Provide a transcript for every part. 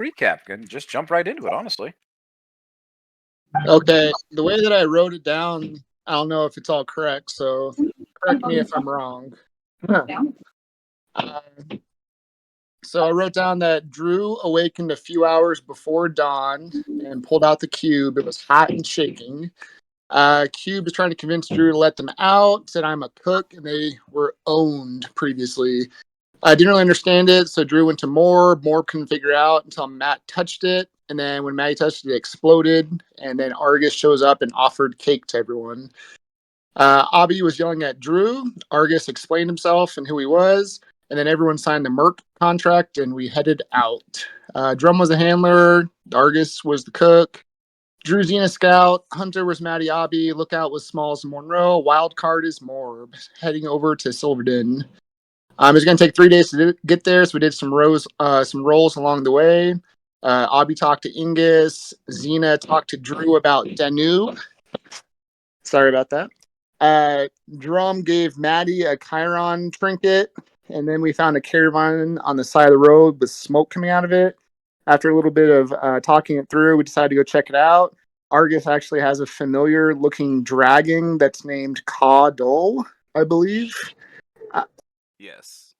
recap. Can just jump right into it, honestly. Okay, the way that I wrote it down, I don't know if it's all correct, so correct me if I'm wrong. Uh, so I wrote down that Drew awakened a few hours before dawn and pulled out the cube. It was hot and shaking. Cube was trying to convince Drew to let them out, said I'm a cook, and they were owned previously. I didn't really understand it, so Drew went to Morb. Morb couldn't figure it out until Matt touched it, and then when Matty touched it, it exploded, and then Argus shows up and offered cake to everyone. Abby was yelling at Drew. Argus explained himself and who he was, and then everyone signed the Merc contract, and we headed out. Drum was the handler. Argus was the cook. Drew Xena Scout. Hunter was Matty Abby. Lookout was Smalls and Monroe. Wild card is Morb. Heading over to Silverden. It's going to take 3 days to get there, so we did some rolls along the way. Abby talked to Ingus. Xena talked to Drew about Danu. Sorry about that. Drum gave Maddie a Chiron trinket, and then we found a caravan on the side of the road with smoke coming out of it. After a little bit of talking it through, we decided to go check it out. Argus actually has a familiar-looking dragon that's named Ka Dol, I believe. Yes.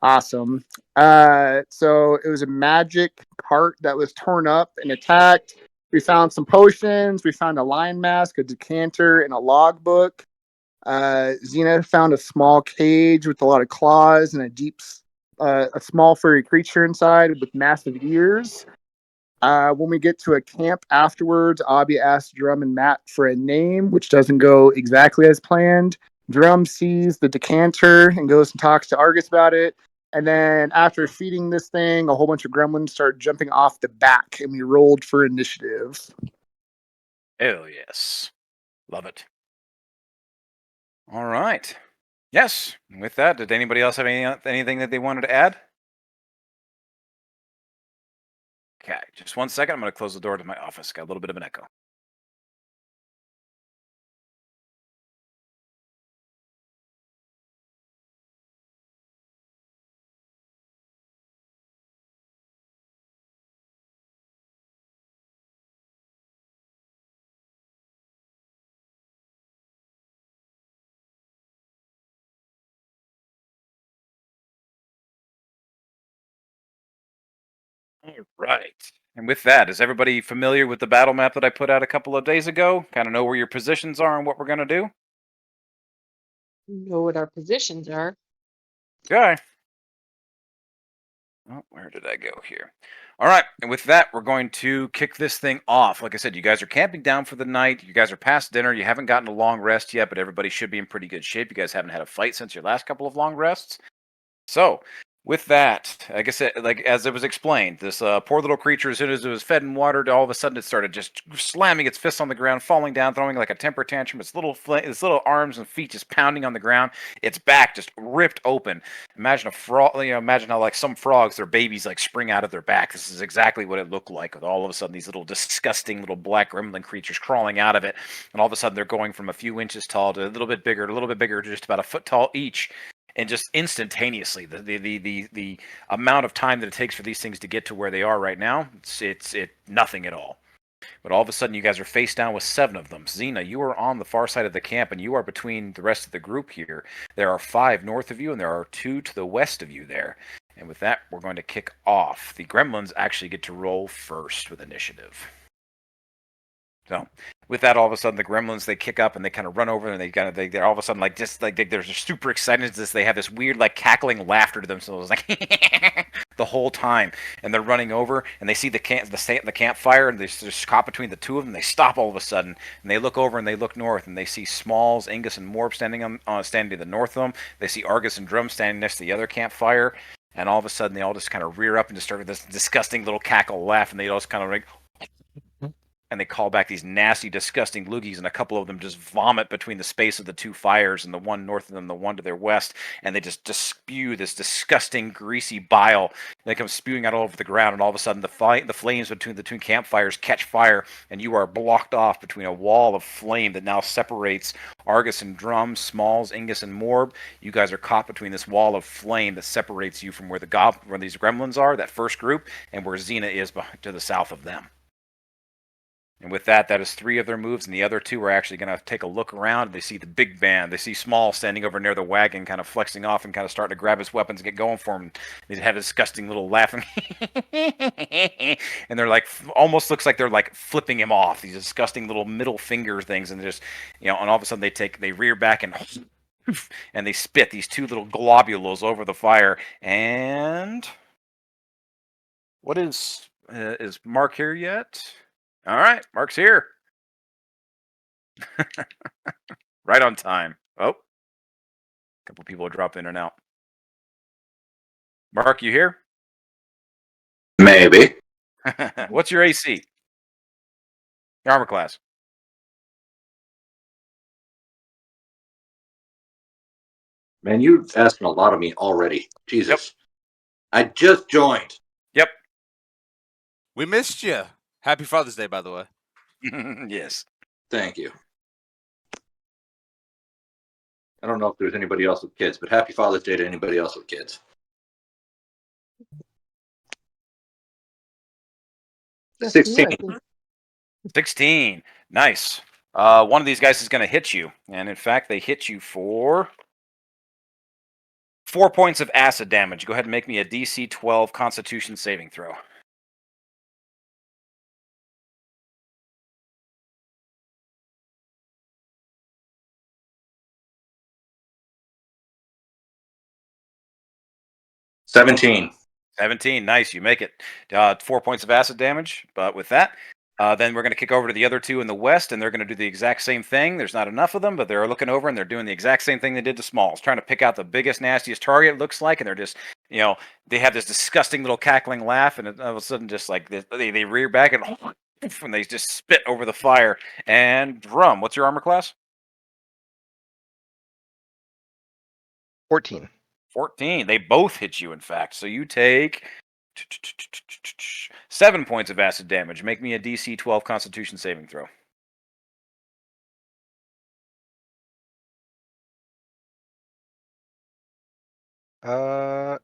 Awesome. So it was a magic cart that was torn up and attacked. We found some potions. We found a lion mask, a decanter, and a logbook. Xena found a small cage with a lot of claws and a small furry creature inside with massive ears. When we get to a camp afterwards, Abby asks Drum and Matt for a name, which doesn't go exactly as planned. Drum sees the decanter and goes and talks to Argus about it. And then after feeding this thing, a whole bunch of gremlins start jumping off the back, and we rolled for initiative. Hell yes. Love it. All right. Yes. With that, did anybody else have anything that they wanted to add? Okay, just 1 second. I'm going to close the door to my office. Got a little bit of an echo. All right. And with that, is everybody familiar with the battle map that I put out a couple of days ago? Kind of know where your positions are and what we're going to do? Know what our positions are. Okay. Oh, where did I go here? All right, and with that, we're going to kick this thing off. Like I said, you guys are camping down for the night. You guys are past dinner. You haven't gotten a long rest yet, but everybody should be in pretty good shape. You guys haven't had a fight since your last couple of long rests. So, with that, like I said, like as it was explained, this poor little creature, as soon as it was fed and watered, all of a sudden it started just slamming its fists on the ground, falling down, throwing like a temper tantrum. Its little arms and feet just pounding on the ground. Its back just ripped open. Imagine a frog. Imagine how like some frogs, their babies like spring out of their back. This is exactly what it looked like. With all of a sudden these little disgusting little black gremlin creatures crawling out of it, and all of a sudden they're going from a few inches tall to a little bit bigger, just about a foot tall each. And just instantaneously, the amount of time that it takes for these things to get to where they are right now, it's nothing at all. But all of a sudden, you guys are face down with 7 of them. Xena, you are on the far side of the camp, and you are between the rest of the group here. There are 5 north of you, and there are 2 to the west of you there. And with that, we're going to kick off. The gremlins actually get to roll first with initiative. So, with that, all of a sudden, the gremlins, they kick up and they kind of run over and they're all of a sudden like just like they're just super excited. They have this weird like cackling laughter to themselves, like the whole time. And they're running over and they see the campfire and they're just caught between the 2 of them. They stop all of a sudden and they look over and they look north and they see Smalls, Angus, and Morb standing to the north of them. They see Argus and Drum standing next to the other campfire. And all of a sudden, they all just kind of rear up and just start this disgusting little cackle laugh, and they all just kind of like. and they call back these nasty, disgusting loogies, and a couple of them just vomit between the space of the two fires, and the one north of them, the one to their west, and they just spew this disgusting, greasy bile. They come spewing out all over the ground, and all of a sudden, the flames between the two campfires catch fire, and you are blocked off between a wall of flame that now separates Argus and Drum, Smalls, Ingus, and Morb. You guys are caught between this wall of flame that separates you from where where these gremlins are, that first group, and where Xena is to the south of them. And with that, that is 3 of their moves, and the other 2 are actually going to take a look around. They see the big band. They see Small standing over near the wagon, kind of flexing off and kind of starting to grab his weapons and get going for him. They have a disgusting little laughing, and they're like, almost looks like they're like flipping him off. These disgusting little middle finger things, and just, and all of a sudden they rear back and and they spit these 2 little globules over the fire. And what is Mark here yet? All right, Mark's here. Right on time. Oh, a couple people drop in and out. Mark, you here? Maybe. What's your AC? Your armor class? Man, you're asking a lot of me already. Jesus. Yep. I just joined. Yep. We missed you. Happy Father's Day, by the way. Yes. Thank you. I don't know if there's anybody else with kids, but happy Father's Day to anybody else with kids. Just 16. you, 16. Nice. One of these guys is going to hit you. And in fact, they hit you for 4 points of acid damage. Go ahead and make me a DC 12 Constitution saving throw. $17. 17. Nice. You make it. 4 points of acid damage. But with that, then we're going to kick over to the other 2 in the west, and they're going to do the exact same thing. There's not enough of them, but they're looking over, and they're doing the exact same thing they did to Smalls, trying to pick out the biggest, nastiest target, it looks like, and they're just, they have this disgusting little cackling laugh, and all of a sudden just like they rear back, and they just spit over the fire. And Drum, what's your armor class? 14. 14. They both hit you, in fact. So you take 7 points of acid damage. Make me a DC 12 Constitution saving throw. Uh,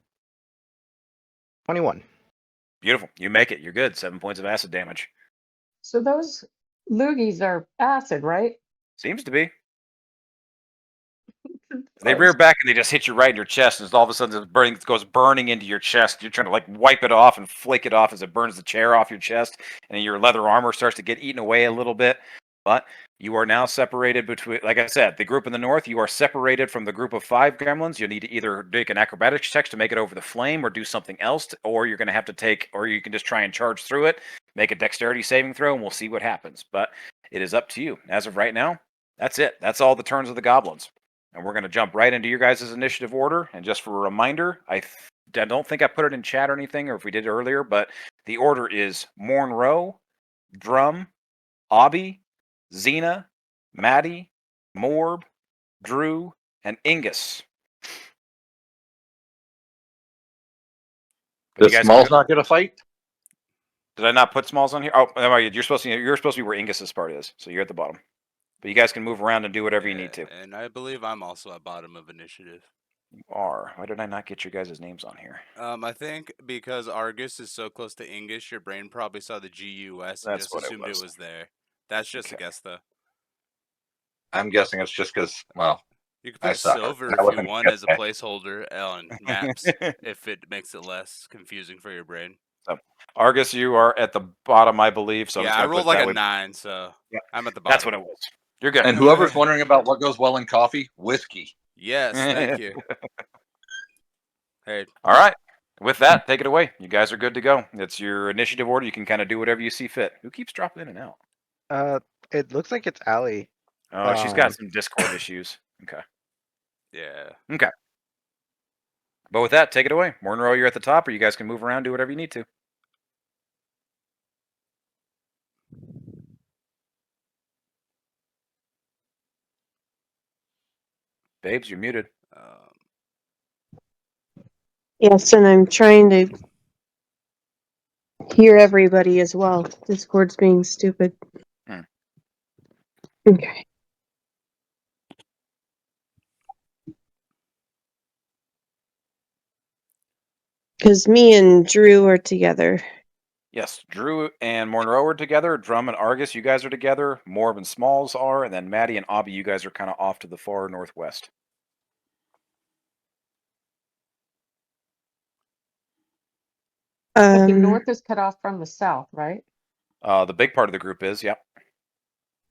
21. Beautiful. You make it. You're good. 7 points of acid damage. So those loogies are acid, right? Seems to be. They rear back and they just hit you right in your chest, and all of a sudden it goes burning into your chest. You're trying to like wipe it off and flake it off as it burns the chair off your chest, and your leather armor starts to get eaten away a little bit. But you are now separated between, like I said, the group in the north. You are separated from the group of 5 gremlins. You need to either make an acrobatics check to make it over the flame, or do something else, or you're going to have to take, or you can just try and charge through it. Make a dexterity saving throw, and we'll see what happens. But it is up to you. As of right now, that's it. That's all the turns of the goblins. And we're going to jump right into your guys' initiative order. And just for a reminder, I don't think I put it in chat or anything, or if we did earlier, but the order is Monroe, Drum, Obby, Xena, Maddie, Morb, Drew, and Ingus. Does Smalls not get a fight? Did I not put Smalls on here? Oh, you're supposed to be where Ingus's part is, so you're at the bottom. But you guys can move around and do whatever you need to. And I believe I'm also at bottom of initiative. You are. Why did I not get your guys' names on here? I think because Argus is so close to English, your brain probably saw the GUS and just assumed it was there. That's just a guess, though. I'm guessing it's just because, well, you could put silver if you want as a placeholder on maps if it makes it less confusing for your brain. So, Argus, you are at the bottom, I believe. So yeah, I rolled like a 9, so yeah. I'm at the bottom. That's what it was. You're good. And whoever's wondering about what goes well in coffee, whiskey. Yes, thank you. Hey. All right. With that, take it away. You guys are good to go. It's your initiative order. You can kind of do whatever you see fit. Who keeps dropping in and out? It looks like it's Allie. Oh, she's got some Discord issues. Okay. Yeah. Okay. But with that, take it away. Monroe, you're at the top, or you guys can move around, do whatever you need to. Babes, you're muted. Yes, and I'm trying to hear everybody as well. Discord's being stupid. Okay. Because me and Drew are together. Yes, Drew and Monroe are together. Drum and Argus, you guys are together. Morb and Smalls are, and then Maddie and Obby, you guys are kind of off to the far northwest. But the north is cut off from the south, right? The big part of the group is, yep.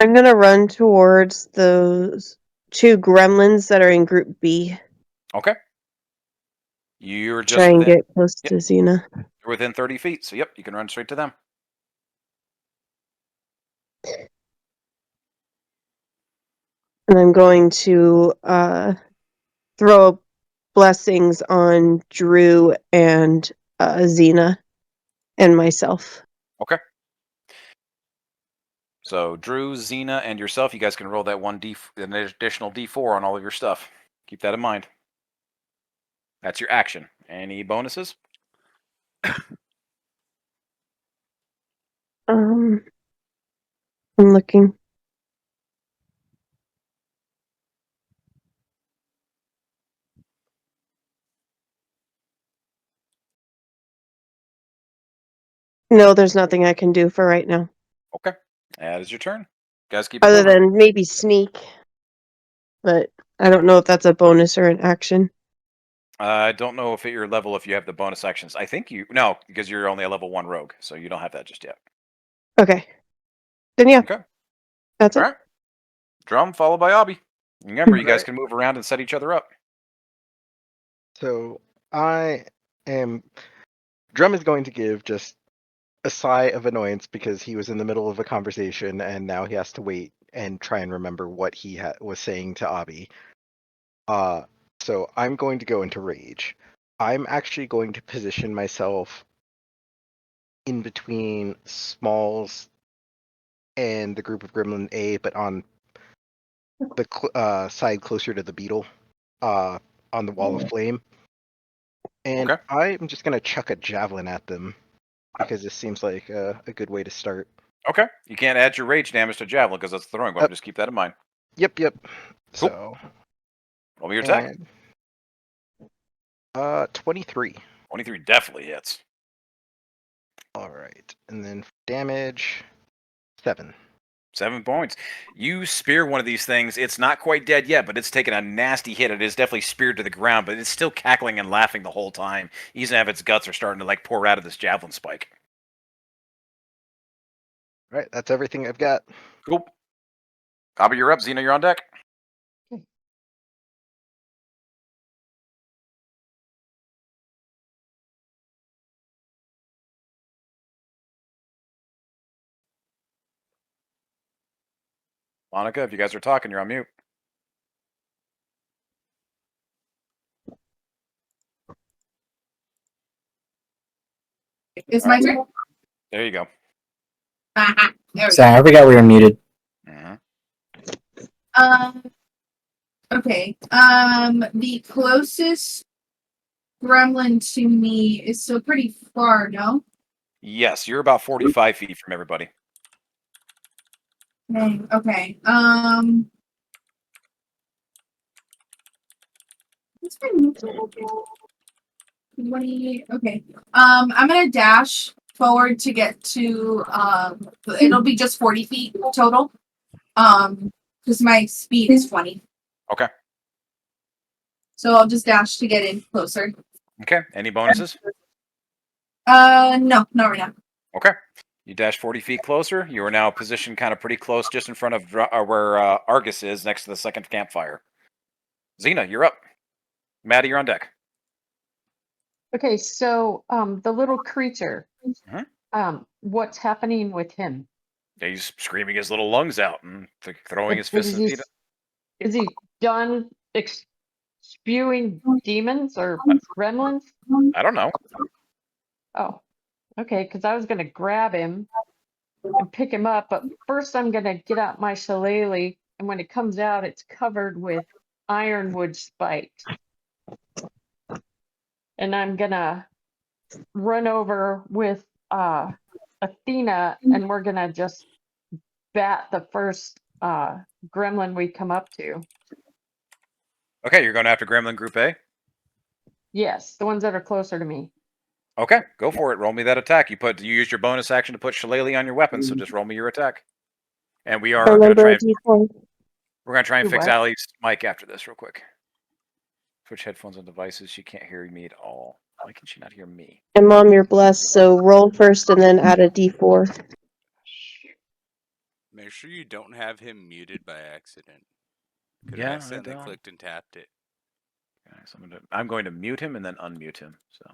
I'm gonna run towards those 2 gremlins that are in Group B. Okay. You're just try and within, get close to Xena. You're within 30 feet, so yep, you can run straight to them. And I'm going to throw blessings on Drew and Xena and myself. Okay. So Drew, Xena, and yourself, you guys can roll that an additional D4 on all of your stuff. Keep that in mind. That's your action. Any bonuses? I'm looking. No, there's nothing I can do for right now. Okay. That is your turn. Guys, keep it Other moving. than maybe sneak. But I don't know if that's a bonus or an action. I don't know if at your level if you have the bonus actions. I think no, because you're only a level 1 rogue, so you don't have that just yet. Okay. Then yeah. Okay. That's it. All right. Drum followed by Obby. Remember, you guys can move around and set each other up. So Drum is going to give just a sigh of annoyance because he was in the middle of a conversation and now he has to wait and try and remember what he was saying to Abby. So I'm going to go into rage. I'm actually going to position myself in between Smalls and the group of Gremlin A, but on the side closer to the beetle, on the wall of flame. And Okay. I'm just gonna chuck a javelin at them because this seems like a good way to start. Okay. You can't add your rage damage to javelin because that's the throwing weapon. Just keep that in mind. Yep. Cool. So roll me your attack. 23. 23 definitely hits. All right, and then damage 7. 7 points. You spear one of these things. It's not quite dead yet, but it's taken a nasty hit. It is definitely speared to the ground, but it's still cackling and laughing the whole time. Even if its guts are starting to like pour out of this javelin spike. All right, that's everything I've got. Cool. Abby, you're up. Xena, you're on deck. Monica, if you guys are talking, you're on mute. It's my turn. There you go. Sorry, I forgot we were muted. Okay. The closest gremlin to me is still pretty far, no? Yes, you're about 45 feet from everybody. Okay. What's my move total? 20. Okay. I'm gonna dash forward to get to it'll be just 40 feet total. Because my speed is 20. Okay. So I'll just dash to get in closer. Okay. Any bonuses? No, not right now. Okay. You dash 40 feet closer. You are now positioned kind of pretty close, just in front of where Argus is, next to the second campfire. Xena, you're up. Maddie, you're on deck. Okay, so the little creature, what's happening with him? He's screaming his little lungs out and throwing his fists and feet. Is he done spewing demons or gremlins? I don't know. Oh, okay, because I was going to grab him and pick him up, but first I'm going to get out my shillelagh, and when it comes out, it's covered with ironwood spikes. And I'm gonna run over with Athena, and we're gonna just bat the first gremlin we come up to. Okay, you're going after Gremlin Group A? Yes, the ones that are closer to me. Okay, go for it. Roll me that attack. You used your bonus action to put Shillelagh on your weapon, so just roll me your attack. And we are going to Remember try a and, D4. we're going to try and Do fix what? Allie's mic after this real quick. Switch headphones on devices. She can't hear me at all. Why can she not hear me? And Mom, you're blessed, so roll first and then add a D4. Make sure you don't have him muted by accident. Could Yeah, have I accidentally don't. clicked and tapped it. Okay, so I'm going to mute him and then unmute him. So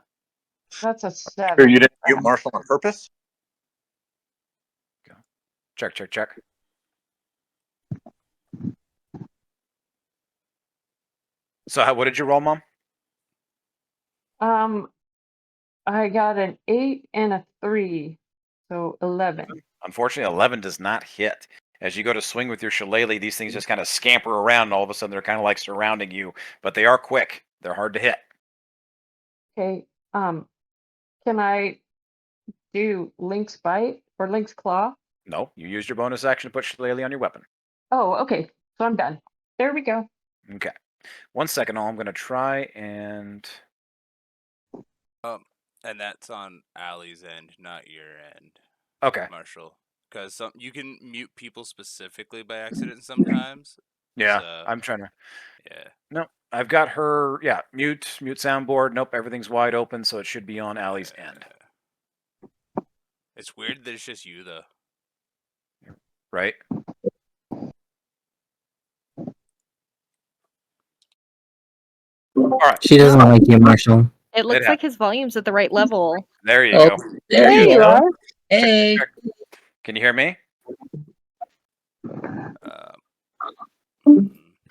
That's a Sure, 7. you didn't mute Marshall on purpose? check, check, check. So what did you roll, Mom? I got an 8 and a 3, so 11. Unfortunately, 11 does not hit. As you go to swing with your shillelagh, these things just kind of scamper around, and all of a sudden they're kind of like surrounding you. But they are quick. They're hard to hit. Okay, can I do Link's Bite or Link's Claw? No, you used your bonus action to put shillelagh on your weapon. Oh, okay, so I'm done. There we go. Okay. 1 second, I'm going to try and... And that's on Allie's end, not your end. Okay. Marshall. Because you can mute people specifically by accident sometimes. Yeah, So, I'm trying to... yeah. No, I've got her... Yeah, mute soundboard. Nope, everything's wide open, so it should be on Allie's end. It's weird that it's just you, though. Right? All right. She doesn't like you, Marshall. It looks like his volume's at the right level. There you Oh, go. there There you go. are. Hey. Can you hear me? I'm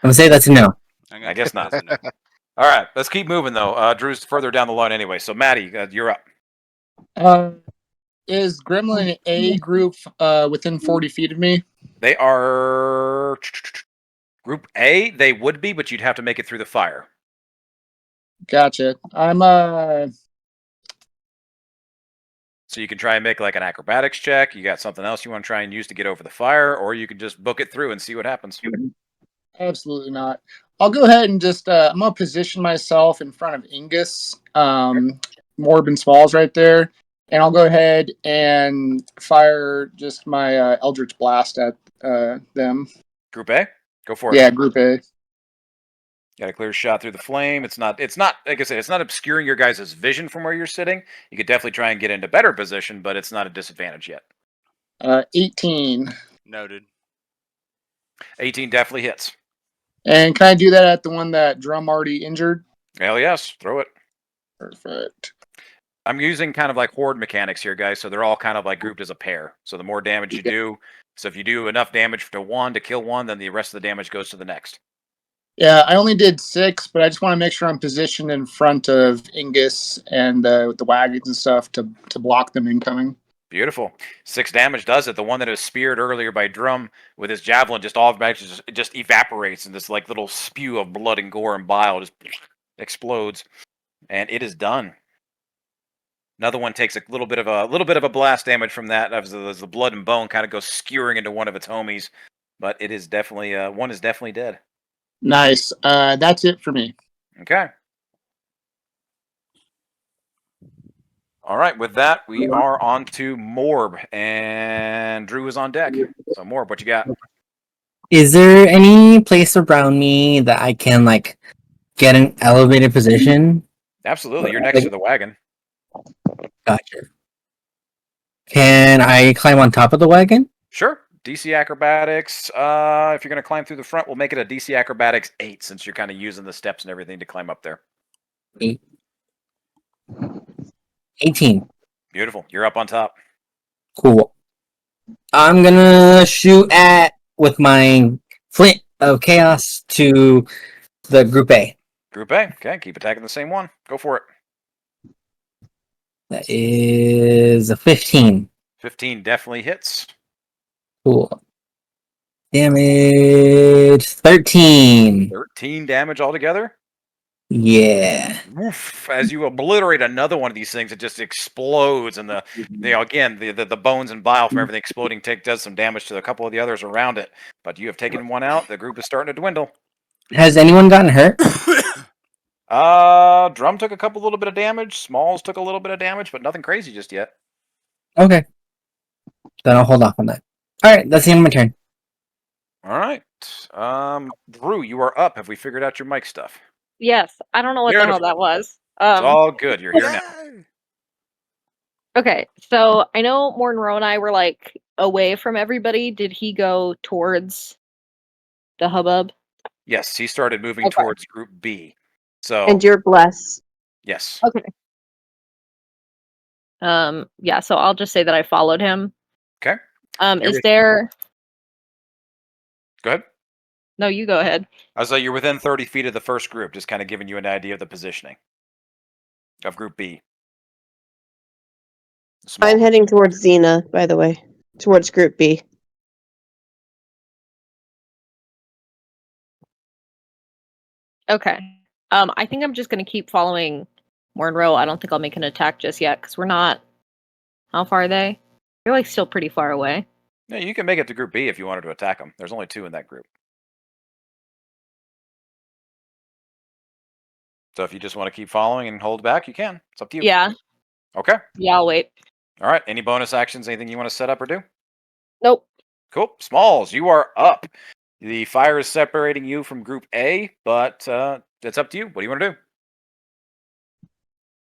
gonna say that's a no. I guess not. All right, let's keep moving though. Drew's further down the line anyway. So Maddie, you're up. Is Gremlin A group within 40 feet of me? They are Group A. They would be, but you'd have to make it through the fire. Gotcha. I'm So you can try and make like an acrobatics check. You got something else you want to try and use to get over the fire, or you can just book it through and see what happens. absolutely not. I'll go ahead and just I'm gonna position myself in front of Ingus, Morb and Smalls right there, and I'll go ahead and fire just my Eldritch Blast at them. Group A, go for it. Yeah, Group A. Got a clear shot through the flame. It's not like I said, it's not obscuring your guys' vision from where you're sitting. You could definitely try and get into better position, but it's not a disadvantage yet. 18. Noted. 18 definitely hits. And can I do that at the one that Drum already injured? Hell yes, throw it. Perfect. I'm using kind of like horde mechanics here, guys, so they're all kind of like grouped as a pair. So the more damage you do, so if you do enough damage to one to kill one, then the rest of the damage goes to the next. Yeah, I only did 6, but I just want to make sure I'm positioned in front of Ingus and the wagons and stuff to block them incoming. Beautiful. 6 damage does it. The one that was speared earlier by Drum with his javelin just all just evaporates, and this like little spew of blood and gore and bile just explodes, and it is done. Another one takes a little bit of a blast damage from that as the blood and bone kind of goes skewering into one of its homies, but it is definitely one is definitely dead. Nice. That's it for me. Okay. All right. With that, we are on to Morb, and Drew is on deck. So Morb, what you got? Is there any place around me that I can like get an elevated position? Absolutely. You're next to the wagon. Gotcha. Can I climb on top of the wagon? Sure. DC Acrobatics. If you're going to climb through the front, we'll make it a DC Acrobatics 8 since you're kind of using the steps and everything to climb up there. 18. Beautiful. You're up on top. Cool. I'm gonna shoot with my flint of chaos to the group A. Group A. Okay. Keep attacking the same one. Go for it. That is a 15. 15 definitely hits. Cool. Damage 13. 13 damage altogether. Yeah. Woof, as you obliterate another one of these things, it just explodes, and again the bones and bile from everything exploding does some damage to a couple of the others around it. But you have taken one out. The group is starting to dwindle. Has anyone gotten hurt? Drum took a little bit of damage. Smalls took a little bit of damage, but nothing crazy just yet. Okay. Then I'll hold off on that. All right, that's the end of my turn. All right. Drew, you are up. Have we figured out your mic stuff? Yes, I don't know what the hell that was. It's all good. You're here now. Okay, so I know Monroe and I were like away from everybody. Did he go towards the hubbub? Yes, he started moving towards Group B. So And you're blessed. yes. Okay. Yeah, so I'll just say that I followed him. Okay. Is there... Go ahead. No, you go ahead. I was like, you're within 30 feet of the first group, just kind of giving you an idea of the positioning of Group B. I'm heading towards Xena, by the way, towards Group B. Okay. I think I'm just going to keep following Monroe. I don't think I'll make an attack just yet, because we're not... How far are they? They're like still pretty far away. Yeah, you can make it to Group B if you wanted to attack them. There's only 2 in that group. So if you just want to keep following and hold back, you can. It's up to you. Yeah. Okay. Yeah, I'll wait. All right. Any bonus actions? Anything you want to set up or do? Nope. Cool. Smalls, you are up. The fire is separating you from Group A, but it's up to you. What do you want to do?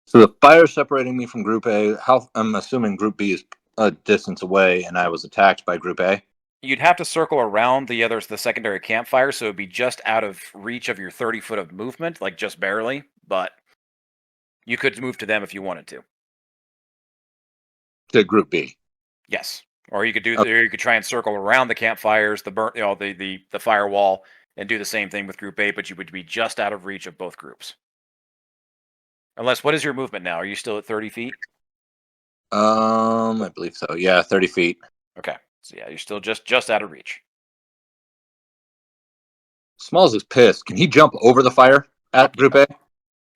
So the fire separating me from Group A. I'm assuming Group B is a distance away, and I was attacked by Group A. You'd have to circle around the secondary campfire, so it'd be just out of reach of your 30-foot of movement, like just barely. But you could move to them if you wanted to. To Group B. Yes, or you could you could try and circle around the campfires, the firewall, and do the same thing with Group A, but you would be just out of reach of both groups. Unless, what is your movement now? Are you still at 30 feet? I believe so. Yeah, 30 feet. Okay, so yeah, you're still just out of reach. Smalls is pissed. Can he jump over the fire at Group A?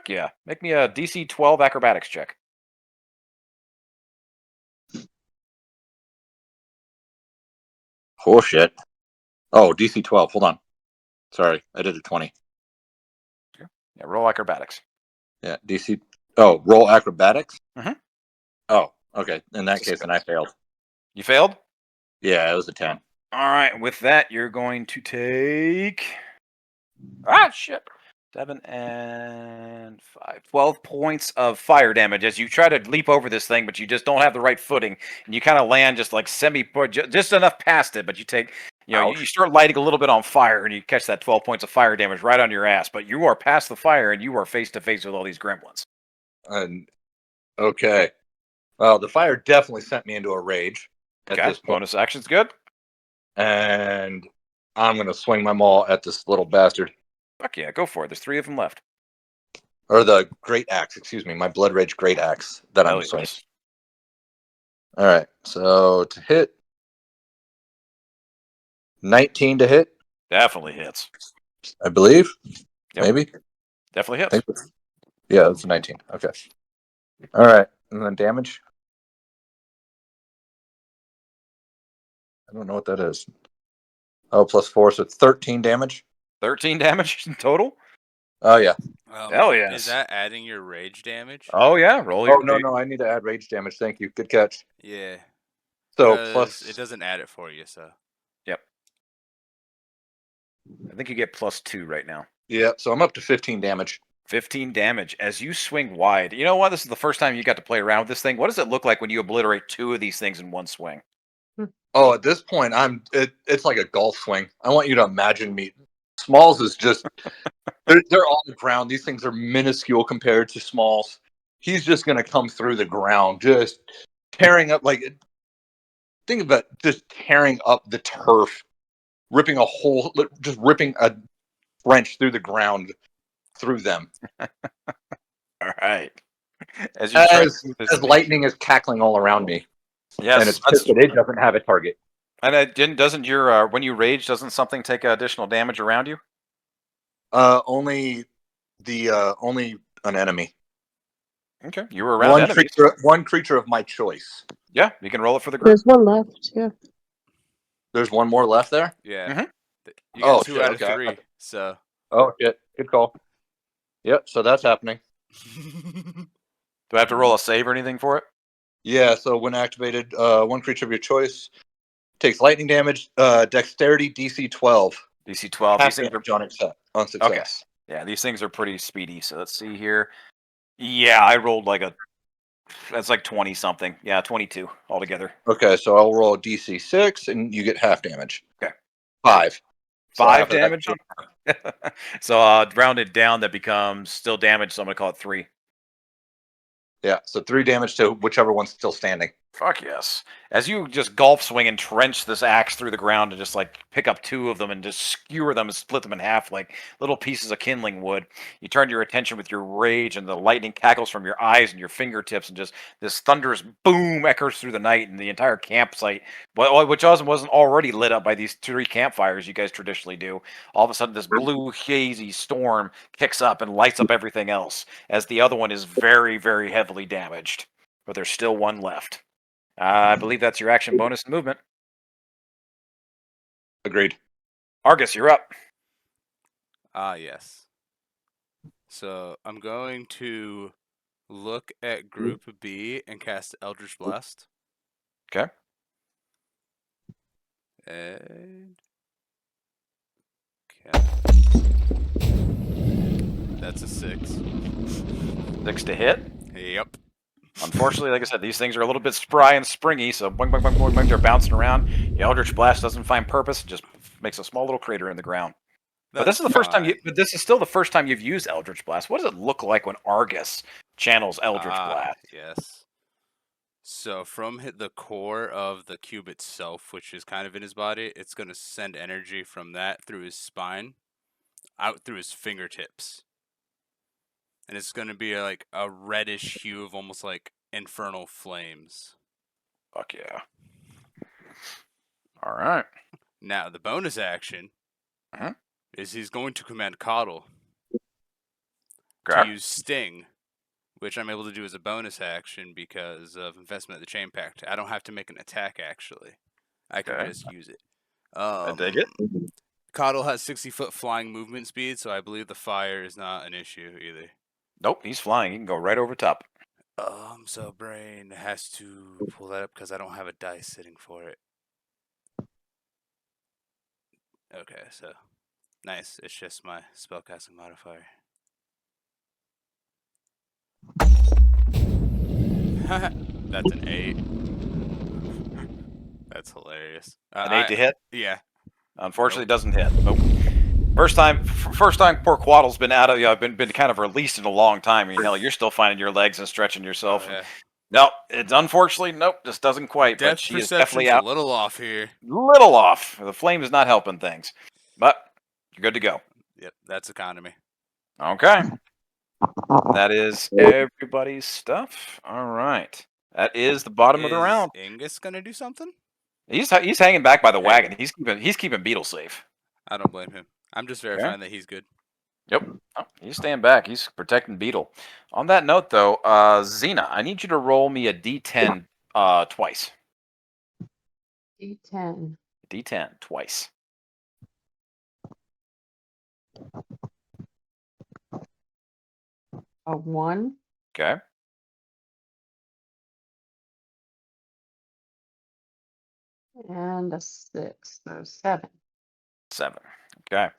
Yeah, make me a DC 12 acrobatics check. Oh shit. Oh, DC 12. Hold on. Sorry, I did a 20. Yeah, roll acrobatics. Yeah, DC. Oh, roll acrobatics? Mm-hmm. Oh, okay. In that case, then I failed. You failed? Yeah, it was a 10. All right, with that, you're going to take... shit. 7 and 5. 12 points of fire damage as you try to leap over this thing, but you just don't have the right footing, and you kind of land just like just enough past it, but you take... you start lighting a little bit on fire, and you catch that 12 points of fire damage right on your ass, but you are past the fire, and you are face-to-face with all these gremlins. Okay. Well, the fire definitely sent me into a rage at this point. Bonus action's good. And I'm going to swing my maul at this little bastard. Fuck yeah, go for it. There's 3 of them left. Or the great axe, excuse me. My blood rage great axe that I'm swinging. All right. So to hit. 19 to hit. Definitely hits. I believe. Yep. Maybe. Definitely hits. Yeah, that's a 19. Okay. All right. And then damage. I don't know what that is. Oh, plus 4, so it's 13 damage. 13 damage in total? Oh, yeah. Hell yes. Is that adding your rage damage? Oh, yeah. Roll your... no. I need to add rage damage. Thank you. Good catch. Yeah. So plus... It doesn't add it for you, so... Yep. I think you get +2 right now. Yeah, so I'm up to 15 damage. 15 damage as you swing wide. You know what? This is the first time you got to play around with this thing. What does it look like when you obliterate 2 of these things in one swing? Oh, at this point, it's like a golf swing. I want you to imagine me. Smalls is just they're on the ground. These things are minuscule compared to Smalls. He's just gonna come through the ground, just tearing up think about just tearing up the turf, ripping a trench through the ground through them. All right. As lightning is cackling all around me. Yes, and it's pissed that it doesn't have a target. And doesn't your when you rage, doesn't something take additional damage around you? Only an enemy. Okay, you were around enemies. One creature of my choice. Yeah, you can roll it for the group. There's one left. Yeah. There's one more left there. Yeah. Mhm. You get 2 out of okay. 3. So. Oh shit! Good call. Yep. So that's happening. Do I have to roll a save or anything for it? Yeah. So when activated, one creature of your choice takes lightning damage. Dexterity DC 12. DC 12. Half These things are damage on success. Okay. Yeah, these things are pretty speedy. So let's see here. Yeah, I rolled that's like 20 something. Yeah, 22 altogether. Okay, so I'll roll DC 6, and you get half damage. Okay. 5. So 5 half of that damage. comes- So rounded down, that becomes still damage. So I'm gonna call it 3. Yeah, so 3 damage to whichever one's still standing. Fuck yes. As you just golf swing and trench this axe through the ground and just like pick up 2 of them and just skewer them and split them in half like little pieces of kindling wood, you turn your attention with your rage, and the lightning cackles from your eyes and your fingertips, and just this thunderous boom echoes through the night, and the entire campsite, which wasn't already lit up by these 3 campfires you guys traditionally do. All of a sudden, this blue hazy storm kicks up and lights up everything else, as the other one is very, very heavily damaged, but there's still one left. I believe that's your action bonus and movement. Agreed. Argus, you're up. Yes. So I'm going to look at Group B and cast Eldritch Blast. Okay. And okay. That's a 6. 6 to hit. Yep. Unfortunately, like I said, these things are a little bit spry and springy, so boing, boing, boing, boing, boing, they're bouncing around. The Eldritch Blast doesn't find purpose; it just makes a small little crater in the ground. But this is the first time But this is still the first time you've used Eldritch Blast. What does it look like when Argus channels Eldritch Blast? Yes. So from the core of the cube itself, which is kind of in his body, it's going to send energy from that through his spine, out through his fingertips. And it's going to be like a reddish hue of almost like infernal flames. Fuck yeah. All right. Now, the bonus action is he's going to command Coddle to use Sting, which I'm able to do as a bonus action because of Investment of the Chain Pact. I don't have to make an attack, actually. I can just use it. I dig it. Coddle has 60-foot flying movement speed, so I believe the fire is not an issue either. Nope, he's flying. He can go right over top. So Brain has to pull that up because I don't have a dice sitting for it. Okay, so nice. It's just my spellcasting modifier. That's an 8. That's hilarious. An 8 to hit? Yeah. Unfortunately, it doesn't hit. Nope. First time poor Quaddle's been out of been kind of released in a long time. I mean, hell, you're still finding your legs and stretching yourself. Yeah. No, it's unfortunately just doesn't quite. Depth but she is definitely out. A little off here. Little off. The flame is not helping things, but you're good to go. Yep, that's economy. Okay. That is everybody's stuff. All right. That is the bottom of the round. Is Angus gonna do something? He's hanging back by the wagon. He's keeping Beetle safe. I don't blame him. I'm just verifying that he's good. Yep. Oh, he's staying back. He's protecting Beetle. On that note, though, Xena, I need you to roll me a D10 twice. D10. D10 twice. A 1. Okay. And a 6. So 7. 7. Okay.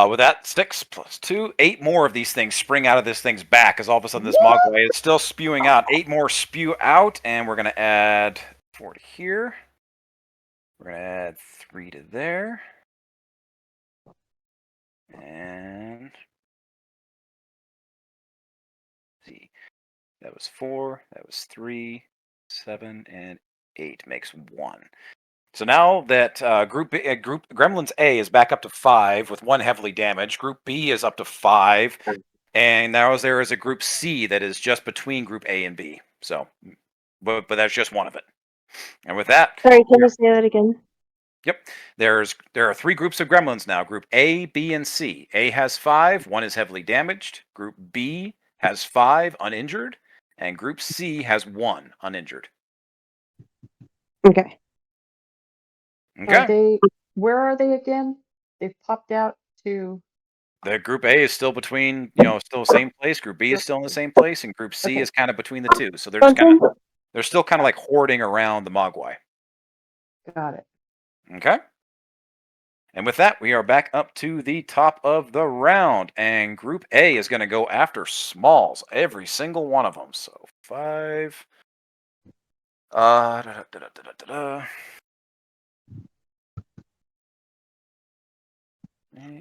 With that, 6 plus 2, 8 more of these things spring out of this thing's back, as all of a sudden this Mogwai is still spewing out. 8 more spew out, and we're going to add 4 to here. We're going to add 3 to there. And see. That was 4, that was 3, 7, and 8 makes 1. So now that Group Gremlins A is back up to 5 with 1 heavily damaged. Group B is up to 5, and now there is a Group C that is just between Group A and B. So, but that's just one of it. And with that, Sorry, can you say that again? yep, there are 3 groups of gremlins now. Group A, B, and C. A has 5. 1 is heavily damaged. Group B has 5 uninjured, and Group C has 1 uninjured. Okay. Are Okay. they? Where are they again? They've popped out to. The Group A is still between, still the same place. Group B is still in the same place, and Group C Okay. is kind of between the two. So they're still kind of like hoarding around the Mogwai. Got it. Okay. And with that, we are back up to the top of the round, and Group A is going to go after Smalls, every single one of them. So 5. Da, da, da, da, da, da, da.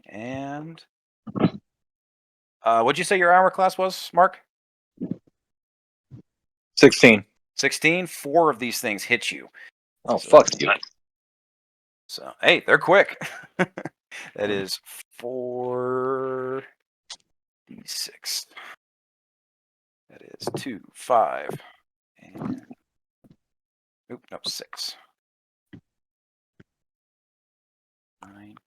And what'd you say your armor class was, Mark? 16. 16. 4 of these things hit you. Oh, So- fuck you. So hey, they're quick. That is 4d6. That is 2, 5, and 6. 9.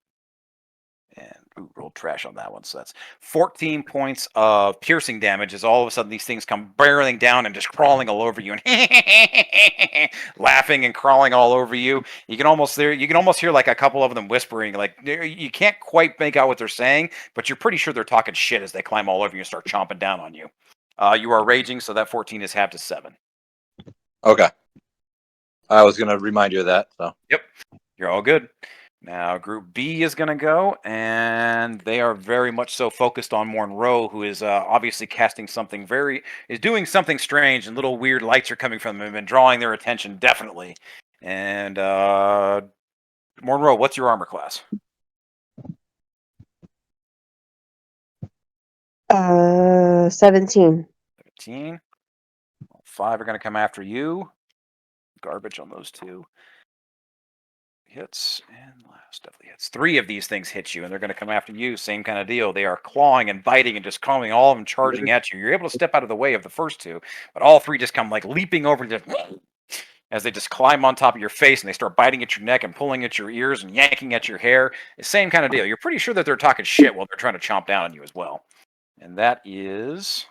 And rolled trash on that one. So that's 14 points of piercing damage as all of a sudden these things come barreling down and just crawling all over you and laughing and crawling all over you. You can almost hear like a couple of them whispering, like you can't quite make out what they're saying, but you're pretty sure they're talking shit as they climb all over you and start chomping down on you. You are raging, so that 14 is halved to 7. Okay. I was going to remind you of that. So. Yep. You're all good. Now, Group B is going to go, and they are very much so focused on Monroe, who is obviously casting something is doing something strange, and little weird lights are coming from him and drawing their attention, definitely. And Monroe, what's your armor class? 17. 17. 5 are going to come after you. Garbage on those 2. Hits, and last definitely hits. 3 of these things hit you, and they're going to come after you. Same kind of deal. They are clawing and biting and just coming, all of them charging at you. You're able to step out of the way of the first 2, but all 3 just come like leaping over as they just climb on top of your face, and they start biting at your neck and pulling at your ears and yanking at your hair. The same kind of deal. You're pretty sure that they're talking shit while they're trying to chomp down on you as well. And that is...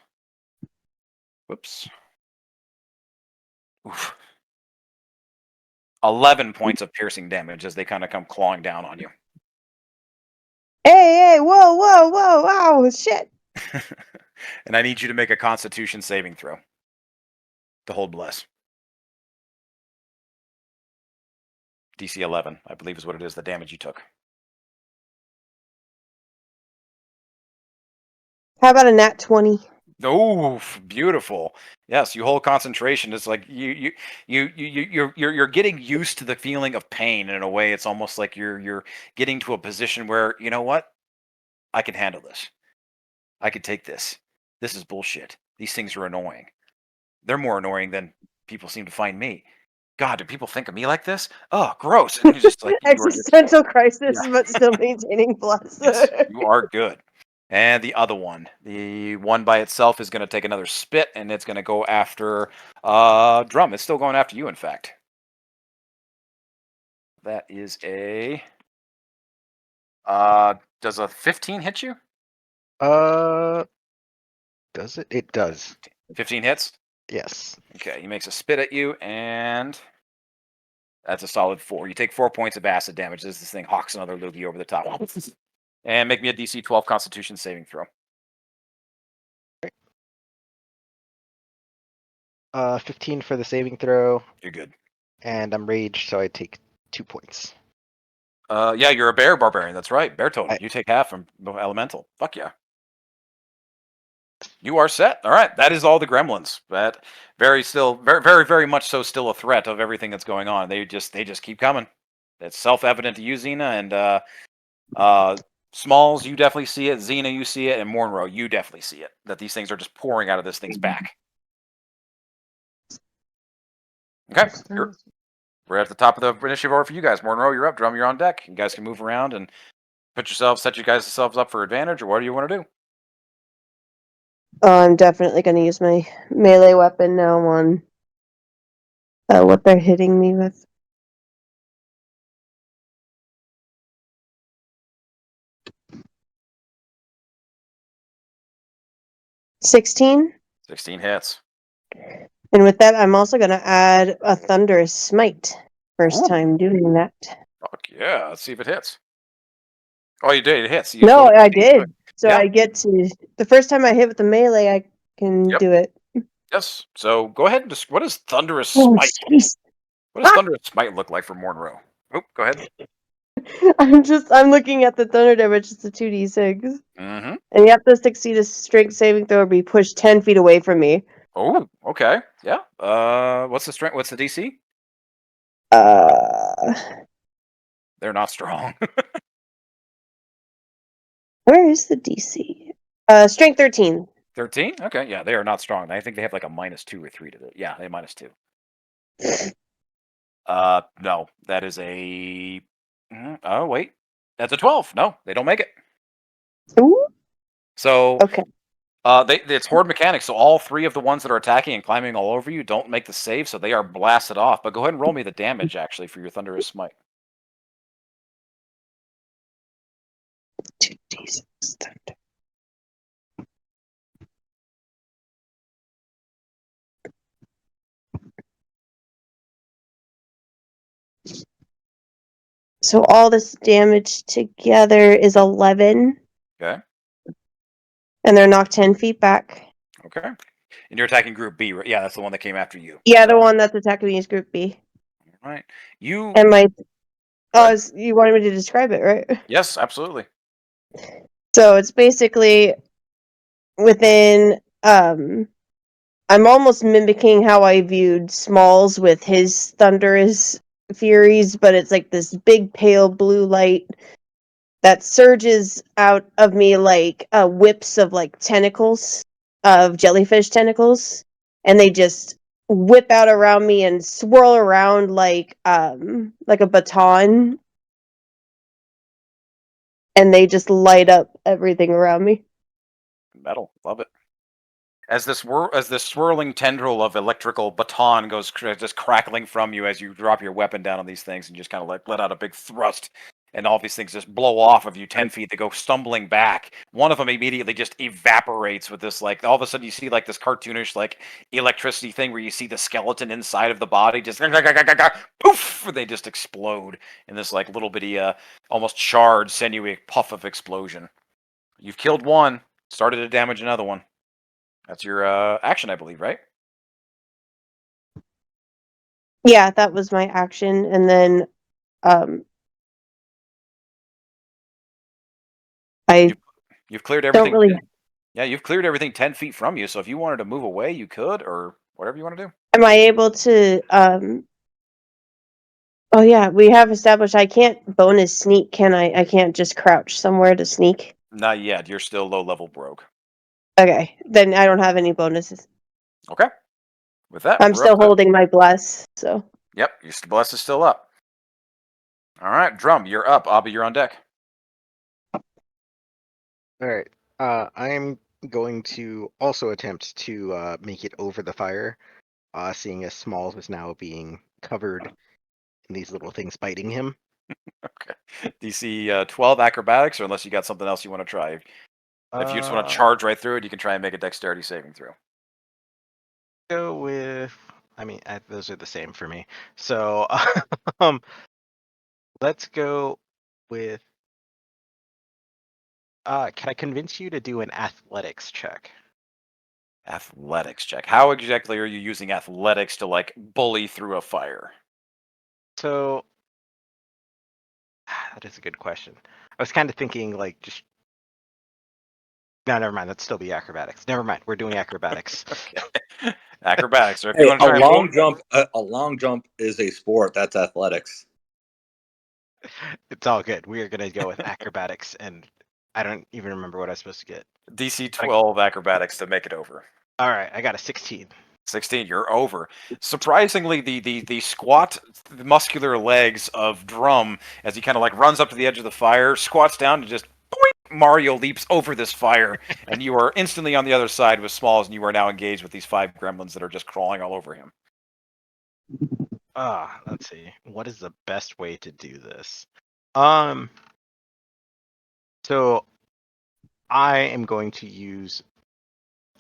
Whoops. Oof. 11 points of piercing damage as they kind of come clawing down on you. Hey, whoa, whoa, whoa, wow, shit. And I need you to make a Constitution saving throw to hold bless. DC 11, I believe is what it is, the damage you took. How about a nat 20? Oh, beautiful. Yes, you hold concentration. It's like you're getting used to the feeling of pain, and in a way it's almost like you're getting to a position where, you know what? I can handle this. I can take this. This is bullshit. These things are annoying. They're more annoying than people seem to find me. God, do people think of me like this? Oh, gross. And you're just like Existential crisis, Yeah. but still maintaining plus. Yes, you are good. And the other one, the one by itself, is going to take another spit, and it's going to go after Drum. It's still going after you, in fact. That is a... does a 15 hit you? Does it? It does. 15 hits? Yes. Okay, he makes a spit at you, and that's a solid 4. You take 4 points of acid damage as this thing hawks another loogie over the top. And make me a DC 12 Constitution saving throw. 15 for the saving throw, You're good. and I'm raged, so I take 2 points. Yeah, you're a bear barbarian. That's right. Bear totem. I- You take half from elemental. Fuck yeah. You are set. All right. That is all the gremlins. That very, very much so still a threat of everything that's going on. They just keep coming. It's self-evident to you, Xena, and Smalls, you definitely see it. Xena, you see it, and Monroe, you definitely see it. That these things are just pouring out of this thing's back. Okay. We're at the top of the initiative order for you guys. Monroe, you're up. Drum, you're on deck. You guys can move around and set you guys yourselves up for advantage, or what do you want to do? Oh, I'm definitely going to use my melee weapon now on what they're hitting me with. $16. 16 hits. And with that, I'm also going to add a Thunderous Smite. First Ooh. time doing that. Fuck yeah. Let's see if it hits. Oh, you did. It hits. You No, told me I you did. did. So Yeah. I get to the first time I hit with the melee, I can Yep. do it. Yes. So go ahead and just. What does Thunderous Oh, Smite? jeez. What does Ah! Thunderous Smite look like for Mornrow? Oh, go ahead. I'm looking at the thunder damage. It's a 2d6, Mm-hmm. and you have to succeed a strength saving throw or be pushed 10 feet away from me. Oh, okay. Yeah. What's the strength? What's the DC? Uh, They're not strong. where is the DC? Strength 13. 13? Okay. Yeah, they are not strong. I think they have like a -2 or 3 to it. Yeah, they have -2. No, that is a. Oh wait, that's a 12. No, they don't make it. Ooh, So, okay. it's horde mechanics. So all 3 of the ones that are attacking and climbing all over you don't make the save, so they are blasted off. But go ahead and roll me the damage actually for your Thunderous Smite. 2d6 thunder. So all this damage together is 11, Okay. and they're knocked 10 feet back. Okay. And you're attacking Group B, right? Yeah, that's the one that came after you. Yeah, the So, one that's attacking me is Group B. all right. You. And my Go ahead. you wanted me to describe it, right? Yes, absolutely. So it's basically within I'm almost mimicking how I viewed Smalls with his thunderous furies, but it's like this big pale blue light that surges out of me like whips of like tentacles of jellyfish tentacles, and they just whip out around me and swirl around like a baton, and they just light up everything around me. Metal. Love it. As this swirling tendril of electrical baton goes just crackling from you as you drop your weapon down on these things and just kind of like let out a big thrust, and all these things just blow off of you 10 feet. They go stumbling back. One of them immediately just evaporates with this, like, all of a sudden you see like this cartoonish like electricity thing where you see the skeleton inside of the body just poof, they just explode in this like little bitty almost charred sinewy puff of explosion. You've killed one, started to damage another one. That's your action, I believe, right? Yeah, that was my action, and then I You've cleared don't everything. really. Yeah, you've cleared everything 10 feet from you. So if you wanted to move away, you could, or whatever you want to do. Am I able to? Oh yeah, we have established I can't bonus sneak, can I? I can't just crouch somewhere to sneak. Not yet. You're still low level broke. Okay, then I don't have any bonuses. Okay. With that, I'm we're up still to. holding my bless, so. Yep, your bless is still up. All right, Drum, you're up. Abby, you're on deck. All right. I'm going to also attempt to make it over the fire, seeing as Smalls is now being covered in these little things biting him. Okay. DC 12 acrobatics, or unless you got something else you want to try. If you just want to charge right through it, you can try and make a dexterity saving throw. Go with. I mean, those are the same for me. So, let's go with. Can I convince you to do an athletics check? Athletics check. How exactly are you using athletics to like bully through a fire? So, that is a good question. I was kind of thinking like just. No, never mind. That'd still be acrobatics. Never mind. We're doing acrobatics. Okay. Acrobatics. Or if you Hey, want to a try and long jump. A long jump is a sport. That's athletics. It's all good. We are gonna go with acrobatics, and I don't even remember what I was supposed to get. DC 12 acrobatics to make it over. All right, I got a 16. 16, you're over. Surprisingly, the squat, muscular legs of Drum, as he kind of like runs up to the edge of the fire, squats down and just boing, Mario leaps over this fire, and you are instantly on the other side with Smalls, and you are now engaged with these 5 gremlins that are just crawling all over him. Let's see. What is the best way to do this? So I am going to use.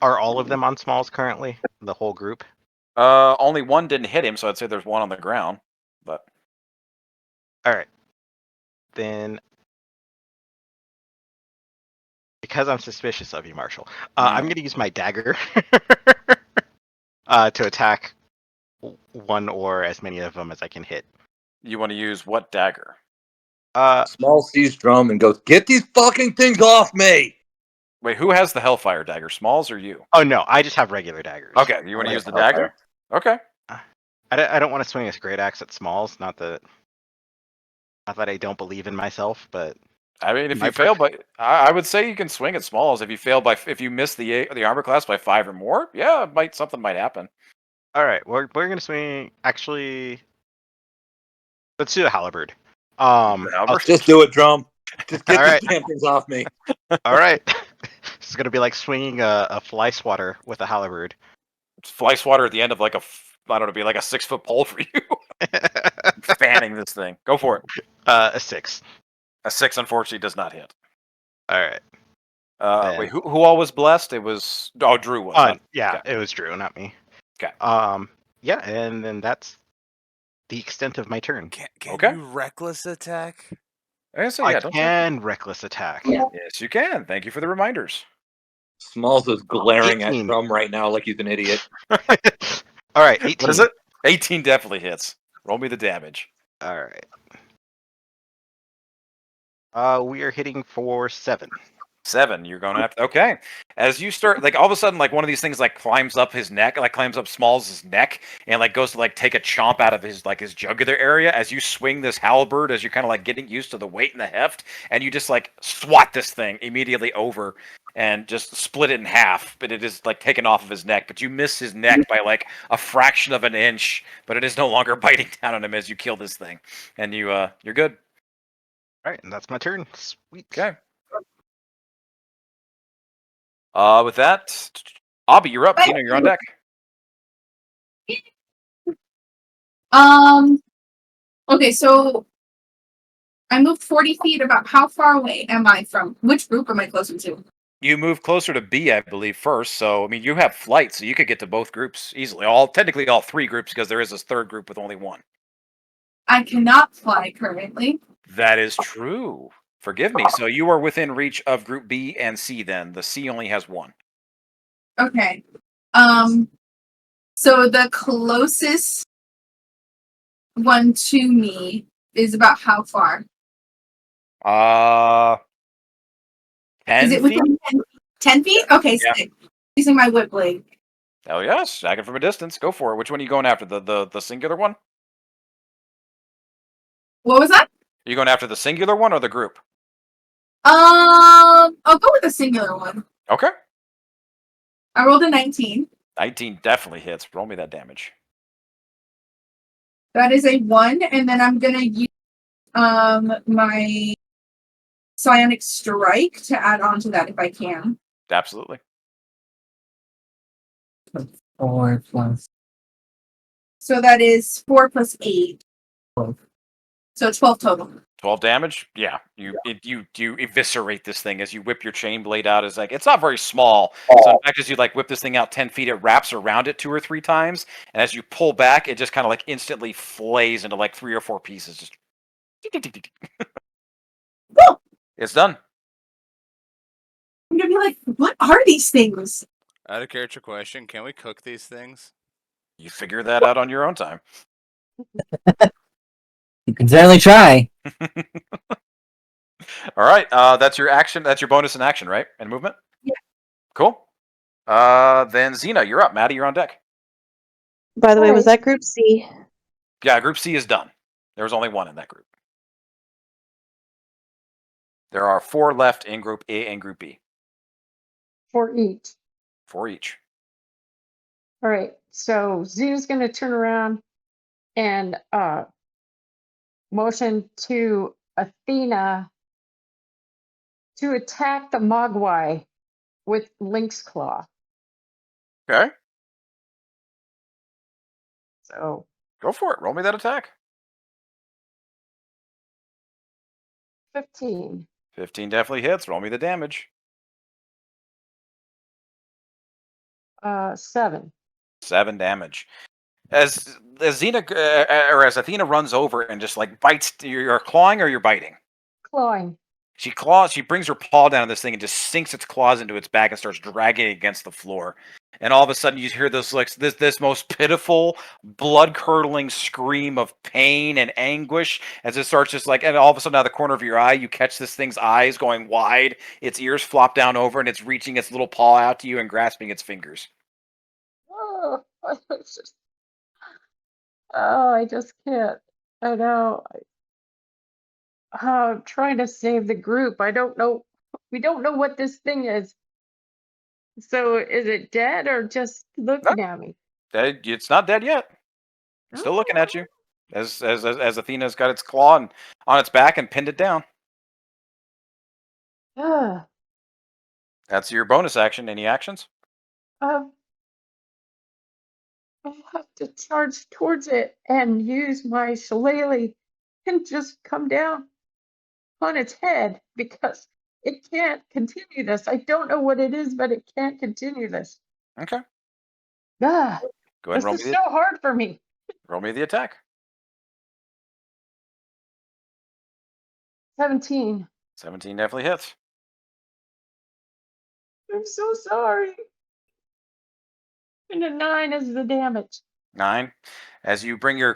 Are all of them on smalls currently? The whole group? Only one didn't hit him, so I'd say there's one on the ground. But All right. Then, because I'm suspicious of you, Marshall, I'm going to use my dagger to attack one or as many of them as I can hit. you want to use what dagger? Small sees drum and goes, "Get these fucking things off me!" Wait, who has the Hellfire dagger? Smalls or you? Oh no, I just have regular daggers. Okay, you want to use the dagger? Okay. I don't want to swing a great axe at smalls. Not that I don't believe in myself, but I mean, if you fail by, I would say you can swing at smalls. If you fail by, if you miss the armor class by 5 or more, yeah, something might happen. All right, we're gonna swing. Actually, let's do the halberd. Just do it, drum. Just get All these right. damn things off me. All right. This is gonna be like swinging a fly swatter with a halberd. Fly swatter at the end of like I don't know, be like a 6-foot pole for you. Fanning this thing. Go for it. A 6. A 6, unfortunately, does not hit. All right. Wait, who all was blessed? It was Drew was. It was Drew, not me. Okay. Yeah, and then that's the extent of my turn. Can you reckless attack? I can reckless attack. Yes, you can. Thank you for the reminders. Smalls is glaring 18. at Drum right now like he's an idiot. All right, 18. What is it? 18 definitely hits. Roll me the damage. All right. We are hitting for 7. 7. You're going after. Okay. As you start, like all of a sudden, like one of these things like climbs up his neck, like climbs up Smalls' neck, and like goes to like take a chomp out of his jugular area. As you swing this halberd, as you're kind of like getting used to the weight and the heft, and you just like swat this thing immediately over and just split it in half. But it is like taken off of his neck. But you miss his neck by like a fraction of an inch. But it is no longer biting down on him as you kill this thing, and you're good. All right, and that's my turn. Sweet. Okay. With that, Abby, you're up. Tina, you're on deck. Okay, so I moved 40 feet. About how far away am I from? Which group am I closer to? You move closer to B, I believe, first. So, I mean, you have flight, so you could get to both groups easily. Technically all 3 groups, because there is this 3rd group with only 1. I cannot fly currently. That is true. Forgive me. So you are within reach of group B and C then. The C only has 1. Okay. So the closest one to me is about how far? 10 Is it within 10 feet? Okay, Yeah. sick. Using my whip blade. Hell yes. Dragon from a distance. Go for it. Which one are you going after? The singular one? What was that? Are you going after the singular one or the group? I'll go with the singular one. Okay. I rolled a 19. 19 definitely hits. Roll me that damage. That is a 1, and then I'm gonna use my psionic strike to add on to that if I can. Absolutely. 4 plus. So that is 4 plus 8. 12. So 12 total. 12 damage? Yeah. You eviscerate this thing as you whip your chain blade out. It's not very small. So in fact, as you like whip this thing out 10 feet, it wraps around it 2 or 3 times. And as you pull back, it just kind of like instantly flays into like 3 or 4 pieces. Just it's done. I'm gonna be like, what are these things? Out of character question, can we cook these things? You figure that out on your own time. You can certainly try. All right. That's your action. That's your bonus in action, right? And movement? Yeah. Cool. Then Xena, you're up. Maddie, you're on deck. By the way, was that Group C? Yeah, Group C is done. There was only 1 in that group. There are 4 left in Group A and Group B. 4 each. 4 each. All right. So Zena's going to turn around and motion to Athena to attack the Mogwai with Lynx Claw. Okay. So Go for it. Roll me that attack. 15. 15 definitely hits. Roll me the damage. 7. 7 damage. As Xena or as Athena runs over and just like bites, you're clawing or you're biting. Clawing. She brings her paw down on this thing and just sinks its claws into its back and starts dragging it against the floor. And all of a sudden you hear this most pitiful, blood-curdling scream of pain and anguish as it starts just like, and all of a sudden out of the corner of your eye, you catch this thing's eyes going wide, its ears flop down over, and it's reaching its little paw out to you and grasping its fingers. Oh, I just can't. I know. I'm trying to save the group. I don't know. We don't know what this thing is. So is it dead or just looking at me? It's not dead yet. It's still looking at you. As Athena's got its claw on its back and pinned it down. Ah, That's your bonus action. Any actions? um, I have to charge towards it and use my shillelagh and just come down on its head because it can't continue this. I don't know what it is, but it can't continue this. Okay. Ah, Go ahead and this is so hard for me. roll me the attack. 17. 17 definitely hits. I'm so sorry. And a 9 is the damage. 9. As you bring your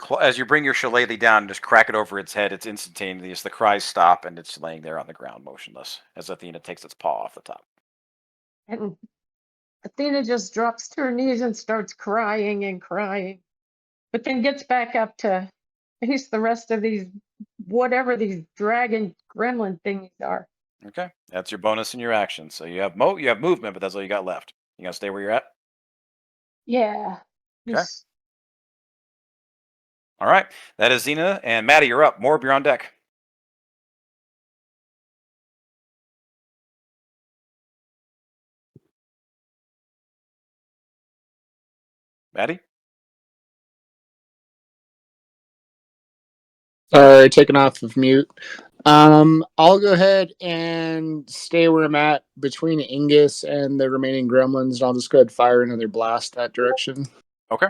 shillelagh down and just crack it over its head, it's instantaneous. The cries stop and it's laying there on the ground motionless as Athena takes its paw off the top. And Athena just drops to her knees and starts crying and crying, but then gets back up to face the rest of these, whatever these dragon gremlin things are. Okay, that's your bonus and your action. So you have movement, but that's all you got left. You gonna stay where you're at? Yeah. Okay. All right, that is Xena and Maddie. You're up. Morb, you're on deck. Maddie. Sorry, taken off of mute. I'll go ahead and stay where I'm at between Ingus and the remaining gremlins, and I'll just go ahead and fire another blast that direction. Okay.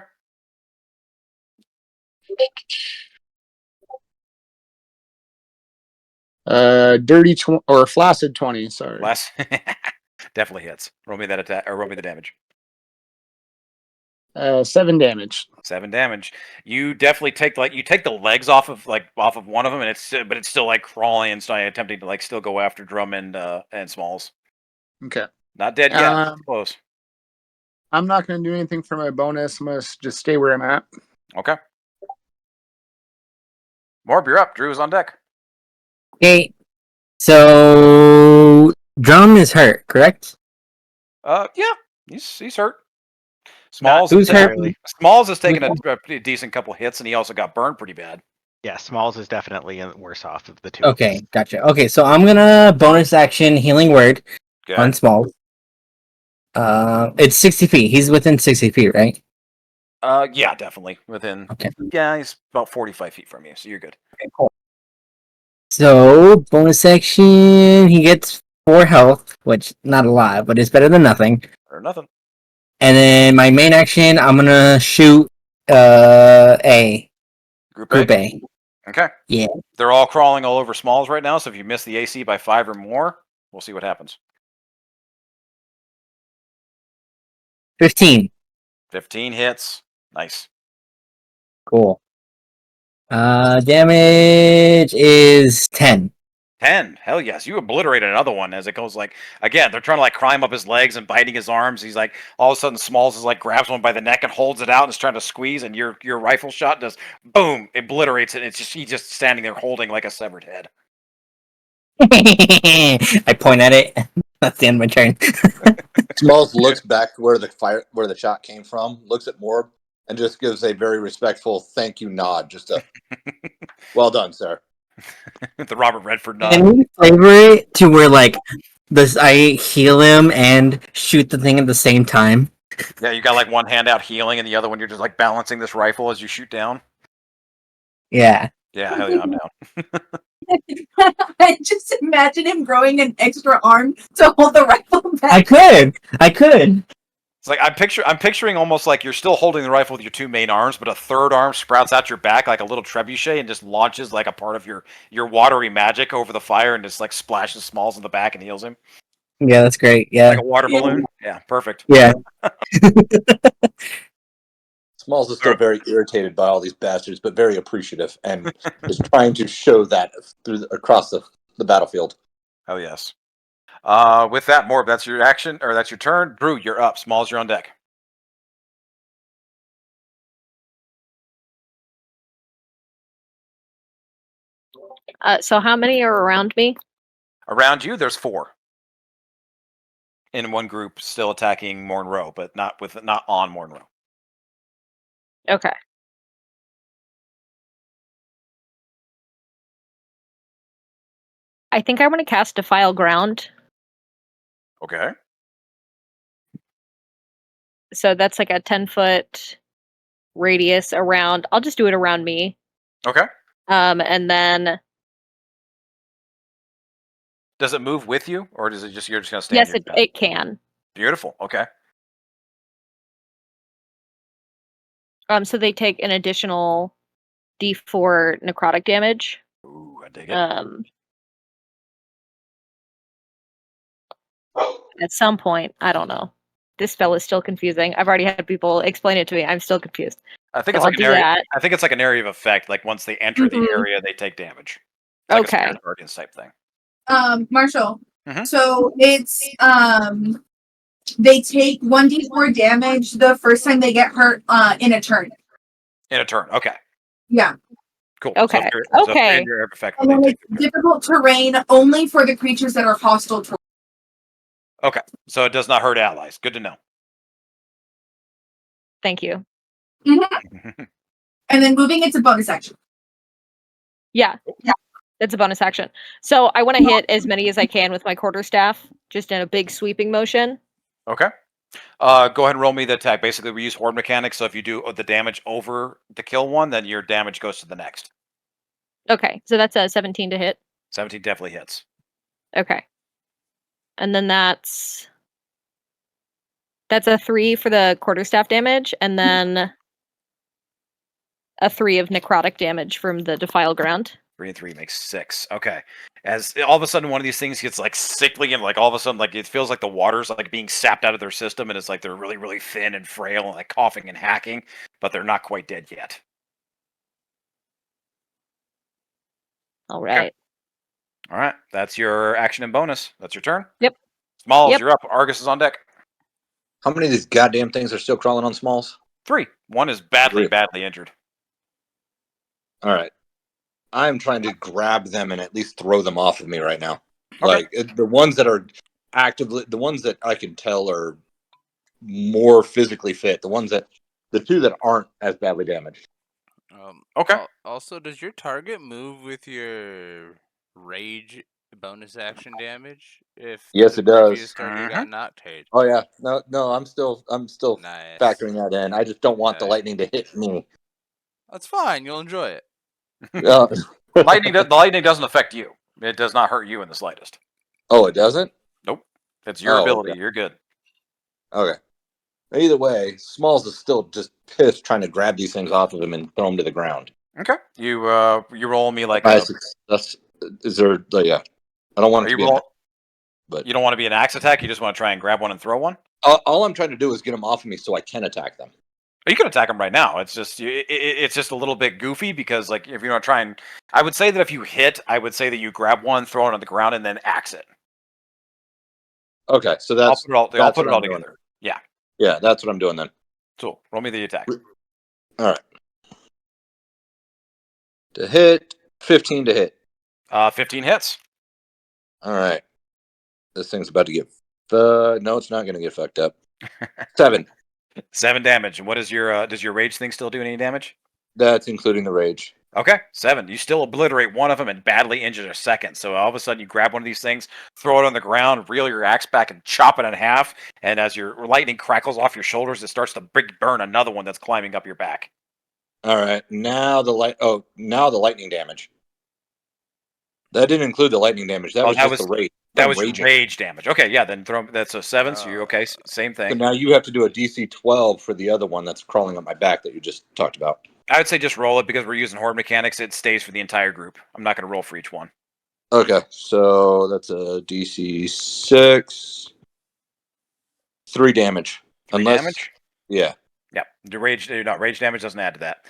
Dirty or flaccid 20. Sorry. Less definitely hits. Roll me that attack or roll me the damage. 7 damage. 7 damage. You definitely take the legs off of one of them, and it's still like crawling and still attempting to still go after Drummond and Smalls. Okay. Not dead yet. Close. I'm not going to do anything for my bonus. I'm going to just stay where I'm at. Okay. Morb, you're up. Drew is on deck. Okay. So Drum is hurt, correct? Yeah, he's hurt. Smalls Who's hurt? Smalls has taken a pretty decent couple hits, and he also got burned pretty bad. Yeah, Smalls is definitely worse off of the two. Okay, gotcha. Okay, so I'm gonna bonus action healing word on Smalls. It's 60 feet. He's within 60 feet, right? Yeah, definitely within. Okay. Yeah, he's about 45 feet from you, so you're good. Okay, cool. So bonus action, he gets 4 health, which not a lot, but it's better than nothing. Or nothing. And then my main action, I'm gonna shoot A. Group A. Okay. Yeah. They're all crawling all over Smalls right now, so if you miss the AC by 5 or more, we'll see what happens. 15. 15 hits. Nice. Cool. Damage is 10. 10. Hell yes. You obliterated another one as it goes again, they're trying to climb up his legs and biting his arms. He's all of a sudden Smalls is grabs one by the neck and holds it out and is trying to squeeze, and your rifle shot does boom, obliterates it. It's just he's just standing there holding like a severed head. I point at it. That's the end of my turn. Smalls looks back where the shot came from, looks at Morb, and just gives a very respectful thank you nod. Just a well done, sir. The Robert Redford nod. Can we flavor it to where I heal him and shoot the thing at the same time? Yeah, you got one hand out healing, and the other one you're just balancing this rifle as you shoot down. Yeah. Yeah, hell yeah, I'm down. I just imagine him growing an extra arm to hold the rifle back. I could. It's like I'm picturing almost like you're still holding the rifle with your two main arms, but a third arm sprouts out your back like a little trebuchet and just launches like a part of your watery magic over the fire and just like splashes Smalls in the back and heals him Yeah, that's great. Yeah. like a water Yeah. balloon. Yeah, perfect. Yeah. Smalls is still very irritated by all these bastards, but very appreciative and is trying to show that across the battlefield. Hell yes. With that, Morb, that's your action or that's your turn. Drew, you're up. Smalls, you're on deck. So how many are around me? Around you, there's 4. In one group, still attacking Monroe, but not on Monroe. Okay. I think I want to cast Defile Ground. Okay. So that's like a 10-foot radius around. I'll just do it around me. Okay. And then Does it move with you, or does it just you're just gonna stand? yes, your ground? it can. Beautiful. Okay. So they take an additional D4 necrotic damage. Ooh, I dig it. At some point, I don't know. This spell is still confusing. I've already had people explain it to me. I'm still confused. I think So it's like I'll an do area. that. I think it's like an area of effect. Like once they enter the Mhm. area, they take damage. It's like a Okay. Spirit Guardians type thing. Marshall. Mhm. So it's they take 1d4 damage the first time they get hurt in a turn. In a turn. Okay. Yeah. Cool. Okay. So if you're in Okay. your area of effect, And they then take it's difficult terrain only for the creatures that are hostile to. Okay. So it does not hurt allies. Good to know. Thank you. And then moving into bonus action. Yeah. Yeah. That's a bonus action. So I want to hit as many as I can with my quarterstaff, just in a big sweeping motion. Okay. Go ahead and roll me the attack. Basically, we use horde mechanics. So if you do the damage over the kill one, then your damage goes to the next. Okay. So that's a 17 to hit. 17 definitely hits. Okay. And then that's a 3 for the quarterstaff damage, and then a 3 of necrotic damage from the Defile Ground. 3 and 3 makes 6. Okay. As all of a sudden one of these things gets like sickly and like all of a sudden like it feels like the water's like being sapped out of their system and it's like they're really, really thin and frail and like coughing and hacking, but they're not quite dead yet. All right. All right. That's your action and bonus. That's your turn. Yep. Smalls, Yep. you're up. Argus is on deck. How many of these goddamn things are still crawling on Smalls? 3. One is badly, 3. badly injured. All right. I'm trying to grab them and at least throw them off of me right now. Okay. Like the ones that are actively, the ones that I can tell are more physically fit. The 2 that aren't as badly damaged. Okay. Also, does your target move with your rage bonus action damage? If Yes, the it does. previous target got knocked, hey, Oh yeah, no, I'm still nice. factoring that in. I just don't want the Okay. lightning to hit me. That's fine. You'll enjoy it. The lightning doesn't affect you. It does not hurt you in the slightest. Oh, it doesn't? Nope. It's your ability. Okay. You're good. Okay. Either way, Smalls is still just pissed trying to grab these things off of him and throw them to the ground. Okay. You roll me like Is there? Yeah. I don't want it to be. But you don't want to be an axe attack. You just want to try and grab one and throw one. all I'm trying to do is get them off of me so I can attack them. You can attack them right now. It's just it's just a little bit goofy because like if you're not trying, I would say that if you hit, I would say that you grab one, throw it on the ground, and then axe it. Okay, so I'll put it all doing. together. Yeah. Yeah, that's what I'm doing then. Cool. Roll me the attack. All right. To hit, 15 to hit. 15 hits. All right. This thing's about to get. No, it's not going to get fucked up. 7. 7 damage. And what is your does your rage thing still do any damage? That's including the rage. Okay, 7. You still obliterate one of them and badly injure a second. So all of a sudden you grab one of these things, throw it on the ground, reel your axe back and chop it in half. And as your lightning crackles off your shoulders, it starts to burn another one that's climbing up your back. All right, now the lightning damage. That didn't include the lightning damage. That Oh, was just the rage. that I'm was your raging. rage damage. Okay, yeah, then throw that's a 7, so you're okay. Same So thing. now you have to do a DC 12 for the other one that's crawling up my back that you just talked about. I would say just roll it because we're using horde mechanics. It stays for the entire group. I'm not going to roll for each one. Okay, so that's a DC 6. 3 damage. 3 Unless, damage? yeah. Yeah, the rage damage doesn't add to that.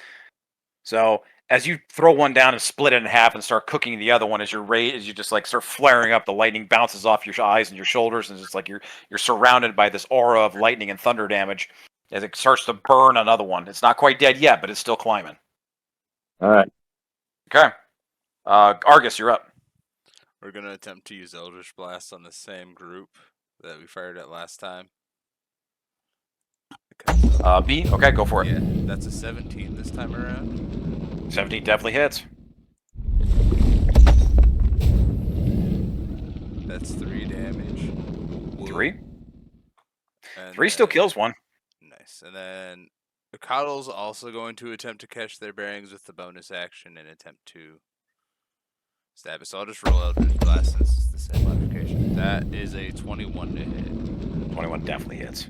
So as you throw one down and split it in half and start cooking the other one, as you just like start flaring up, the lightning bounces off your eyes and your shoulders, and it's like you're surrounded by this aura of lightning and thunder damage as it starts to burn another one. It's not quite dead yet, but it's still climbing. All right. Okay, Argus, you're up. We're gonna attempt to use Eldritch Blast on the same group that we fired at last time. B. Okay, go for it. Yeah, that's a 17 this time around. 17 definitely hits. That's 3 damage. 3. And 3 still then- kills one. Nice. And then the Coddle's also going to attempt to catch their bearings with the bonus action and attempt to stab it. So I'll just roll Eldritch Blast since it's the same modification. That is a 21 to hit. 21 definitely hits.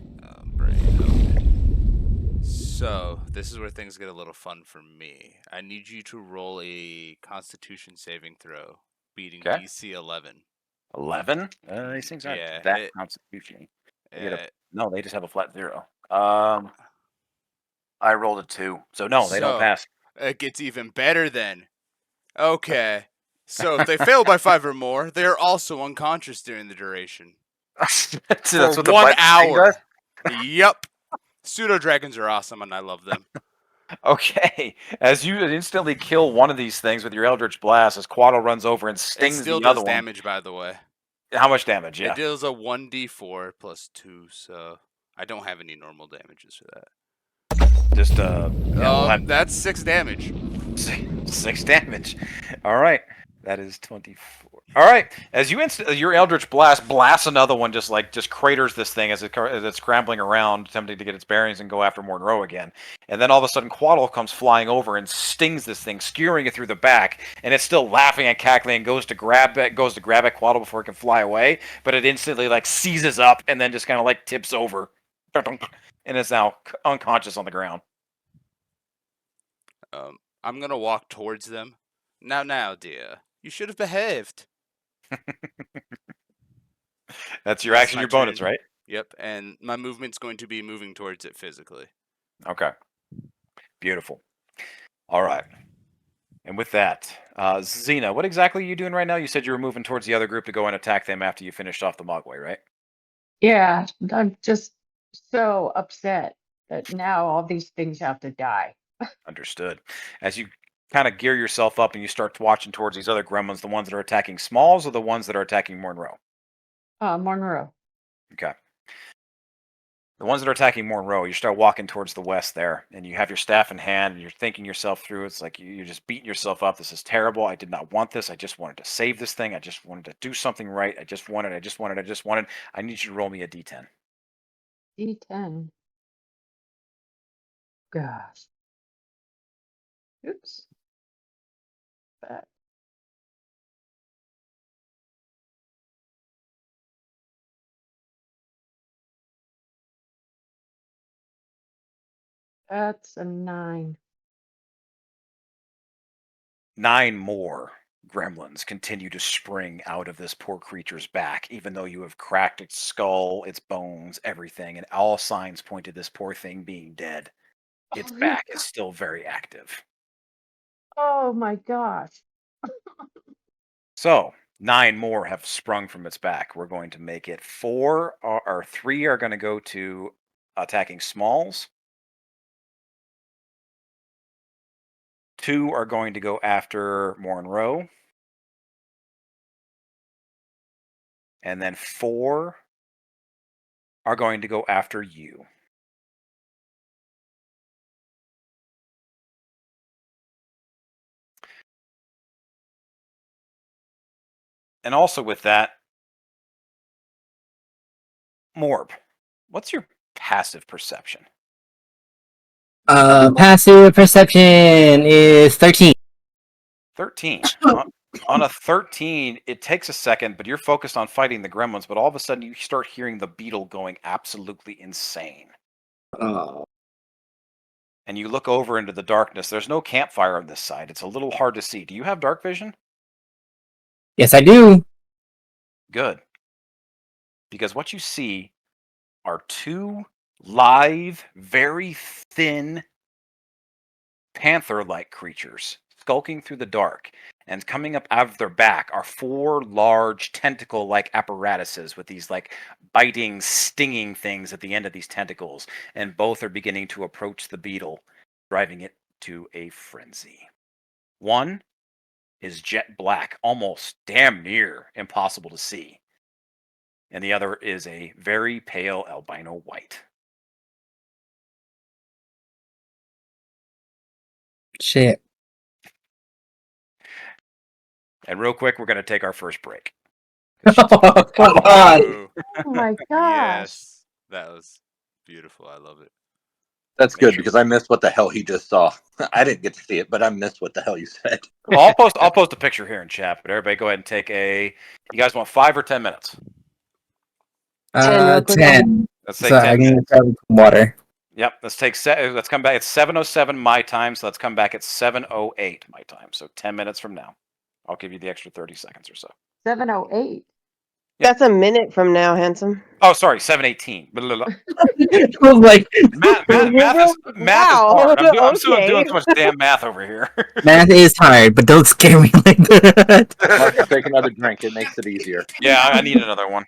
Brain open. So this is where things get a little fun for me. I need you to roll a Constitution saving throw, beating Okay. DC 11. 11? These things aren't that constitution. No, they just have a flat 0. I rolled a 2, so no, they don't pass. It gets even better then. Okay. So if they fail by 5 or more, they are also unconscious during the duration. That's For what the 1 button thing hour. does? Yep. Pseudo dragons are awesome and I love them. Okay, as you instantly kill one of these things with your Eldritch Blast, as Quaddle runs over and It stings still the other does one. damage, by the way. How much damage? Yeah. It deals a 1d4 plus 2, so I don't have any normal damages for that. Just that's 6 damage. 6 damage. All right, that is 24. All right, as your Eldritch Blast blasts another one, just craters this thing as it's scrambling around, attempting to get its bearings and go after Monroe again. And then all of a sudden, Quaddle comes flying over and stings this thing, skewering it through the back. And it's still laughing and cackling, and goes to grab at Quaddle before it can fly away. But it instantly seizes up and then just kind of tips over, and is now unconscious on the ground. I'm gonna walk towards them. Now, dear, you should have behaved. That's your action, your bonus, right? Yep, and my movement's going to be moving towards it physically. Okay. Beautiful. All right. And with that, Xena, what exactly are you doing right now? You said you were moving towards the other group to go and attack them after you finished off the Mogwai, right? Yeah, I'm just so upset that now all these things have to die. Understood. As you kind of gear yourself up and you start watching towards these other gremlins, the ones that are attacking Smalls or the ones that are attacking Monroe? Monroe. Okay. The ones that are attacking Monroe, you start walking towards the west there, and you have your staff in hand, and you're thinking yourself through. It's like you're just beating yourself up. This is terrible. I did not want this. I just wanted to save this thing. I just wanted to do something right. I just wanted. I need you to roll me a D10. D10. Gosh. Oops. Back. That's a 9. 9 more gremlins continue to spring out of this poor creature's back, even though you have cracked its skull, its bones, everything, and all signs point to this poor thing being dead. Its back is still very active. Oh my gosh. So 9 more have sprung from its back. We're going to make it 4 or 3 are going to go to attacking Smalls. 2 are going to go after Monroe. And then 4 are going to go after you. And also with that, Morb, what's your passive perception? Passive perception is 13. 13. On a 13, it takes a second, but you're focused on fighting the gremlins, but all of a sudden you start hearing the beetle going absolutely insane. And you look over into the darkness. There's no campfire on this side. It's a little hard to see. Do you have dark vision? Yes, I do. Good. Because what you see are two live, very thin, panther-like creatures skulking through the dark. And coming up out of their back are four large tentacle-like apparatuses with these like biting, stinging things at the end of these tentacles. And both are beginning to approach the beetle, driving it to a frenzy. One is jet black, almost damn near impossible to see. And the other is a very pale albino white. Shit. And real quick, we're going to take our first break. Oh, come on. Ooh, Oh my gosh. yes, that was beautiful. I love it. That's Make good sure- because I missed what the hell he just saw. I didn't get to see it, but I missed what the hell you said. Well, I'll post a picture here in chat, but everybody go ahead and take a. You guys want 5 or 10 minutes? 10 real quick. 10. Let's take So 10 I minutes. need to grab some water. Yep. Let's come back. It's 7:07 my time, so let's come back at 7:08 my time. So 10 minutes from now, I'll give you the extra 30 seconds or so. 7:08. That's a minute from now, handsome. Oh, sorry, 7:18. Blah, blah, blah. I was like, Math is Wow, hard. I'm still okay. doing so much damn math over here. math is hard, but don't scare me like that. Mark, take another drink. It makes it easier. Yeah, I need another one.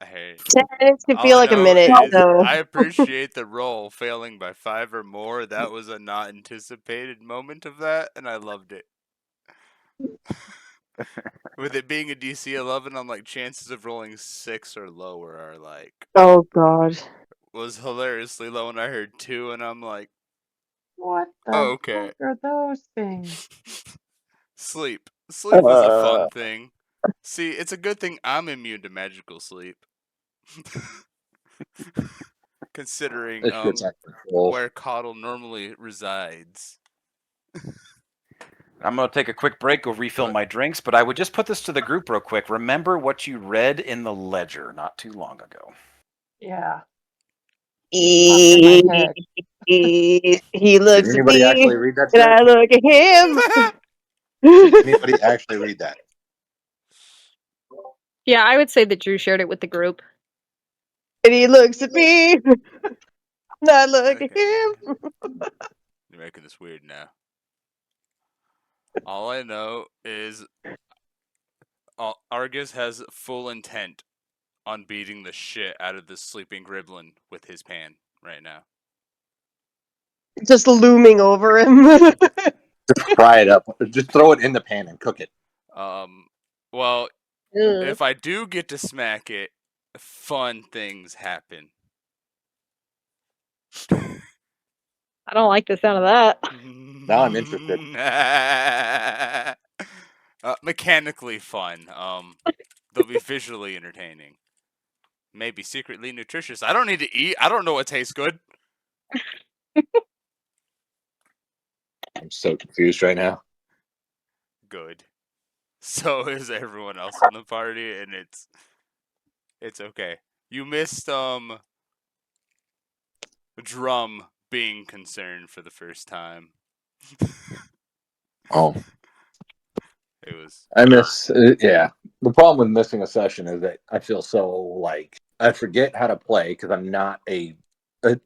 Hey, 10 minutes could all feel I like a know minute, is so. I appreciate the roll failing by 5 or more. That was a not anticipated moment of that, and I loved it. With it being a DC 11, I'm like, chances of rolling 6 or lower are like, Oh, God. was hilariously low, and I heard 2, and I'm like, What the oh, okay. heck are those things? Sleep. Sleep is a fun thing. See, it's a good thing I'm immune to magical sleep. Considering This shit's out of control. where Coddle normally resides. I'm going to take a quick break, go refill my drinks, but I would just put this to the group real quick. Remember what you read in the ledger not too long ago. Yeah. In my head. He looks Did at anybody me, actually read that and shit? I look at him. Did anybody actually read that? Yeah, I would say that Drew shared it with the group. And he looks at me, and I look at Okay. him. You're making this weird now. All I know is Argus has full intent on beating the shit out of this sleeping gremlin with his pan right now. Just looming over him. Just fry it up. Just throw it in the pan and cook it. Well, Ugh. if I do get to smack it, fun things happen. I don't like the sound of that. Now I'm interested. Mechanically fun. They'll be visually entertaining. Maybe secretly nutritious. I don't need to eat. I don't know what tastes good. I'm so confused right now. Good. So is everyone else in the party, and it's okay. You missed Drum being concerned for the first time. Oh, It was I miss. Yeah, the problem with missing a session is that I feel so like I forget how to play because I'm not a.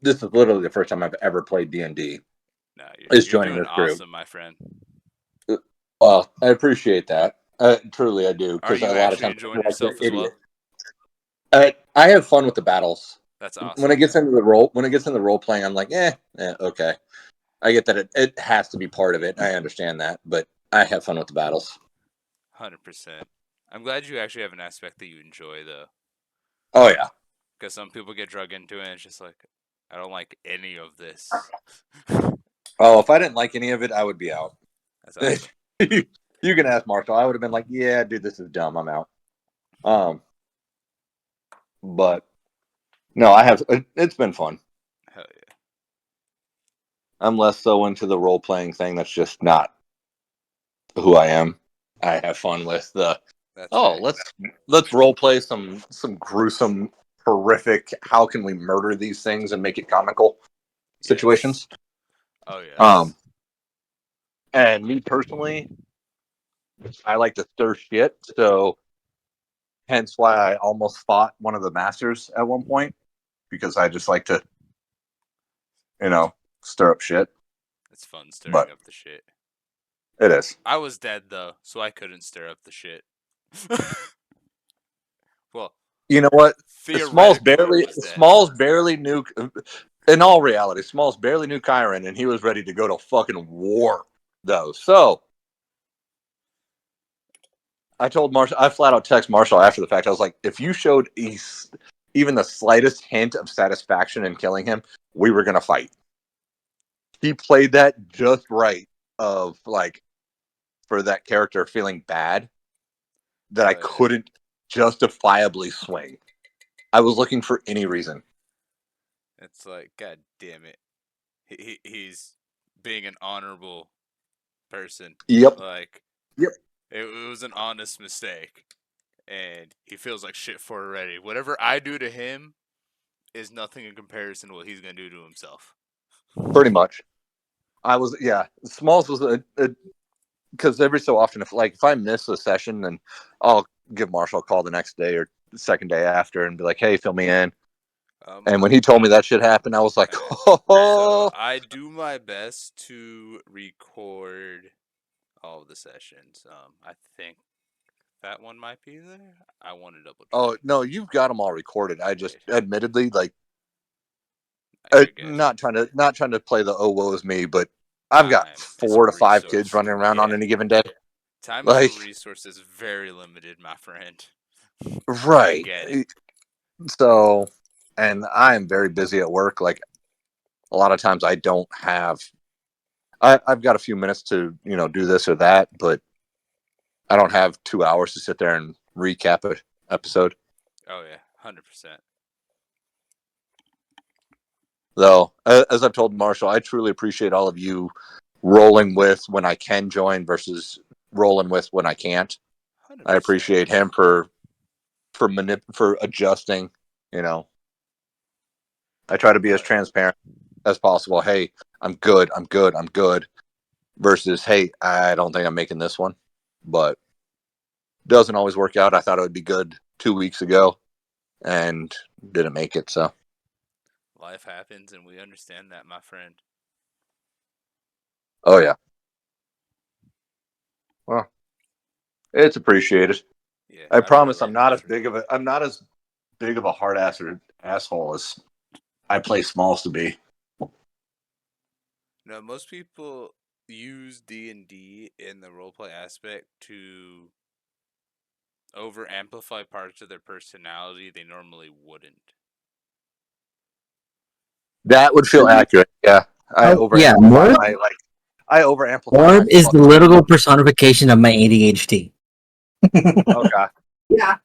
This is literally the first time I've ever played D&D. no. Is You're joining doing this group. awesome, my friend. Well, I appreciate that. Truly, I do. Are Because a you lot of actually times enjoying I'm like yourself an as well? idiot. I have fun with the battles. That's awesome. When it gets into the role playing, I'm like, okay. I get that it has to be part of it. I understand that, but I have fun with the battles. 100%. I'm glad you actually have an aspect that you enjoy, though. Oh yeah. Because some people get drug into it, and it's just like, I don't like any of this. Oh, if I didn't like any of it, I would be out. That's awesome. You can ask Marshall. I would have been like, yeah, dude, this is dumb. I'm out. But no, I have. It's been fun. Hell yeah. I'm less so into the role playing thing. That's just not who I am. I have fun with the That's oh, fair. let's role play some gruesome, horrific. How can we murder these things and make it comical situations? Yes. Oh yes. And me personally, I like to stir shit, so hence why I almost fought one of the masters at one point because I just like to, stir up shit. It's fun stirring But up the shit. it is. I was dead though, so I couldn't stir up the shit. Well, You know what? theoretically, I was dead. Smalls barely knew. In all reality, Smalls barely knew Kyron, and he was ready to go to fucking war, though. So I told Marshall. I flat out text Marshall after the fact. I was like, if you showed even the slightest hint of satisfaction in killing him, we were gonna fight. He played that just right. Of like, for that character feeling bad that I couldn't justifiably swing. I was looking for any reason. It's like, god damn it. He's being an honorable person. Yep. Like, Yep. It was an honest mistake. And he feels like shit for it already. Whatever I do to him is nothing in comparison to what he's going to do to himself. Pretty much. Smalls was because every so often, if I miss a session, then I'll give Marshall a call the next day or the second day after and be like, hey, fill me in. And when he told me that shit happened, I was like, oh. So I do my best to record all of the sessions. I think that one might be there. I want to double check. Oh, no, you've got them all recorded. I just, admittedly, not trying to play the oh woe is me, but I've got 4 to 5 kids running around on any given day. Time is a resource that's very limited, my friend. Right. So, and I am very busy at work. Like, a lot of times I don't have. I've got a few minutes to do this or that, but I don't have 2 hours to sit there and recap an episode. Oh yeah, 100%. Though, as I've told Marshall, I truly appreciate all of you rolling with when I can join versus rolling with when I can't. 100%. I appreciate him for adjusting. I try to be as transparent as possible. Hey, I'm good. Versus, hey, I don't think I'm making this one, but doesn't always work out. I thought it would be good 2 weeks ago, and didn't make it. So life happens, and we understand that, my friend. Oh yeah. Well, it's appreciated. Yeah, I promise I'm not as big of a hard ass or asshole as I play Smalls to be. No, most people use D&D in the roleplay aspect to over amplify parts of their personality they normally wouldn't. That would feel accurate. Yeah, I over amplify Morb is the literal personification of my ADHD. Okay. Yeah.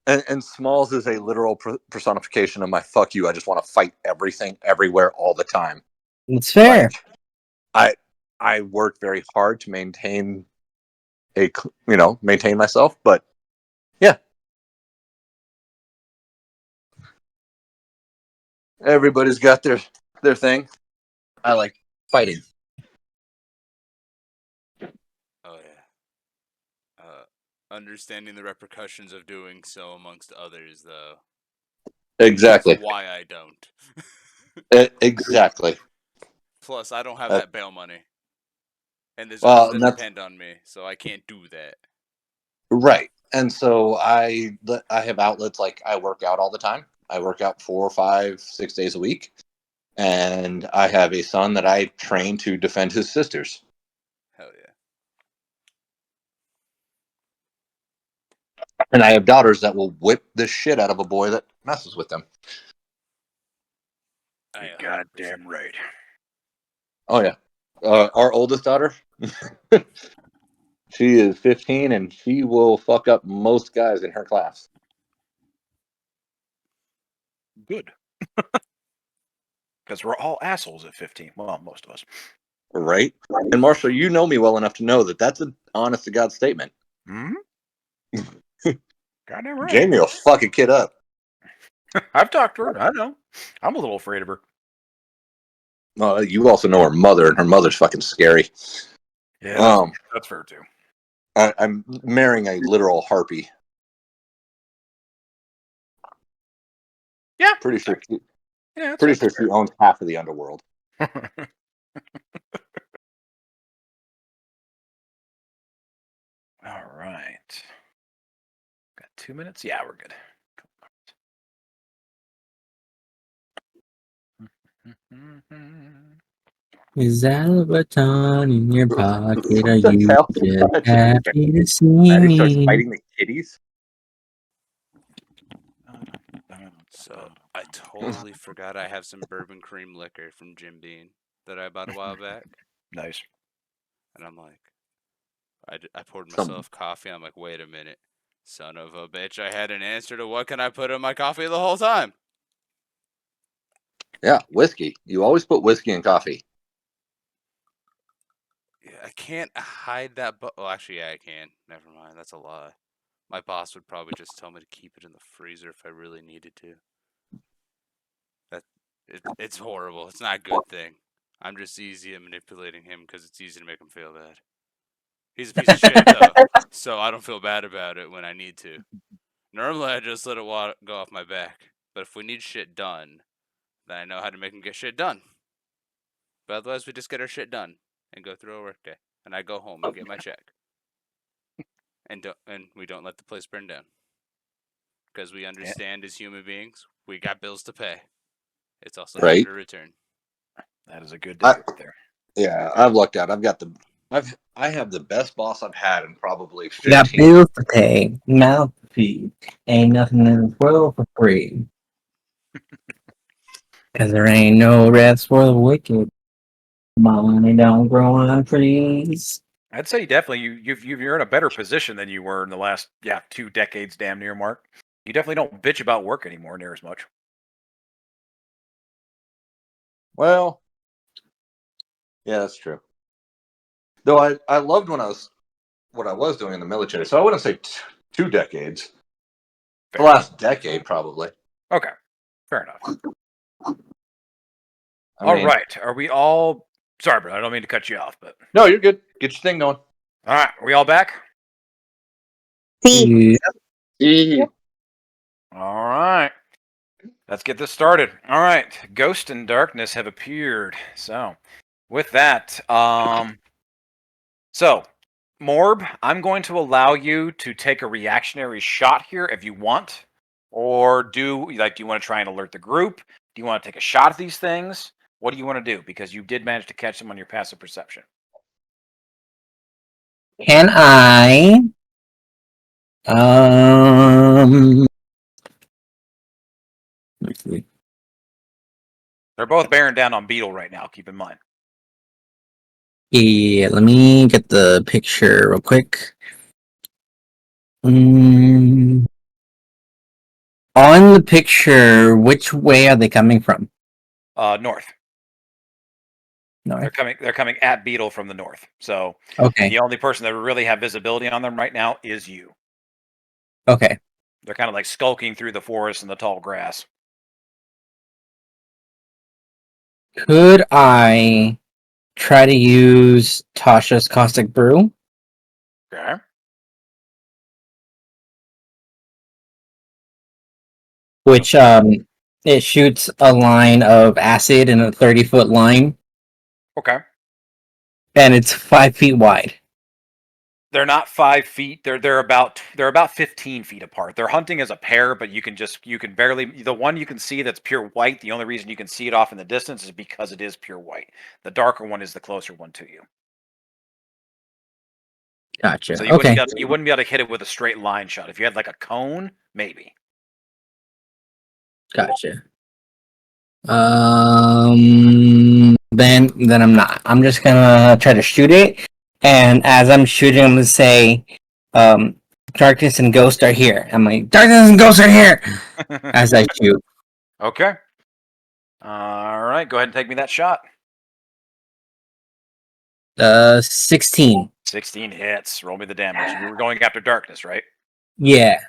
And Smalls is a literal personification of my fuck you. I just want to fight everything, everywhere, all the time. It's fair. I work very hard to maintain myself, but yeah. Everybody's got their thing. I like fighting. Oh yeah. Understanding the repercussions of doing so amongst others, though. Exactly. That's why I don't. Exactly. Plus, I don't have that bail money, and there's others that depend on me, so I can't do that. Right, and so I have outlets like I work out all the time. I work out 4, 5, 6 days a week, and I have a son that I train to defend his sisters. Hell yeah. And I have daughters that will whip the shit out of a boy that messes with them. You're goddamn right. Oh yeah, our oldest daughter, she is 15, and she will fuck up most guys in her class. Good. because we're all assholes at 15. Well, most of us. Right? And Marshall, you know me well enough to know that that's an honest to God statement. Hmm. Goddamn right. Jamie will fuck a kid up. I've talked to her. I know. I'm a little afraid of her. Well, you also know her mother, and her mother's fucking scary. Yeah, that's fair too. I'm marrying a literal harpy. Yeah. Pretty sure. Yeah, Pretty sure she owns half of the underworld. All right. Got 2 minutes? Yeah, we're good. Is that a baton in your pocket? Are What the you hell? just happy to see Maddie starts me? fighting the kitties. So I totally forgot I have some bourbon cream liquor from Jim Beam that I bought a while back. Nice. And I'm like, I poured Some- myself coffee. I'm like, wait a minute. Son of a bitch, I had an answer to what can I put in my coffee the whole time? Yeah, whiskey. You always put whiskey in coffee. Yeah, I can't hide that. Well, actually, yeah, I can. Never mind. That's a lie. My boss would probably just tell me to keep it in the freezer if I really needed to. It's horrible. It's not a good thing. I'm just easy at manipulating him because it's easy to make him feel bad. He's a piece of shit, though, so I don't feel bad about it when I need to. Normally, I just let it go off my back. But if we need shit done, then I know how to make him get shit done. But otherwise, we just get our shit done and go through our workday. And I go home and get my check. And we don't let the place burn down. Because we understand as human beings, we got bills to pay. It's also Right. time to return. That is a good day right there. Yeah, I've looked at. I have the best boss I've had in probably 15. You got bills to pay, mouth to feed. Ain't nothing in this world for free. Cause there ain't no rest for the wicked. Money don't grow on trees. I'd say definitely you're in a better position than you were in the last 2 decades, damn near, Mark. You definitely don't bitch about work anymore near as much. Well, yeah, that's true. Though I loved what I was doing in the military, so I wouldn't say 2 decades. Fair. The last decade, probably. Okay, fair enough. I All mean- right, are we all? Sorry, bro, I don't mean to cut you off, but No, you're good. Get your thing going. all right, are we all back? See, Yeah. All right. Let's get this started. All right. Ghost and darkness have appeared. So, with that, so Morb, I'm going to allow you to take a reactionary shot here if you want, or do you want to try and alert the group? Do you want to take a shot at these things? What do you want to do? Because you did manage to catch them on your passive perception. Can I? Let's see. They're both bearing down on Beetle right now. Keep in mind. Yeah, let me get the picture real quick. On the picture, which way are they coming from? North. North. They're coming at Beetle from the north. So Okay. the only person that really have visibility on them right now is you. Okay. They're kind of like skulking through the forest and the tall grass. Could I try to use Tasha's Caustic Brew? Okay. Which it shoots a line of acid in a 30-foot line, Okay. and it's 5 feet wide. They're not 5 feet. They're about 15 feet apart. They're hunting as a pair, but you can barely, the one you can see that's pure white. The only reason you can see it off in the distance is because it is pure white. The darker one is the closer one to you. Gotcha. So you Okay. wouldn't be able to hit it with a straight line shot. If you had like a cone, maybe. Gotcha. Then I'm not. I'm just gonna try to shoot it, and as I'm shooting, I'm gonna say, "Darkness and Ghost are here." I'm like, "Darkness and Ghost are here," as I shoot. Okay. All right, go ahead and take me that shot. 16. 16 hits. Roll me the damage. You were going after darkness, right? Yeah.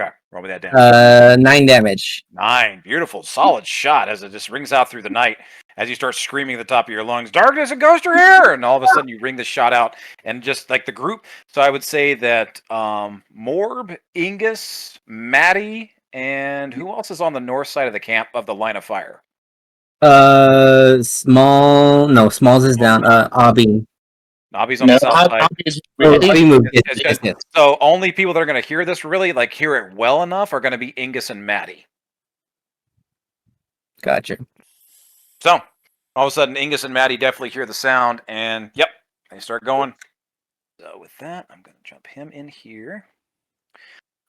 Okay, roll me that damage. 9 damage. 9. Beautiful. Solid shot as it just rings out through the night as you start screaming at the top of your lungs, "Darkness and Ghost are here!" And all of a sudden you ring the shot out and just like the group. So I would say that Morb, Ingus, Maddie, and who else is on the north side of the camp of the line of fire? Smalls is down. Abby. Nobby's on the south side. Abby moved. Yes. So only people that are going to hear this really, like hear it well enough, are going to be Ingus and Maddie. Gotcha. So all of a sudden, Ingus and Maddie definitely hear the sound, and yep, they start going. So with that, I'm going to jump him in here.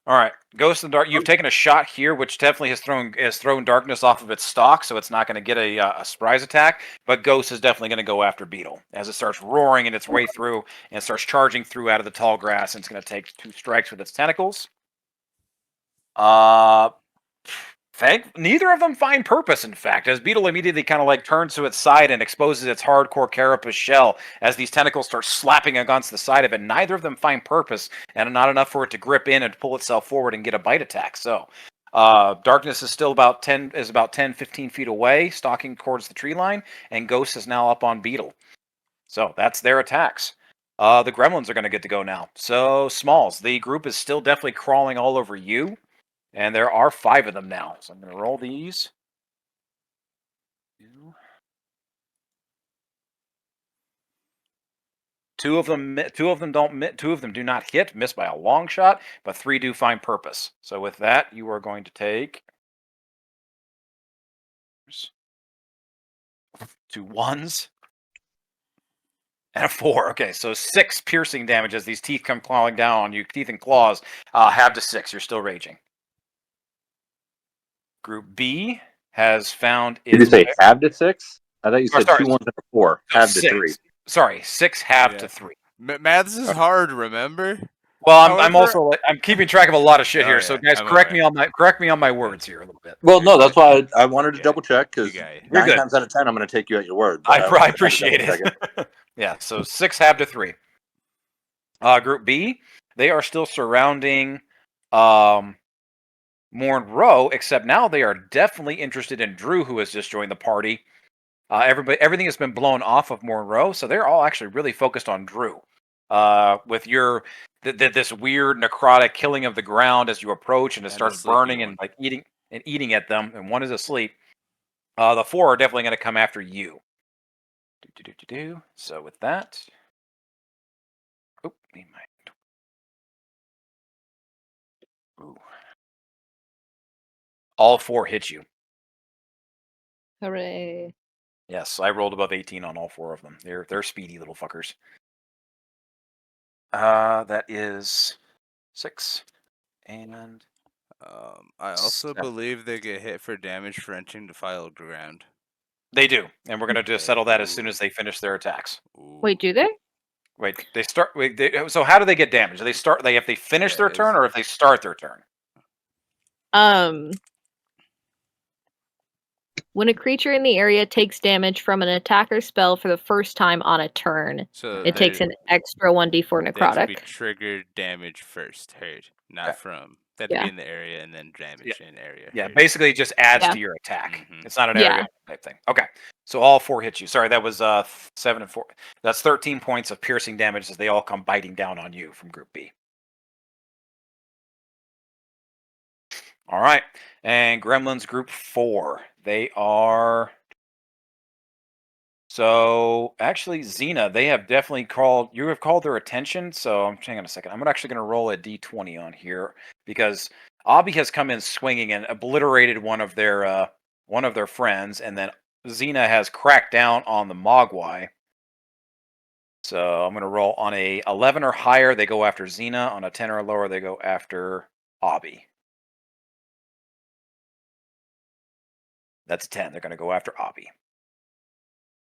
All right, Ghost in the Dark. You've taken a shot here, which definitely has thrown darkness off of its stalk, so it's not going to get a surprise attack. But Ghost is definitely going to go after Beetle as it starts roaring in its way through and starts charging through out of the tall grass, and it's going to take 2 strikes with its tentacles. Neither of them find purpose, in fact, as Beetle immediately kind of like turns to its side and exposes its hardcore carapace shell as these tentacles start slapping against the side of it. Neither of them find purpose, and not enough for it to grip in and pull itself forward and get a bite attack. So Darkness is still about 10, 15 feet away, stalking towards the tree line, and Ghost is now up on Beetle. So that's their attacks. The gremlins are going to get to go now. So Smalls, the group is still definitely crawling all over you. And there are 5 of them now. So I'm going to roll these. 2 of them do not hit, miss by a long shot, but 3 do find purpose. So with that, you are going to take 2 1s and a 4. Okay, so 6 piercing damage as these teeth come clawing down on you. Teeth and claws. Half to 6. You're still raging. Group B has found. Did you say half to 6? I thought you said 2 1s and a 4. No, Half 6. to 3. Sorry, 6 half to 3. Maths is hard, remember? Well, I'm also I'm keeping track of a lot of shit here. So guys, I'm correct me on my words here a little bit. Well, no, that's why I wanted to double check, because You're 9 good. times out of 10 I'm going to take you at your word. I appreciate it. Yeah, so 6 half to 3. Group B, they are still surrounding Monroe, except now they are definitely interested in Drew, who has just joined the party. Everything has been blown off of Monroe, so they're all actually really focused on Drew. With your this weird necrotic killing of the ground as you approach, and it starts burning and like eating at them, and one is asleep. The 4 are definitely going to come after you. So with that, need my. Ooh. All 4 hit you. Hooray. Yes, I rolled above 18 on all 4 of them. They're speedy little fuckers. That is 6 and I also believe they get hit for damage for entering the file ground. They do, and we're gonna just settle that as soon as they finish their attacks. Wait, do they? Wait, they start. So how do they get damage? Do they start? If they finish their turn, or if they start their turn? When a creature in the area takes damage from an attacker spell for the first time on a turn, it takes an extra 1d4 They have to be necrotic. triggered damage first, heard, not from. They have to be in the area and then damage in area. Yeah, heard. basically it just adds to your attack. It's not an area type thing. Okay, so all 4 hit you. Sorry, that was 7 and 4. That's 13 points of piercing damage as they all come biting down on you from Group B. All right, and Gremlins Group 4. They are. So actually, Xena, they have definitely called. You have called their attention. So hang on a second. I'm actually going to roll a d20 on here because Abby has come in swinging and obliterated one of their friends, and then Xena has cracked down on the Mogwai. So I'm going to roll on a 11 or higher. They go after Xena. On a 10 or lower, they go after Abby. That's a 10. They're going to go after Abby.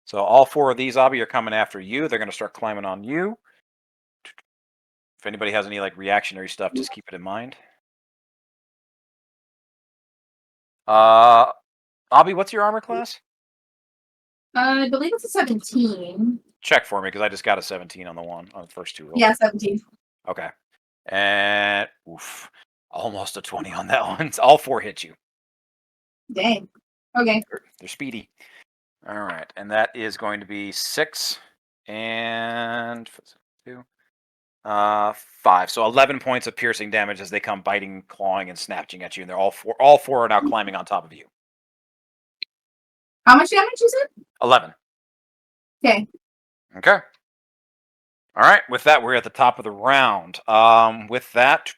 So all 4 of these, Abby, are coming after you. They're going to start climbing on you. If anybody has any like reactionary stuff, just keep it in mind. Abby, what's your armor class? I believe it's a 17. Check for me because I just got a 17 on the first two rolls. Yeah, 17. Okay. And oof, almost a 20 on that one. All 4 hit you. Dang. Okay. They're speedy. All right, and that is going to be 6 and 2, 5. So 11 points of piercing damage as they come biting, clawing, and snatching at you. And they're all four are now climbing on top of you. How much damage you said? 11. Okay. Okay. All right. With that, we're at the top of the round. With that,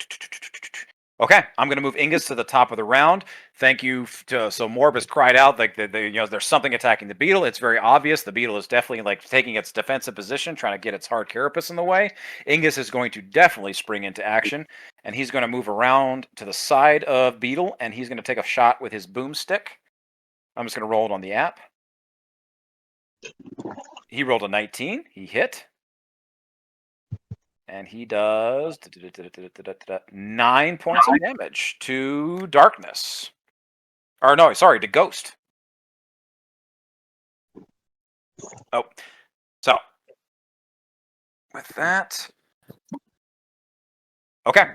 okay, I'm going to move Ingus to the top of the round. Thank you. So Morb has cried out like there's something attacking the beetle. It's very obvious. The beetle is definitely like taking its defensive position, trying to get its hard carapace in the way. Ingus is going to definitely spring into action, and he's going to move around to the side of Beetle, and he's going to take a shot with his boomstick. I'm just going to roll it on the app. He rolled a 19. He hit. And he does 9 points of damage to Darkness. Or no, sorry, to Ghost. Oh, so with that, okay.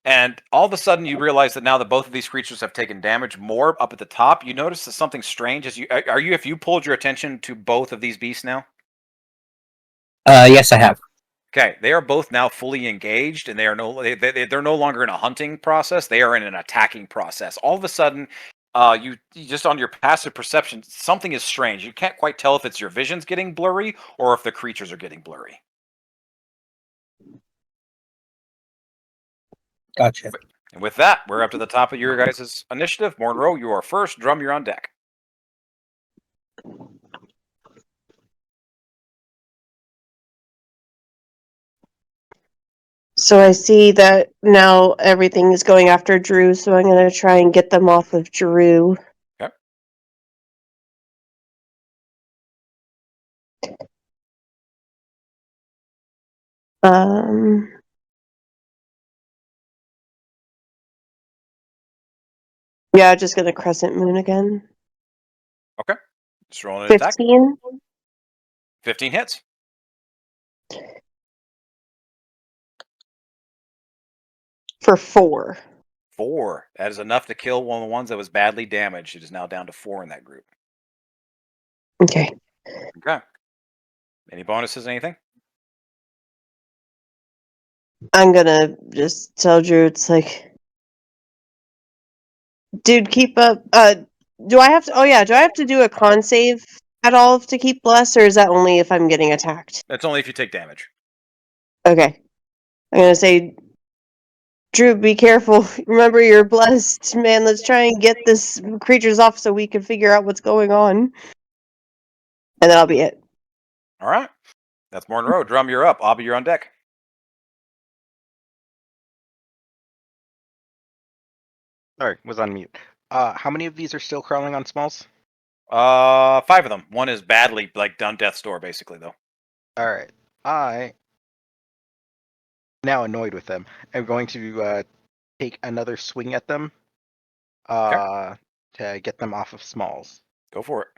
And all of a sudden, you realize that now that both of these creatures have taken damage, more up at the top, you notice that something strange is if you pulled your attention to both of these beasts now? Yes, I have. Okay, they are both now fully engaged, and they're no longer in a hunting process. They are in an attacking process. All of a sudden, you just on your passive perception, something is strange. You can't quite tell if it's your vision's getting blurry or if the creatures are getting blurry. Gotcha. And with that, we're up to the top of your guys' initiative. Monroe, you are first. Drum, you're on deck. So I see that now everything is going after Drew, so I'm going to try and get them off of Drew. Okay. Yeah, just going to Crescent Moon again. Okay. Just rolling an attack. 15 15 hits. for 4. 4. That is enough to kill one of the ones that was badly damaged. It is now down to 4 in that group. Okay. Okay. Any bonuses, anything? I'm going to just tell Drew, it's like, dude, keep up. Do I have to? Oh yeah, do I have to do a con save at all to keep bless, or is that only if I'm getting attacked? That's only if you take damage. Okay, I'm gonna say, Drew, be careful. Remember, you're blessed, man. Let's try and get this creatures off so we can figure out what's going on, and then I'll be it. All right. That's Monroe. Drum, you're up. Abby, you're on deck. Sorry, was on mute. How many of these are still crawling on Smalls? 5 of them. One is badly done death's door, basically, though. All right. I now annoyed with them. I'm going to take another swing at them to get them off of Smalls. Go for it.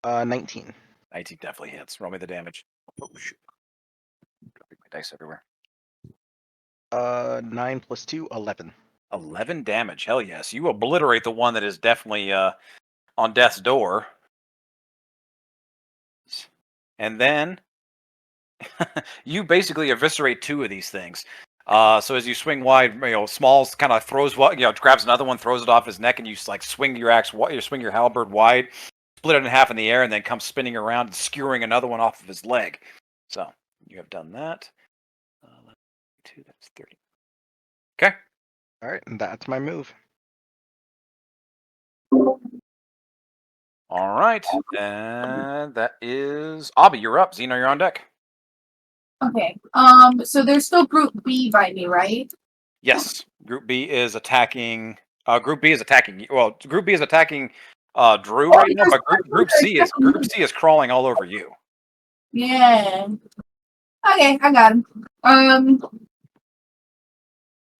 19. 19 definitely hits. Roll me the damage. Oh, shoot. Dropping my dice everywhere. 9 plus 2, 11. 11 damage. Hell yes. You obliterate the one that is definitely on death's door. And then you basically eviscerate 2 of these things. So as you swing wide, Smalls kind of throws grabs another one, throws it off his neck, and you swing your axe, you swing your halberd wide, split it in half in the air, and then come spinning around and skewering another one off of his leg. So you have done that. 2, that's 30. Okay. All right, and that's my move. All right, and that is Abby. You're up. Xena, you're on deck. Okay. So there's still Group B by me, right? Yes, Group B is attacking. Group B is attacking. Well, Group B is attacking Drew right now, but Group C is crawling all over you. Yeah. Okay, I got him.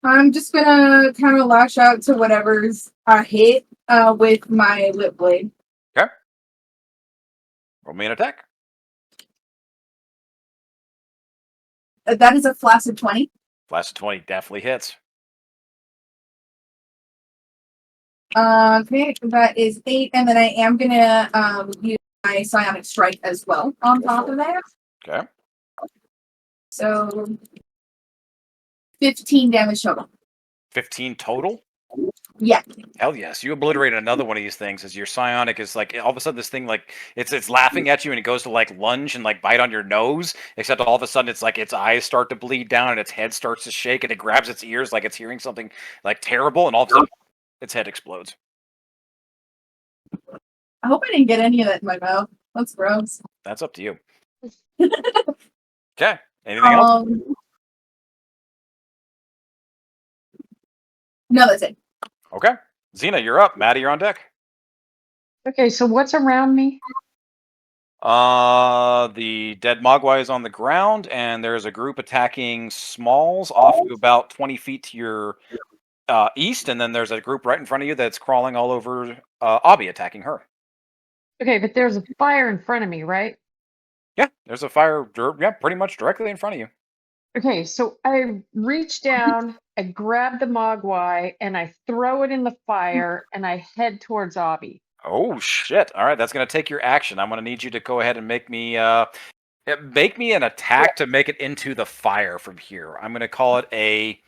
I'm just gonna kind of lash out to whatever's hit with my lip blade. Okay. Roll me an attack. That is a flaccid 20. Flash of 20 definitely hits. Okay, that is 8, and then I am gonna use my psionic strike as well on top of that. Okay. So 15 damage total. 15 total? Yeah. Hell yes. You obliterated another one of these things as your psionic is like all of a sudden this thing like it's laughing at you and it goes to like lunge and like bite on your nose, except all of a sudden it's like its eyes start to bleed down and its head starts to shake and it grabs its ears like it's hearing something like terrible and all of a sudden its head explodes. I hope I didn't get any of that in my mouth. That's gross. That's up to you. Okay. Anything else? No, that's it. Okay. Xena, you're up. Maddie, you're on deck. Okay, so what's around me? The dead Mogwai is on the ground, and there's a group attacking Smalls off to about 20 feet to your east, and then there's a group right in front of you that's crawling all over Abby, attacking her. Okay, but there's a fire in front of me, right? Yeah, there's a fire, pretty much directly in front of you. Okay, so I reach down, I grab the Mogwai, and I throw it in the fire, and I head towards Abby. Oh, shit. All right, that's going to take your action. I'm going to need you to go ahead and make me an attack to make it into the fire from here. I'm going to call it a...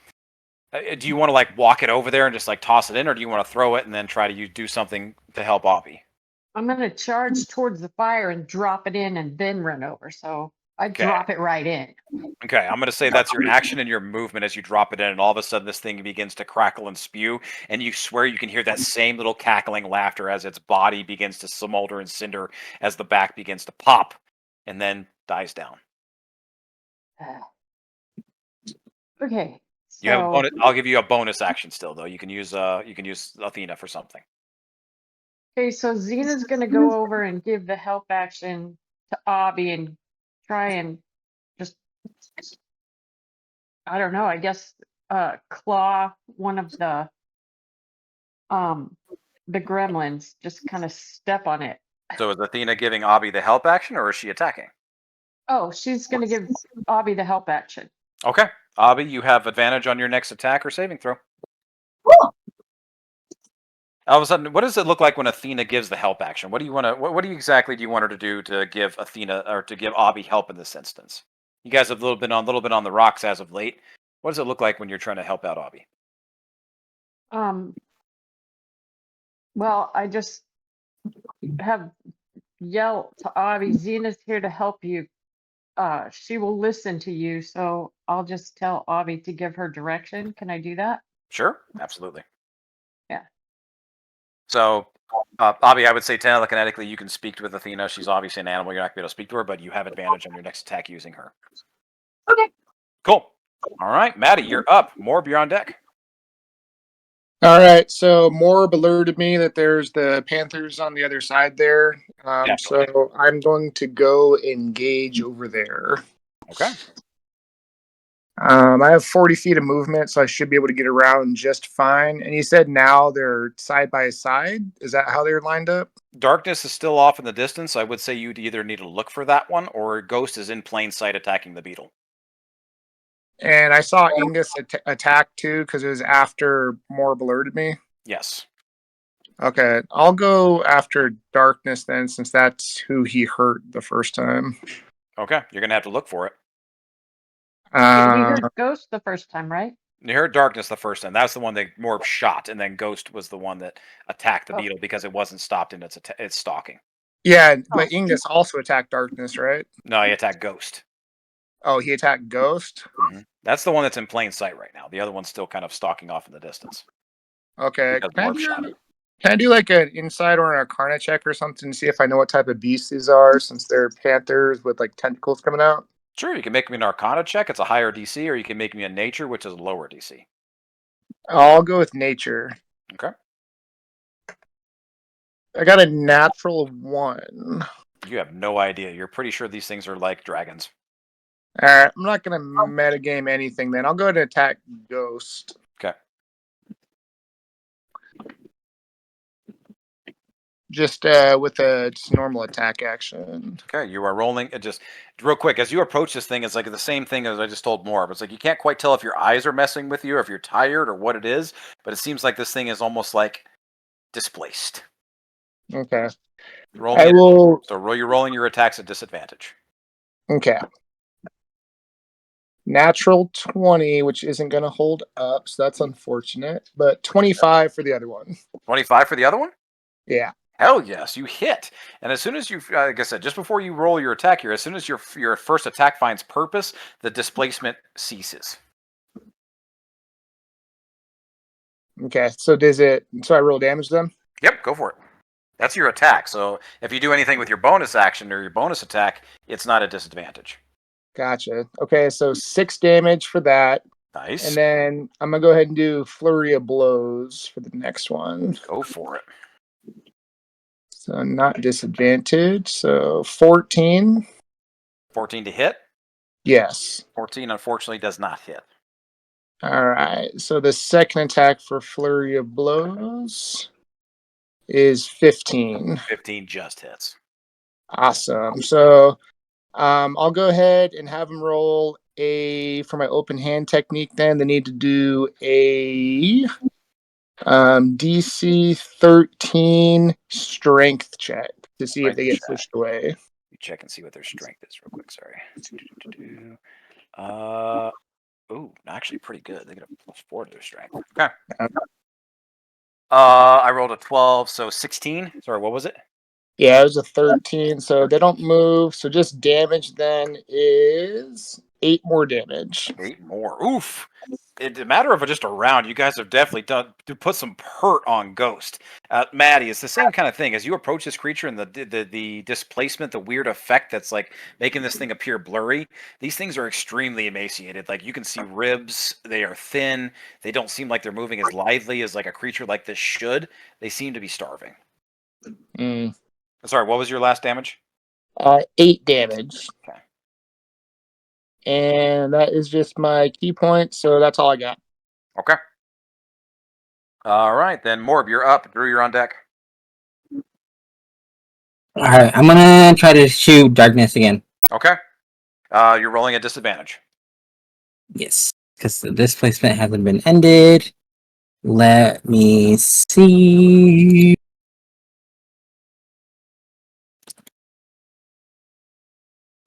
do you want to, like, walk it over there and just, like, toss it in, or do you want to throw it and then try to do something to help Abby? I'm going to charge towards the fire and drop it in and then run over. So I Okay. drop it right in. Okay, I'm going to say that's your action and your movement as you drop it in, and all of a sudden this thing begins to crackle and spew, and you swear you can hear that same little cackling laughter as its body begins to smolder and cinder as the back begins to pop, and then dies down. Okay. You have a So bonus, I'll give you a bonus action still, though. You can use Athena for something. okay, so Xena's gonna go over and give the help action to Abby and try and just, I don't know, I guess claw one of the gremlins, just kind of step on it. So is Athena giving Abby the help action, or is she attacking? Oh, she's gonna give Abby the help action. Okay, Abby, you have advantage on your next attack or saving throw. Cool. All of a sudden, what does it look like when Athena gives the help action? What do you want to? What do you exactly do you want her to do to give Athena or to give Abby help in this instance? You guys have a little bit on the rocks as of late. What does it look like when you're trying to help out Abby? Well, I just have yelled to Abby, Xena's here to help you. She will listen to you, so I'll just tell Abby to give her direction. Can I do that? Sure, absolutely. Yeah. So, Abby, I would say telekinetically you can speak with Athena. She's obviously an animal. You're not going to be able to speak to her, but you have advantage on your next attack using her. Okay. Cool. All right, Maddie, you're up. Morb, you're on deck. All right, so Morb alerted me that there's the Panthers on the other side there. So I'm going to go engage over there. Okay. I have 40 feet of movement, so I should be able to get around just fine. And you said now they're side by side. Is that how they're lined up? Darkness is still off in the distance. I would say you'd either need to look for that one, or Ghost is in plain sight attacking the beetle. And I saw Ingus attack too, because it was after Morb alerted me. Yes. Okay, I'll go after Darkness then, since that's who he hurt the first time. Okay, you're going to have to look for it. We heard Ghost the first time, right? You heard Darkness the first time. That's the one that Morb shot, and then Ghost was the one that attacked the beetle because it wasn't stopped in its stalking. Yeah, but Ingus also attacked Darkness, right? No, he attacked Ghost. Oh, he attacked Ghost? Mm-hmm. That's the one that's in plain sight right now. The other one's still kind of stalking off in the distance. Okay. Can I do like an insight or an arcana check or something to see if I know what type of beasts these are, since they're panthers with like tentacles coming out? Sure, you can make me an arcana check. It's a higher DC, or you can make me a nature, which is a lower DC. I'll go with nature. Okay. I got a natural 1. You have no idea. You're pretty sure these things are like dragons. Alright, I'm not going to metagame anything then. I'll go ahead and attack Ghost. Just with a just normal attack action. Okay, you are rolling. It just real quick as you approach this thing. It's like the same thing as I just told Morb. It's like you can't quite tell if your eyes are messing with you, or if you're tired, or what it is. But it seems like this thing is almost like displaced. Okay. Roll I me. will. So you're rolling your attacks at disadvantage. Okay. Natural 20, which isn't going to hold up, so that's unfortunate. But 25 for the other one. 25 for the other one. Yeah. Hell yes, you hit. And as soon as you, like I said, just before you roll your attack here, as soon as your first attack finds purpose, the displacement ceases. Okay. So does it? So I roll damage then? Yep, go for it. That's your attack. So if you do anything with your bonus action or your bonus attack, it's not a disadvantage. Gotcha. Okay. So 6 damage for that. Nice. And then I'm going to go ahead and do Flurry of Blows for the next one. Go for it. So not disadvantage. So 14. 14 to hit. Yes. 14 unfortunately does not hit. All right. So the second attack for Flurry of Blows is 15. 15 just hits. Awesome. So I'll go ahead and have them roll for my open hand technique. Then they need to do a DC 13 strength check to see if they get pushed away. Let me check and see what their strength is real quick. Sorry. Actually pretty good. They get a +4 to their strength. Okay. I rolled a 12, so 16. Sorry, what was it? Yeah, it was a 13, so they don't move. So just damage then is 8 more damage. 8 more. Oof. In a matter of just a round, you guys have definitely put some hurt on Ghost. Maddie, it's the same kind of thing. As you approach this creature and the displacement, the weird effect that's like making this thing appear blurry, these things are extremely emaciated. Like you can see ribs, they are thin, they don't seem like they're moving as lively as like a creature like this should. They seem to be starving. Sorry, what was your last damage? 8 damage. Okay. And that is just my key point, so that's all I got. Okay. All right, then Morb, you're up. Drew, you're on deck. All right, I'm gonna try to shoot darkness again. Okay. You're rolling at disadvantage. Yes, because the displacement hasn't been ended. Let me see.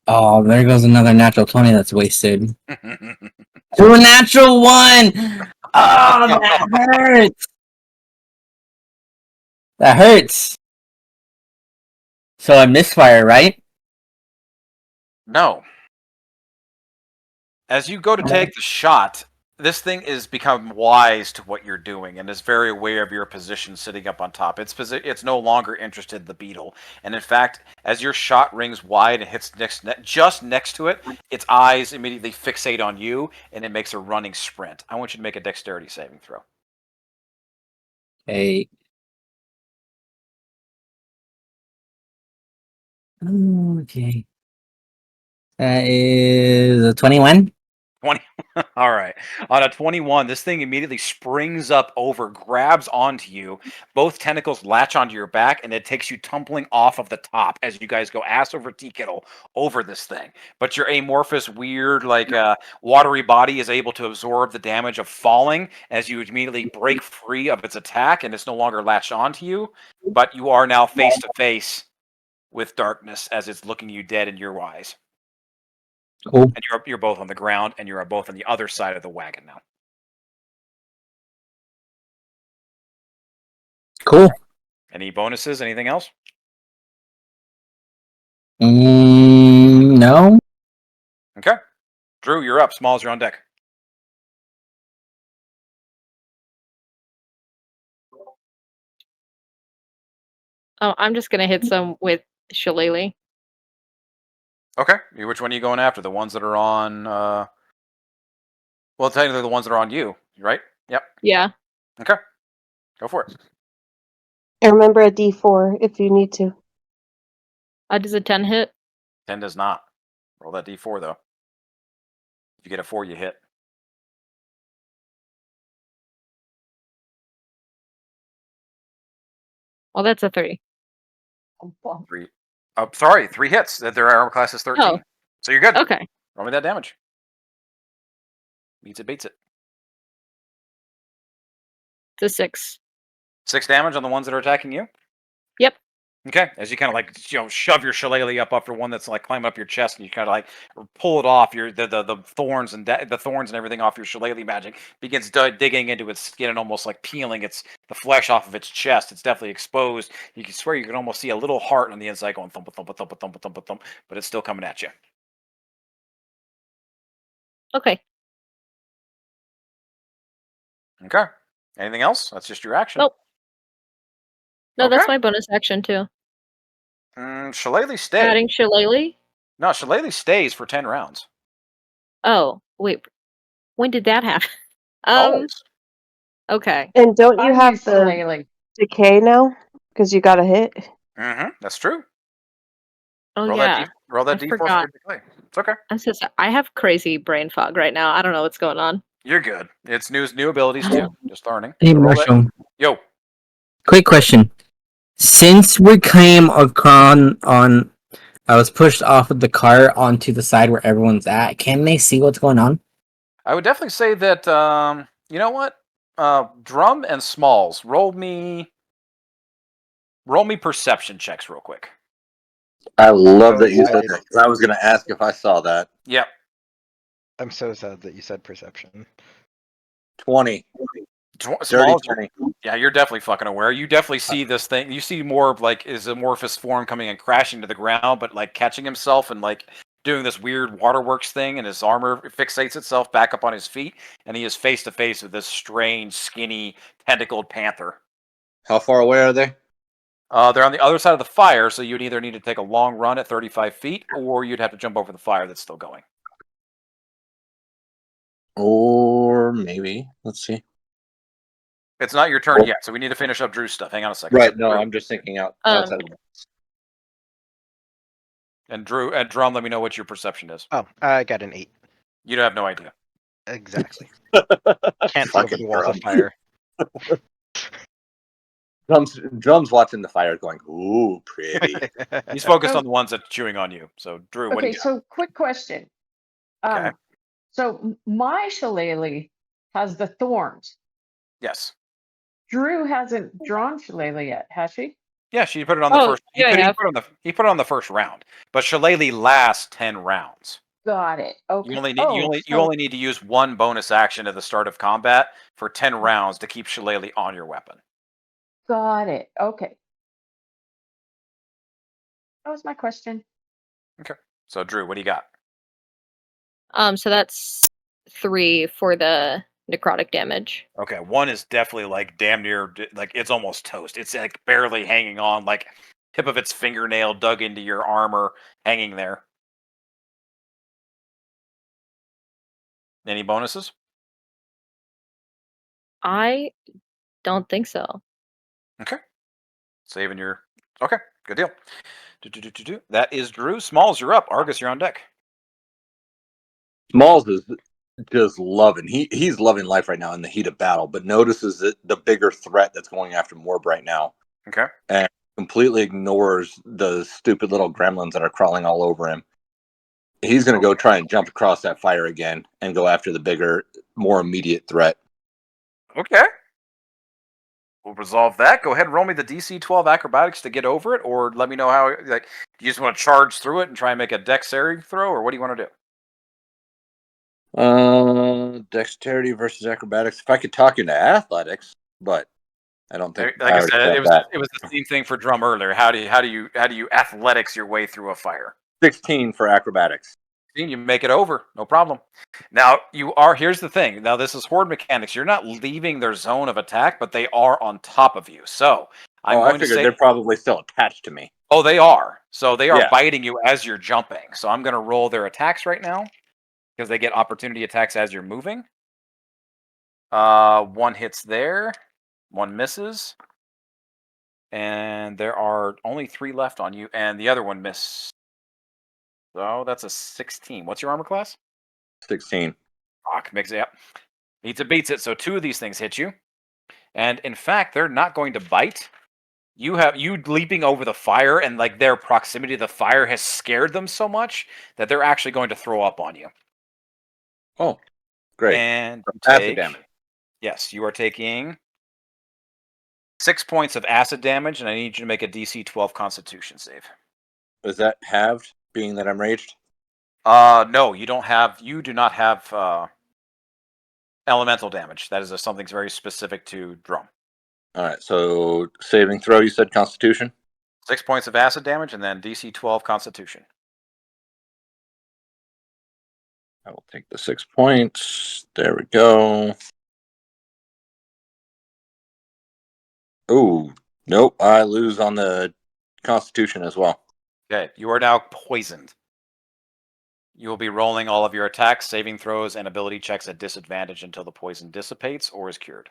Oh, there goes another natural 20 that's wasted. To a natural 1! Oh, that hurts! That hurts! So I misfire, right? No. As you go to take the shot, this thing is become wise to what you're doing and is very aware of your position sitting up on top. It's no longer interested in the beetle. And in fact, as your shot rings wide and hits just next to it, its eyes immediately fixate on you and it makes a running sprint. I want you to make a dexterity saving throw. Okay. Okay. That is a 21. 20. All right. On a 21, this thing immediately springs up over, grabs onto you. Both tentacles latch onto your back, and it takes you tumbling off of the top as you guys go ass over tea kettle over this thing. But your amorphous, weird, watery body is able to absorb the damage of falling as you immediately break free of its attack, and it's no longer latched onto you. But you are now face to face with darkness as it's looking you dead in your eyes. Cool. And you're both on the ground, and you're both on the other side of the wagon now. Cool. Any bonuses? Anything else? No. Okay. Drew, you're up. Smalls, you're on deck. Oh, I'm just gonna hit some with Shillelagh. Okay. Which one are you going after? The ones that are on... Well, technically the ones that are on you, right? Yep. Yeah. Okay. Go for it. And remember a D4 if you need to. Does a 10 hit? 10 does not. Roll that d4, though. If you get a 4, you hit. Well, that's a 3. 3. Oh, sorry, 3 hits. Their armor class is 13. Oh. So you're good. Okay. Roll me that damage. Beats it, beats it. It's a 6. 6 damage on the ones that are attacking you? Yep. Okay, as you kind of like shove your shillelagh up after one that's like climbing up your chest, and you kind of like pull it off the thorns and the thorns and everything off your shillelagh magic begins digging into its skin and almost like peeling the flesh off of its chest. It's definitely exposed. You can swear you can almost see a little heart on the inside going thump thump thump thump thump thump, but it's still coming at you. Okay. Okay. Anything else? That's just your action. Nope. No, that's Okay. my bonus action too. Shillelagh stays. Adding shillelagh. No, shillelagh stays for 10 rounds. Oh wait, when did that happen? Always. Okay. And don't you I have use the shillelagh. decay now? Because you got a hit. That's true. Oh roll yeah. roll that I D4 for forgot. your decay. It's okay. I'm so sorry. I have crazy brain fog right now. I don't know what's going on. You're good. It's new abilities too. Just learning. Hey, So roll that. Marshall. Yo. Quick question. Since we came on, I was pushed off of the cart onto the side where everyone's at. Can they see what's going on? I would definitely say that you know what? Drum and Smalls, roll me perception checks real quick. I love that you So said sad. that 'cause I was going to ask if I saw that. Yep. I'm so sad that you said perception. 20. Dirty Smalls, 20. yeah, you're definitely fucking aware. You definitely see this thing. You see more of like his amorphous form coming and crashing to the ground, but like catching himself and like doing this weird waterworks thing, and his armor fixates itself back up on his feet, and he is face to face with this strange, skinny, tentacled panther. How far away are they? They're on the other side of the fire, so you'd either need to take a long run at 35 feet, or you'd have to jump over the fire that's still going. Or maybe. Let's see. It's not your turn yet, so we need to finish up Drew's stuff. Hang on a second. Right. So No, Drew, I'm just thinking outside of the box. and Drew and Drum, let me know what your perception is. Oh, I got an 8. You have no idea. Exactly. Can't see over Fucking the walls of Drum. fire. Drum's watching the fire going, ooh, pretty. He's focused on the ones that's chewing on you. So Drew, what do Okay, you got? so quick question. Okay. So my shillelagh has the thorns. Yes. Drew hasn't drawn shillelagh yet, has she? Yeah, she put it on the Oh, first. yeah, I have. He put it on the first round, but shillelagh lasts 10 rounds. Got it. Okay. You only need to use one bonus action at the start of combat for 10 rounds to keep shillelagh on your weapon. Got it. Okay. That was my question. Okay. So Drew, what do you got? So that's 3 for the necrotic damage. Okay, 1 is definitely like damn near like it's almost toast. It's like barely hanging on, like tip of its fingernail dug into your armor, hanging there. Any bonuses? I don't think so. Okay. Saving your. Okay, good deal. That is Drew. Smalls, you're up. Argus, you're on deck. Smalls is just loving. He's loving life right now in the heat of battle, but notices that the bigger threat that's going after Morb right now. Okay. And completely ignores the stupid little gremlins that are crawling all over him. He's going to go try and jump across that fire again and go after the bigger, more immediate threat. Okay. We'll resolve that. Go ahead and roll me the DC 12 acrobatics to get over it, or let me know how. Like, do you just want to charge through it and try and make a dexterity throw, or what do you want to do? Dexterity versus acrobatics. If I could talk into athletics, but I don't think. Like I already said, said it was that. the same thing for Drum earlier. How do you athletics your way through a fire? 16 for acrobatics. You make it over, no problem. Now here's the thing. Now this is horde mechanics. You're not leaving their zone of attack, but they are on top of you. So I figured they're probably still attached to me. Oh, they are. So they are Yeah. biting you as you're jumping. So I'm going to roll their attacks right now because they get opportunity attacks as you're moving. 1 hits there, 1 misses, and there are only 3 left on you, and the other one missed. So that's a 16. What's your armor class? 16. Fuck, makes it up. Beats it. So 2 of these things hit you. And in fact, they're not going to bite. You leaping over the fire, and like their proximity to the fire has scared them so much that they're actually going to throw up on you. Oh, great. And you Acid take, damage. yes, you are taking 6 points of acid damage, and I need you to make a DC 12 Constitution save. Is that halved, being that I'm raged? No, you do not have elemental damage. That is something very specific to drum. All right, so saving throw, you said Constitution? 6 points of acid damage, and then DC 12 Constitution. I will take the 6 points. There we go. Ooh, nope, I lose on the Constitution as well. Okay, you are now poisoned. You will be rolling all of your attacks, saving throws, and ability checks at disadvantage until the poison dissipates or is cured.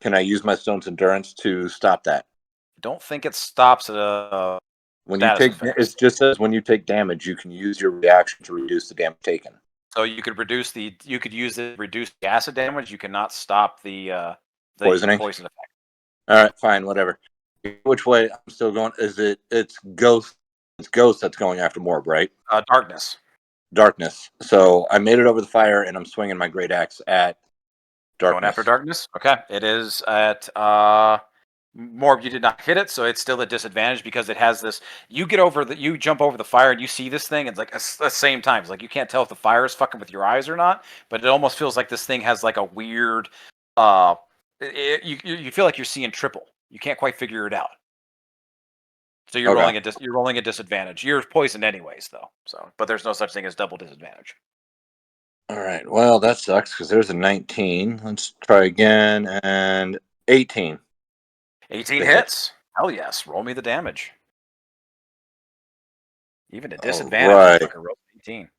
Can I use my Stone's Endurance to stop that? I don't think it stops at a When you status take, effect. it just says when you take damage, you can use your reaction to reduce the damage taken. So you could use it to reduce the acid damage. You cannot stop the Poisoning? poison effect. All right, fine, whatever. Which way I'm still going? It's Ghost? It's Ghost that's going after Morb, right? Darkness. Darkness. So I made it over the fire, and I'm swinging my great axe at Darkness. Going after darkness. Okay, it is at Morb. You did not hit it, so it's still a disadvantage because it has this. You jump over the fire, and you see this thing. It's like at the same time. It's like you can't tell if the fire is fucking with your eyes or not, but it almost feels like this thing has like a weird. You feel like you're seeing triple. You can't quite figure it out. So you're rolling a disadvantage. You're poisoned anyways, though. So, but there's no such thing as double disadvantage. All right. Well, that sucks because there's a 19. Let's try again, and 18. 18 hits. Hell yes. Roll me the damage. Even a disadvantage. Right. Roll 18.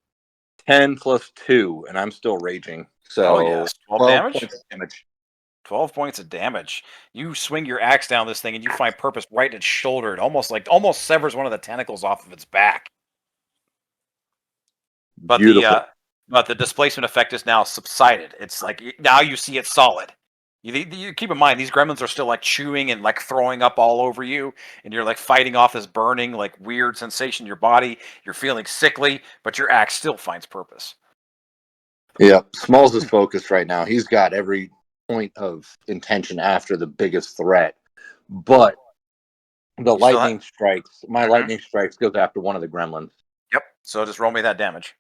10 plus 2, and I'm still raging. So yes. 12 damage? Points of damage. 12 points of damage. You swing your axe down this thing, and you find Purpose right in its shoulder. It almost severs one of the tentacles off of its back. But Beautiful. the displacement effect is now subsided. It's like now you see it solid. You keep in mind these gremlins are still like chewing and like throwing up all over you, and you're like fighting off this burning like weird sensation in your body. You're feeling sickly, but your axe still finds purpose. Yeah, Smalls is focused right now. He's got every point of intention after the biggest threat, but the lightning strikes. My lightning strikes goes after one of the gremlins. Yep. So just roll me that damage.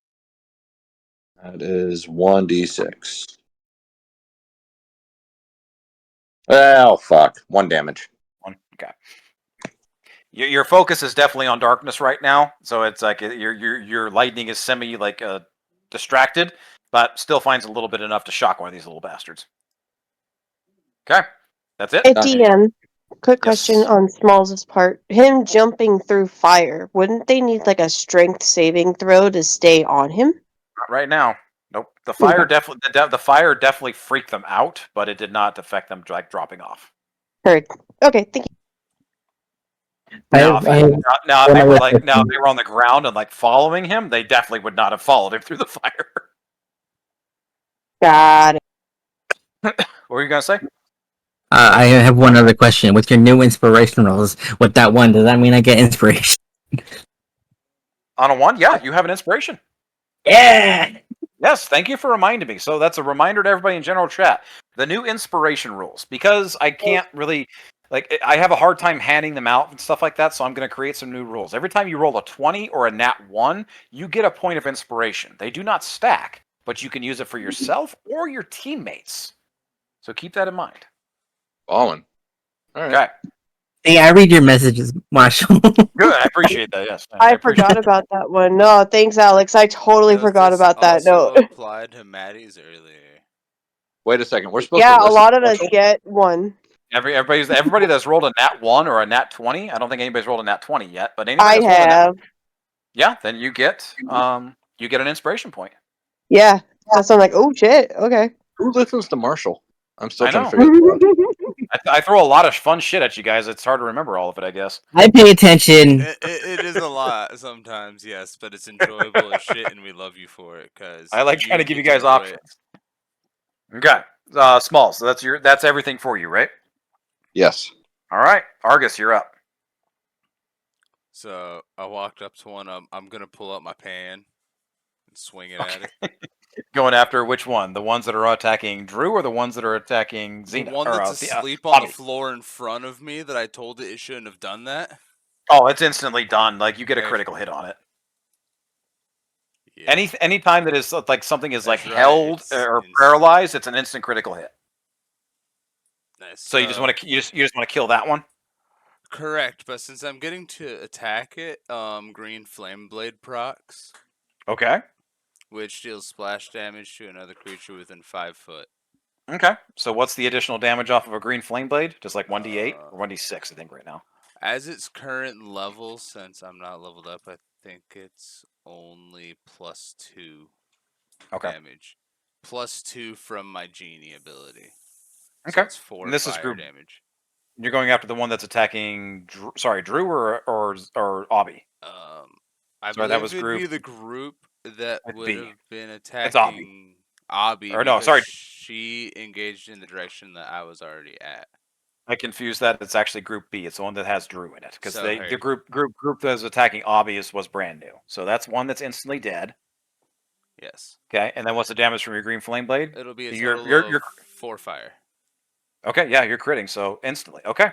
That is 1d6. Oh fuck! 1 damage. 1. Okay. Your focus is definitely on darkness right now, so it's like your lightning is semi like distracted, but still finds a little bit enough to shock one of these little bastards. Okay, that's it. Hey, DM, quick question on Smalls' part. Him jumping through fire, wouldn't they need like a strength saving throw to stay on him? Not right now. Nope. The fire definitely freaked them out, but it did not affect them like dropping off. Heard. Okay, thank you. Now, if they were on the ground and like following him, they definitely would not have followed him through the fire. Got it. What were you gonna say? I have one other question. With your new inspiration rolls, with that one, does that mean I get inspiration? On a 1, yeah, you have an inspiration. Yeah. Yes, thank you for reminding me. So that's a reminder to everybody in general chat. The new inspiration rules, because I can't really I have a hard time handing them out and stuff like that, so I'm going to create some new rules. Every time you roll a 20 or a nat 1, you get a point of inspiration. They do not stack, but you can use it for yourself or your teammates. So keep that in mind. Ballin'. All right. Okay. Hey, I read your messages, Marshall. Good, I appreciate that. Yes, I forgot about that one. No, thanks, Alex. I totally forgot about that note. Applied to Maddie's earlier. Wait a second. We're supposed to. Yeah, a lot of us get one. Everybody that's rolled a nat 1 or a nat 20. I don't think anybody's rolled a nat 20 yet, but anybody I that's have. Yeah, then you get an inspiration point. Yeah, that's I'm like, oh shit. Okay. Who listens to Marshall? I'm still I trying to know. figure that out. I throw a lot of fun shit at you guys. It's hard to remember all of it, I guess. I pay attention. It is a lot sometimes, yes, but it's enjoyable as shit, and we love you for it because I like trying to give you guys options. Okay, Small. So that's everything for you, right? Yes. All right, Argus, you're up. So I walked up to one. I'm gonna pull out my pan and swing it at it. Going after which one? The ones that are attacking Drew, or the ones that are attacking The Xena? one Or that's asleep on the Bobby? floor in front of me that I told it shouldn't have done that. Oh, it's instantly done. Like you get a Hey. critical hit on it. Yeah, Any time that is like something is like That's right, held it's or instant. paralyzed, it's an instant critical hit. Nice. So you just want to you just want to kill that one. Correct, but since I'm getting to attack it, green flame blade procs, Okay. which deals splash damage to another creature within 5 foot. Okay. So what's the additional damage off of a green flame blade? Just like 1d8 or 1d6, I think right now. As its current level, since I'm not leveled up, I think it's only +2 Okay. damage. +2 from my genie ability. Okay. So it's 4 And this is fire group. damage. You're going after the one that's attacking. Drew or Obby. I Sorry, that believe was it'd group. be the group that It's would B. have been Obby. attacking Obby Or no, because sorry. she engaged in the direction that I was already at. I confused that. It's actually Group B. It's the one that has Drew in it because So, the hey. group that was attacking Obby was brand new. So that's one that's instantly dead. Yes. Okay, and then what's the damage from your green flame blade? It'll be a You're total of 4 fire. okay. Yeah, you're critting. So instantly. Okay,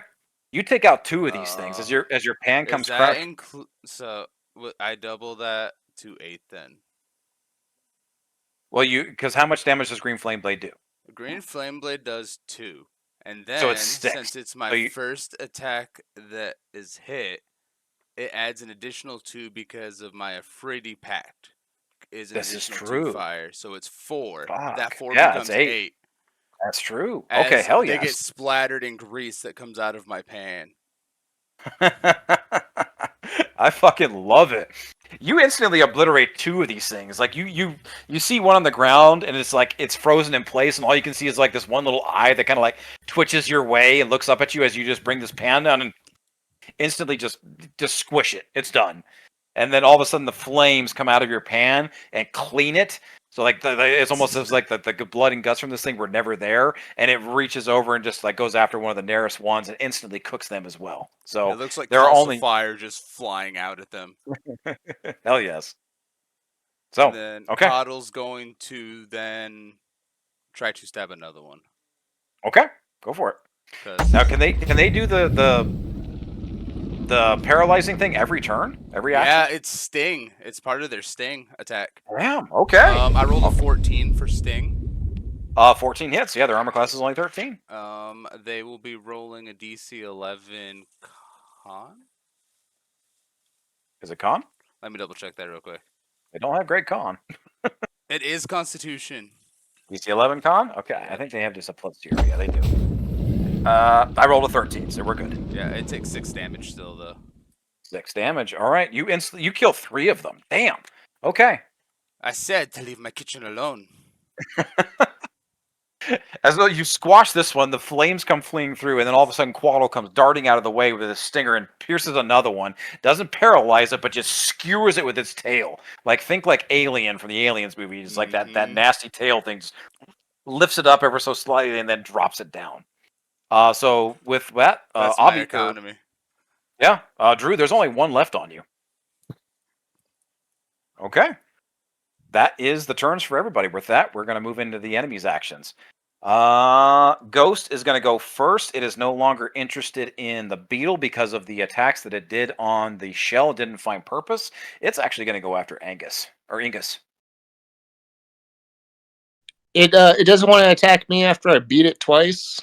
you take out 2 of these things as your pan comes Is that crashing. so I double that to 8 then. Well, because how much damage does green flame blade do? Green flame blade does 2. And So then it sticks. since it's my So you- first attack that is hit, it adds an additional 2 because of my Afridi Pact. Is an This is additional 2 true. fire, so it's 4. Fuck. That 4 Yeah, becomes it's 8. 8. That's true. As Okay, hell they yes. get splattered in grease that comes out of my pan. I fucking love it. You instantly obliterate 2 of these things. Like you see one on the ground and it's like it's frozen in place, and all you can see is like this one little eye that kind of like twitches your way and looks up at you as you just bring this pan down and instantly just squish it. It's done. And then all of a sudden the flames come out of your pan and clean it. So like it's almost as like the blood and guts from this thing were never there, and it reaches over and just like goes after one of the nearest ones and instantly cooks them as well. So It looks like there are calls only of fire just flying out at them. hell yes. So And then okay, Coddle's going to then try to stab another one. okay, go for it. 'Cause Now can they do the paralyzing thing every turn, every action? yeah, it's sting. It's part of their sting attack. Damn. Okay. I rolled a 14 for sting. 14 hits. Yeah, their armor class is only 13. They will be rolling a DC 11 con. Is it con? Let me double check that real quick. They don't have great con. It is Constitution. DC 11 con? Okay, I think they have just a +0. Yeah, they do. I rolled a 13, so we're good. Yeah, it takes 6 damage still though. 6 damage. All right, you kill 3 of them. Damn. Okay. I said to leave my kitchen alone. As though you squash this one, the flames come fleeing through, and then all of a sudden Quaddle comes darting out of the way with a stinger and pierces another one. Doesn't paralyze it, but just skewers it with its tail. Like think like Alien from the Aliens movies, like that nasty tail thing just lifts it up ever so slightly and then drops it down. So with that, That's my Obby, economy. yeah, Drew, there's only 1 left on you. Okay. That is the turns for everybody. With that, we're going to move into the enemy's actions. Ghost is going to go first. It is no longer interested in the beetle because of the attacks that it did on the shell. It didn't find purpose. It's actually going to go after Angus. It doesn't want to attack me after I beat it twice.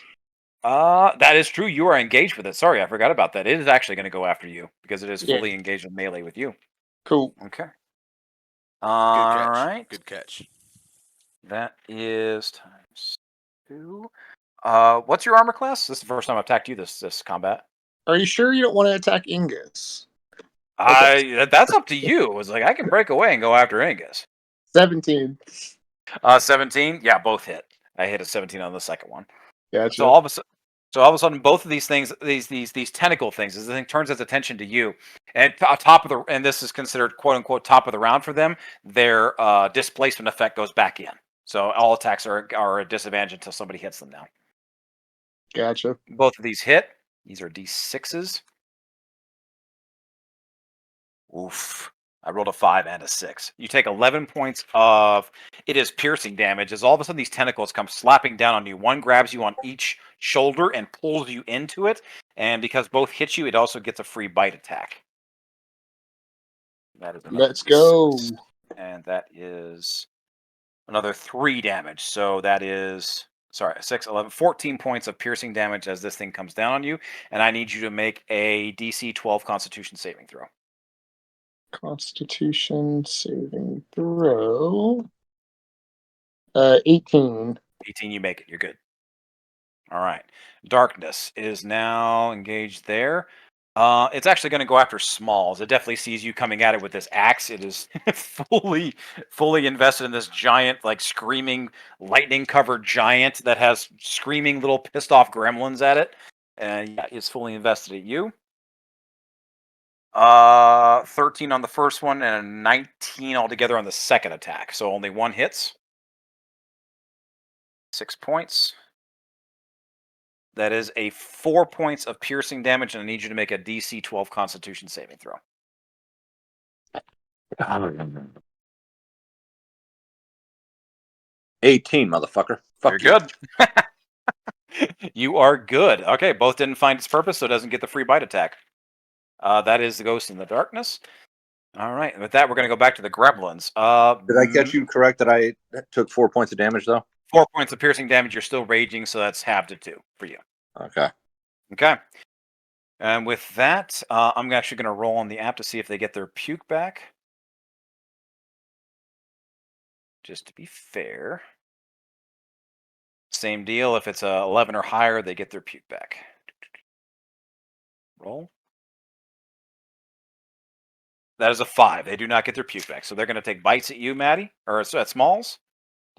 That is true. You are engaged with it. Sorry, I forgot about that. It is actually going to go after you because it is Yeah. fully engaged in melee with you. Cool. Okay. Good All catch. right. Good catch. That is ×2. What's your armor class? This is the first time I've attacked you this combat. Are you sure you don't want to attack Ingus? That's up to you. It's like I can break away and go after Angus. 17. 17. Yeah, both hit. I hit a 17 on the second one. Gotcha. So all of a sudden, both of these things, these tentacle things, this thing turns its attention to you, and and this is considered quote unquote top of the round for them. Their displacement effect goes back in, so all attacks are a disadvantage until somebody hits them now. Gotcha. Both of these hit. These are D6s. Oof. I rolled a 5 and a 6. You take 11 points of it is piercing damage as all of a sudden these tentacles come slapping down on you. One grabs you on each shoulder and pulls you into it. And because both hit you, it also gets a free bite attack. That is another Let's go. D6. And that is another 3 damage. So that is, 6, 11, 14 points of piercing damage as this thing comes down on you. And I need you to make a DC 12 Constitution saving throw. Constitution saving throw. 18. 18, you make it. You're good. All right. Darkness is now engaged there. It's actually going to go after Smalls. It definitely sees you coming at it with this axe. It is fully invested in this giant, like screaming, lightning-covered giant that has screaming little pissed-off gremlins at it. And yeah, it's fully invested at you. 13 on the first one and a 19 altogether on the second attack. So only one hits. 6 points. That is a 4 points of piercing damage, and I need you to make a DC 12 Constitution saving throw. 18, motherfucker. Fuck You're good. You are good. Okay, both didn't find its purpose, so it doesn't get the free bite attack. That is the Ghost in the Darkness. All right, and with that, we're going to go back to the Gremlins. Did I get you correct that I took 4 points of damage, though? 4 points of piercing damage. You're still raging, so that's halved to 2 for you. Okay. Okay. And with that, I'm actually going to roll on the app to see if they get their puke back. Just to be fair. Same deal. If it's a 11 or higher, they get their puke back. Roll. That is a 5. They do not get their puke back. So they're going to take bites at you, Maddie. Or at Smalls.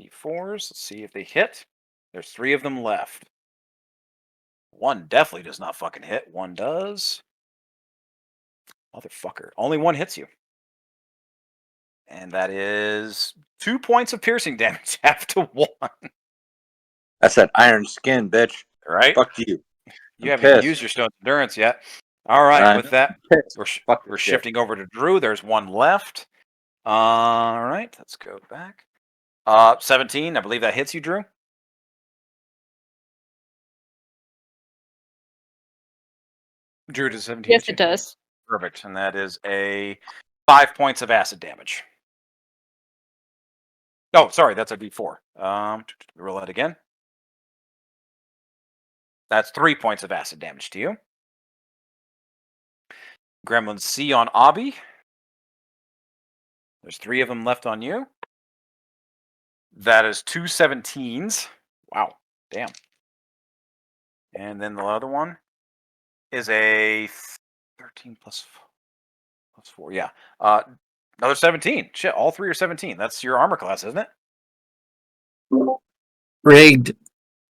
D4s. Let's see if they hit. There's 3 of them left. One definitely does not fucking hit. One does. Motherfucker. Only one hits you. And that is 2 points of piercing damage after 1. That's that iron skin, bitch. Right? Fuck you. You I'm haven't pissed. used your stone endurance yet. All right, I'm with that, pissed. we're this shit. shifting over to Drew. There's one left. All right, let's go back. 17, I believe that hits you, Drew. Drew, does 17 Yes, hit you? it does. Perfect, and that is a 5 points of acid damage. Oh, sorry, that's a D4. Roll that again. That's 3 points of acid damage to you. Gremlin C on Obby. There's 3 of them left on you. That is 2 17s. Wow, damn. And then the other one is a 13 plus 4. Yeah. Another 17. Shit, all 3 are 17. That's your armor class, isn't it? Rigged.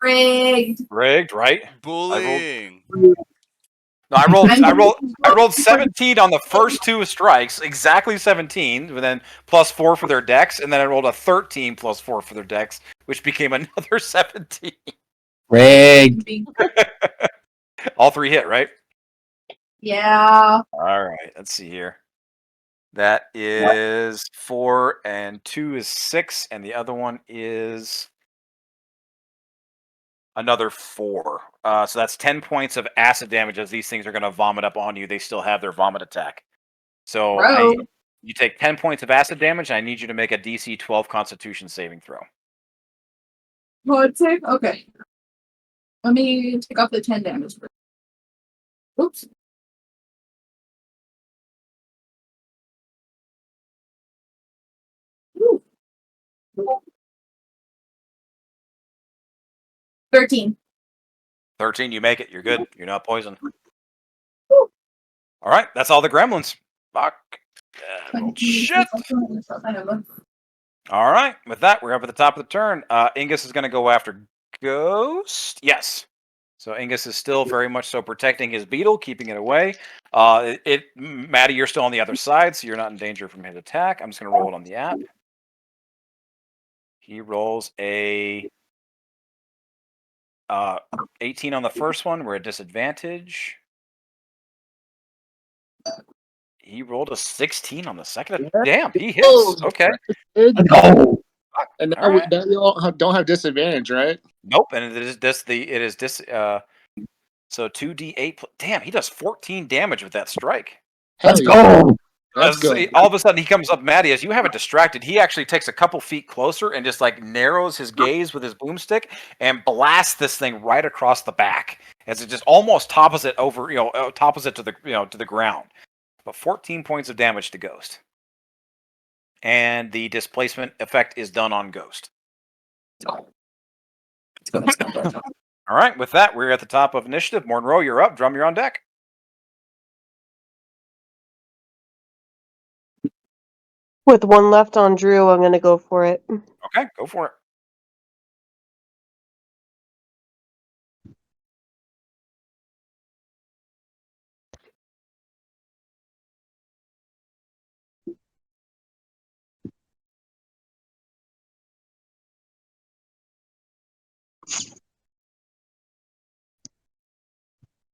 Rigged, right? Bullying. No, I rolled 17 on the first 2 strikes, exactly 17, but then plus 4 for their dex, and then I rolled a 13 plus 4 for their dex, which became another 17. Rigged. All 3 hit, right? Yeah. All right, let's see here. That is 4 and 2 is 6, and the other one is another 4. So that's 10 points of acid damage as these things are going to vomit up on you. They still have their vomit attack. So you take 10 points of acid damage, and I need you to make a DC 12 Constitution saving throw. What save? Okay. Let me take off the 10 damage. Oops. Ooh. 13. 13, you make it. You're good. You're not poisoned. Woo. All right, that's all the gremlins. Fuck. Shit. All right, with that, we're up at the top of the turn. Ingus is going to go after Ghost. Yes. So Ingus is still very much so protecting his beetle, keeping it away. Maddie, you're still on the other side, so you're not in danger from his attack. I'm just going to roll it on the app. He rolls a 18 on the first one. We're at disadvantage. He rolled a 16 on the second. Yeah. Damn, he hits. Oh, Okay. good. No. And All right. now we all don't have disadvantage, right? Nope. And so 2d8. Damn, he does 14 damage with that strike. Hell Let's yeah. go. Let's go. All of a sudden, he comes up, Matty, as you have it distracted. He actually takes a couple feet closer and just like narrows his gaze with his boomstick and blasts this thing right across the back as it just almost topples it over, topples it to the, to the ground. But 14 points of damage to Ghost, and the displacement effect is done on Ghost. All right, with that, we're at the top of initiative. Monroe, you're up. Drum, you're on deck. With one left on Drew, I'm gonna go for it. Okay, go for it.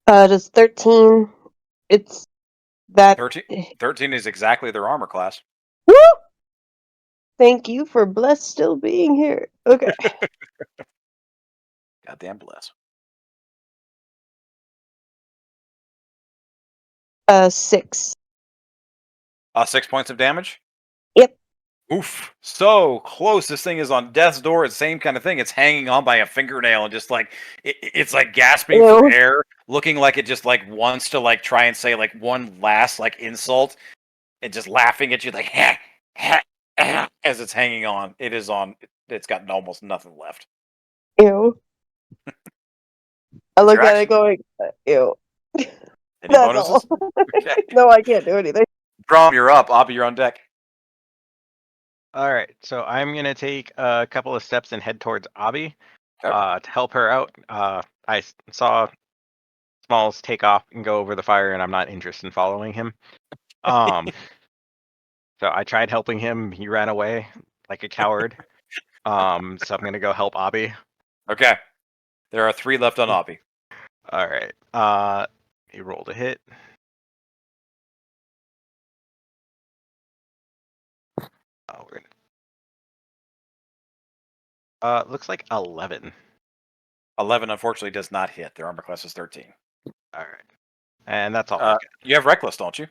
Does 13? It's that. 13 is exactly their armor class. Woo! Thank you for Bless still being here. Okay. Goddamn bless. 6. 6 points of damage? Yep. Oof. So close. This thing is on death's door. It's the same kind of thing. It's hanging on by a fingernail and just like, it's like gasping for air, looking like it just like wants to like try and say like one last like insult and just laughing at you like, ha, ha, ha, as it's hanging on. It's got almost nothing left. Ew. I look at it going, ew. Any That's bonuses? all. Okay. No, I can't do anything. Drum, you're up. Abby, you're on deck. All right, so I'm gonna take a couple of steps and head towards Abby Okay. to help her out. I saw Smalls take off and go over the fire, and I'm not interested in following him. So I tried helping him. He ran away like a coward. So I'm gonna go help Abby. Okay. There are 3 left on Abby. All right. He rolled a hit. Oh, we're gonna. Looks like 11. 11 unfortunately does not hit. Their armor class is 13. All right, and that's all. I get. You have Reckless, don't you?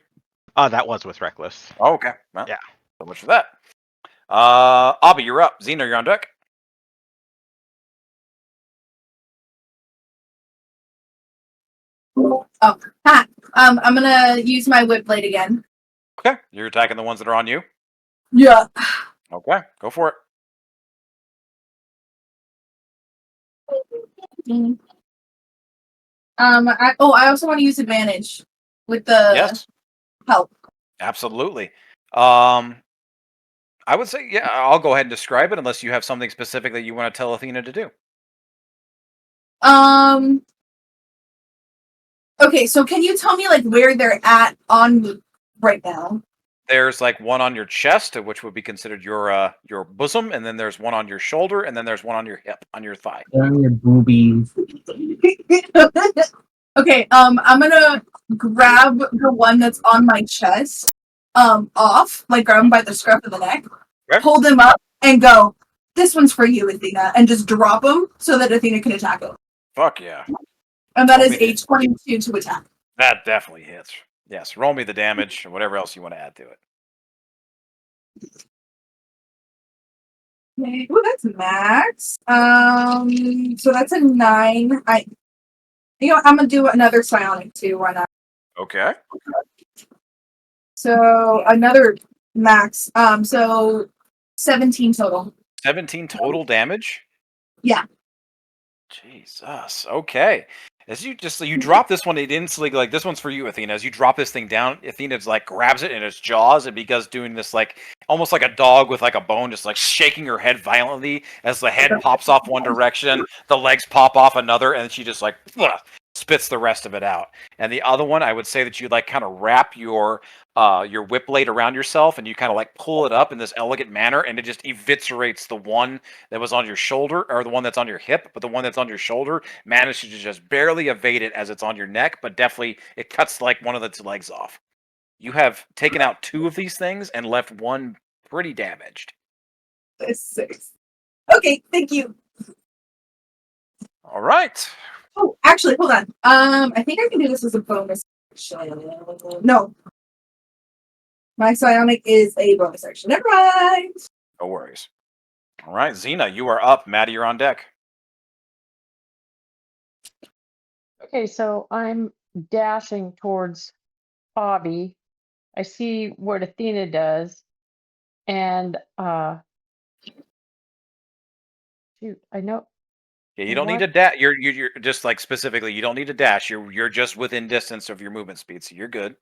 That was with Reckless. Oh, okay. Well, yeah. So much for that. Abby, you're up. Xena, you're on deck. Oh, ha. I'm gonna use my whip blade again. Okay. You're attacking the ones that are on you? Yeah. Okay. Go for it. I also want to use advantage with the help. Absolutely. I would say, yeah, I'll go ahead and describe it unless you have something specific that you want to tell Athena to do. Okay, so can you tell me like where they're at on right now? There's like one on your chest, which would be considered your bosom, and then there's one on your shoulder, and then there's one on your hip, on your thigh. On your boobies. Okay, I'm gonna grab the one that's on my chest, off, like grab him by the scruff of the neck, hold him up, and go, "This one's for you, Athena," and just drop him so that Athena can attack him. Fuck yeah. And that is a 22 to attack. That definitely hits. Yes, roll me the damage and whatever else you want to add to it. Okay. Well, that's max. So that's a 9. I'm gonna do another psionic too. Why not? Okay. So another max. So 17 total. 17 total damage? Yeah. Jesus. Okay. As you drop this one, it instantly, like, this one's for you, Athena. As you drop this thing down, Athena's like grabs it in its jaws and begins doing this, like, almost like a dog with like a bone, just like shaking her head violently as the head pops off one direction, the legs pop off another, and she just like spits the rest of it out. And the other one, I would say that you like kind of wrap your whip blade around yourself and you kind of like pull it up in this elegant manner, and it just eviscerates the one that was on your shoulder or the one that's on your hip, but the one that's on your shoulder manages to just barely evade it as it's on your neck, but definitely it cuts like one of its legs off. You have taken out 2 of these things and left one pretty damaged. That's 6. Okay, thank you. All right. Oh, actually, hold on. I think I can do this as a bonus action. No. My psionic is a bonus action. Never mind. No worries. All right, Xena, you are up. Maddie, you're on deck. Okay, so I'm dashing towards Bobby. I see what Athena does, and shoot, I know. Yeah, you don't need to dash. You're just like specifically, you don't need to dash. You're just within distance of your movement speed, so you're good.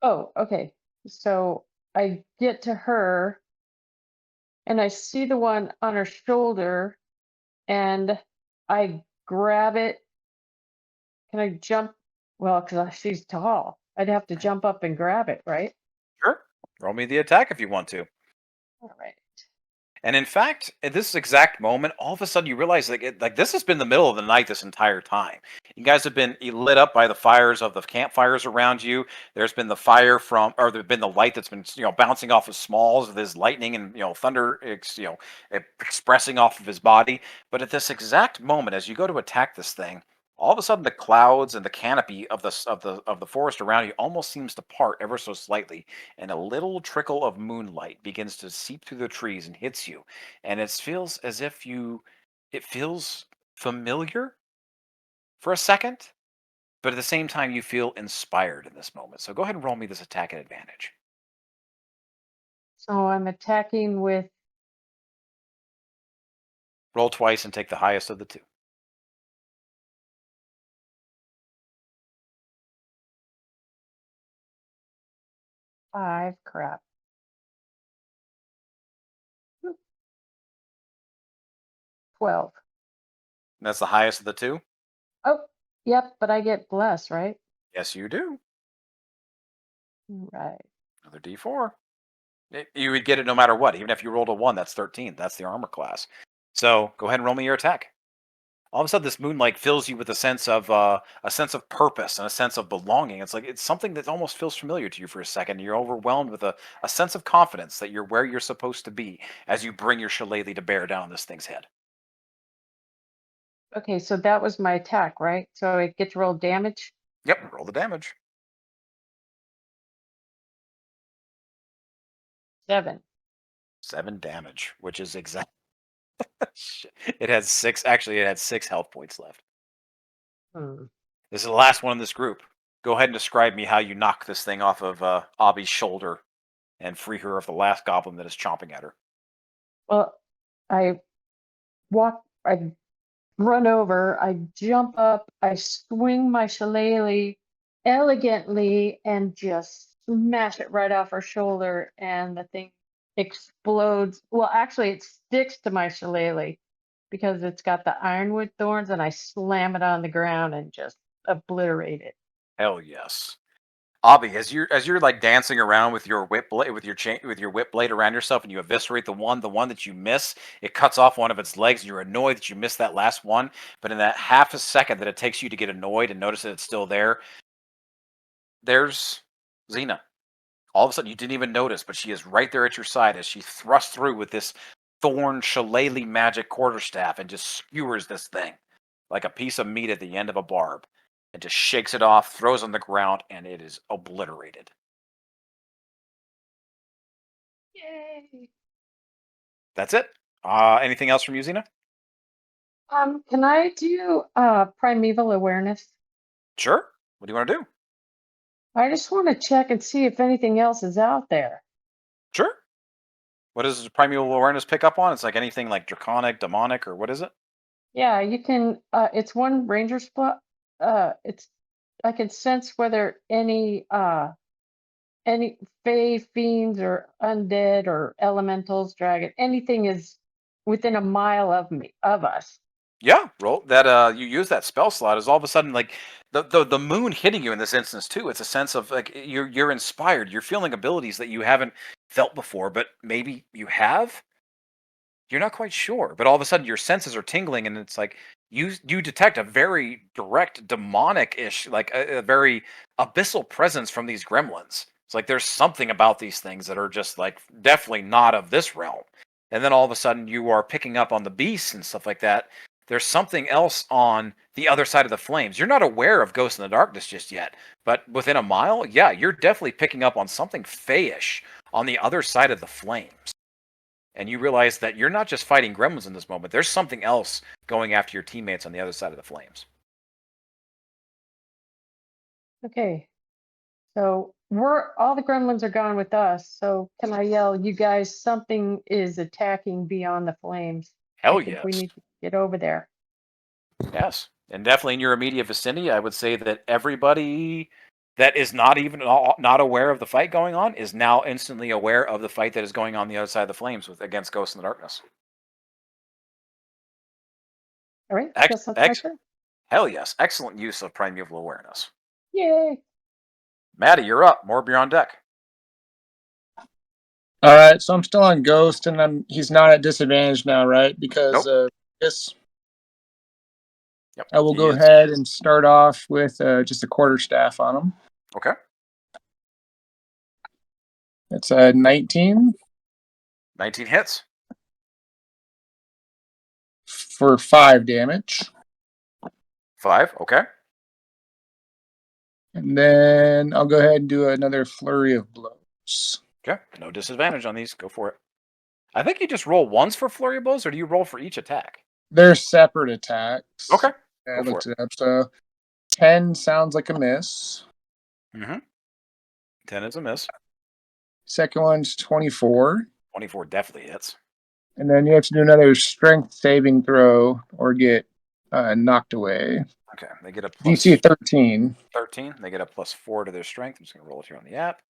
Oh, okay. So I get to her, and I see the one on her shoulder, and I grab it. Can I jump? Well, because she's tall, I'd have to jump up and grab it, right? Sure. Roll me the attack if you want to. All right. And in fact, at this exact moment, all of a sudden you realize like this has been the middle of the night this entire time. You guys have been lit up by the fires of the campfires around you. There's been the fire from, or there's been the light that's been bouncing off of Smalls. There's lightning and thunder, expressing off of his body. But at this exact moment, as you go to attack this thing, all of a sudden the clouds and the canopy of the forest around you almost seems to part ever so slightly, and a little trickle of moonlight begins to seep through the trees and hits you, and it feels as if it feels familiar for a second, but at the same time you feel inspired in this moment. So go ahead and roll me this attack at advantage. So I'm attacking with Roll twice and take the highest of the 2. 5. Crap. 12. And that's the highest of the 2? Oh, yep, but I get bless, right? Yes, you do. Right. Another d4. You would get it no matter what. Even if you rolled a 1, that's 13. That's the armor class. So go ahead and roll me your attack. All of a sudden, this moonlight fills you with a sense of purpose and a sense of belonging. It's something that almost feels familiar to you for a second. You're overwhelmed with a sense of confidence that you're where you're supposed to be as you bring your shillelagh to bear down this thing's head. Okay, so that was my attack, right? So it gets roll damage. Yep, roll the damage. 7. 7 damage, which is exact. It had 6. Actually, it had 6 health points left. Hmm. This is the last one in this group. Go ahead and describe me how you knock this thing off of Abby's shoulder and free her of the last goblin that is chomping at her. Well, I run over, I jump up, I swing my shillelagh elegantly and just smash it right off her shoulder, and the thing explodes. Well, actually, it sticks to my shillelagh because it's got the ironwood thorns, and I slam it on the ground and just obliterate it. Hell yes. Abby, as you're like dancing around with your whip blade with your whip blade around yourself, and you eviscerate the one that you miss, it cuts off one of its legs, and you're annoyed that you missed that last one. But in that half a second that it takes you to get annoyed and notice that it's still there's Xena. All of a sudden, you didn't even notice, but she is right there at your side as she thrusts through with this thorn shillelagh magic quarterstaff and just skewers this thing like a piece of meat at the end of a barb, and just shakes it off, throws it on the ground, and it is obliterated. Yay! That's it. Anything else from you, Xena? Can I do primeval awareness? Sure. What do you want to do? I just want to check and see if anything else is out there. Sure. What does primeval awareness pick up on? It's like anything like draconic, demonic, or what is it? Yeah, you can. It's one ranger spot. It's I can sense whether any fey, fiends, or undead, or elementals, dragon, anything is within a mile of us. Yeah, roll that. You use that spell slot is all of a sudden like the moon hitting you in this instance too. It's a sense of like you're inspired. You're feeling abilities that you haven't felt before, but maybe you have. You're not quite sure, but all of a sudden your senses are tingling, and it's like you detect a very direct demonic-ish, like a very abyssal presence from these gremlins. It's like there's something about these things that are just like definitely not of this realm. And then all of a sudden you are picking up on the beasts and stuff like that. There's something else on the other side of the flames. You're not aware of Ghost in the Darkness just yet, but within a mile, yeah, you're definitely picking up on something fayish on the other side of the flames. And you realize that you're not just fighting gremlins in this moment. There's something else going after your teammates on the other side of the flames. Okay. So all the gremlins are gone with us. So can I yell, you guys, something is attacking beyond the flames. Hell I think we yes. need to get over there. Yes. And definitely in your immediate vicinity, I would say that everybody that is not even not aware of the fight going on is now instantly aware of the fight that is going on the other side of the flames against Ghosts in the Darkness. All right. Guess that's my turn. Hell yes. Excellent use of primeval awareness. Yay. Maddie, you're up. Morb, you're on deck. All right, so I'm still on Ghost, and he's not at disadvantage now, right? Because Nope. this. Yep. I will he go is. ahead and start off with just a quarterstaff on him. Okay. It's a 19 19 hits. for 5 damage. 5. Okay. And then I'll go ahead and do another flurry of blows. Okay. No disadvantage on these. Go for it. I think you just roll once for flurry of blows, or do you roll for each attack? They're separate attacks. Okay. I looked it up. So 10 sounds like a miss. Mm-hmm. 10 is a miss. Second one's 24. 24 definitely hits. And then you have to do another strength saving throw or get knocked away. Okay. They get a plus DC 13. 13. They get a plus 4 to their strength. I'm just going to roll it here on the app.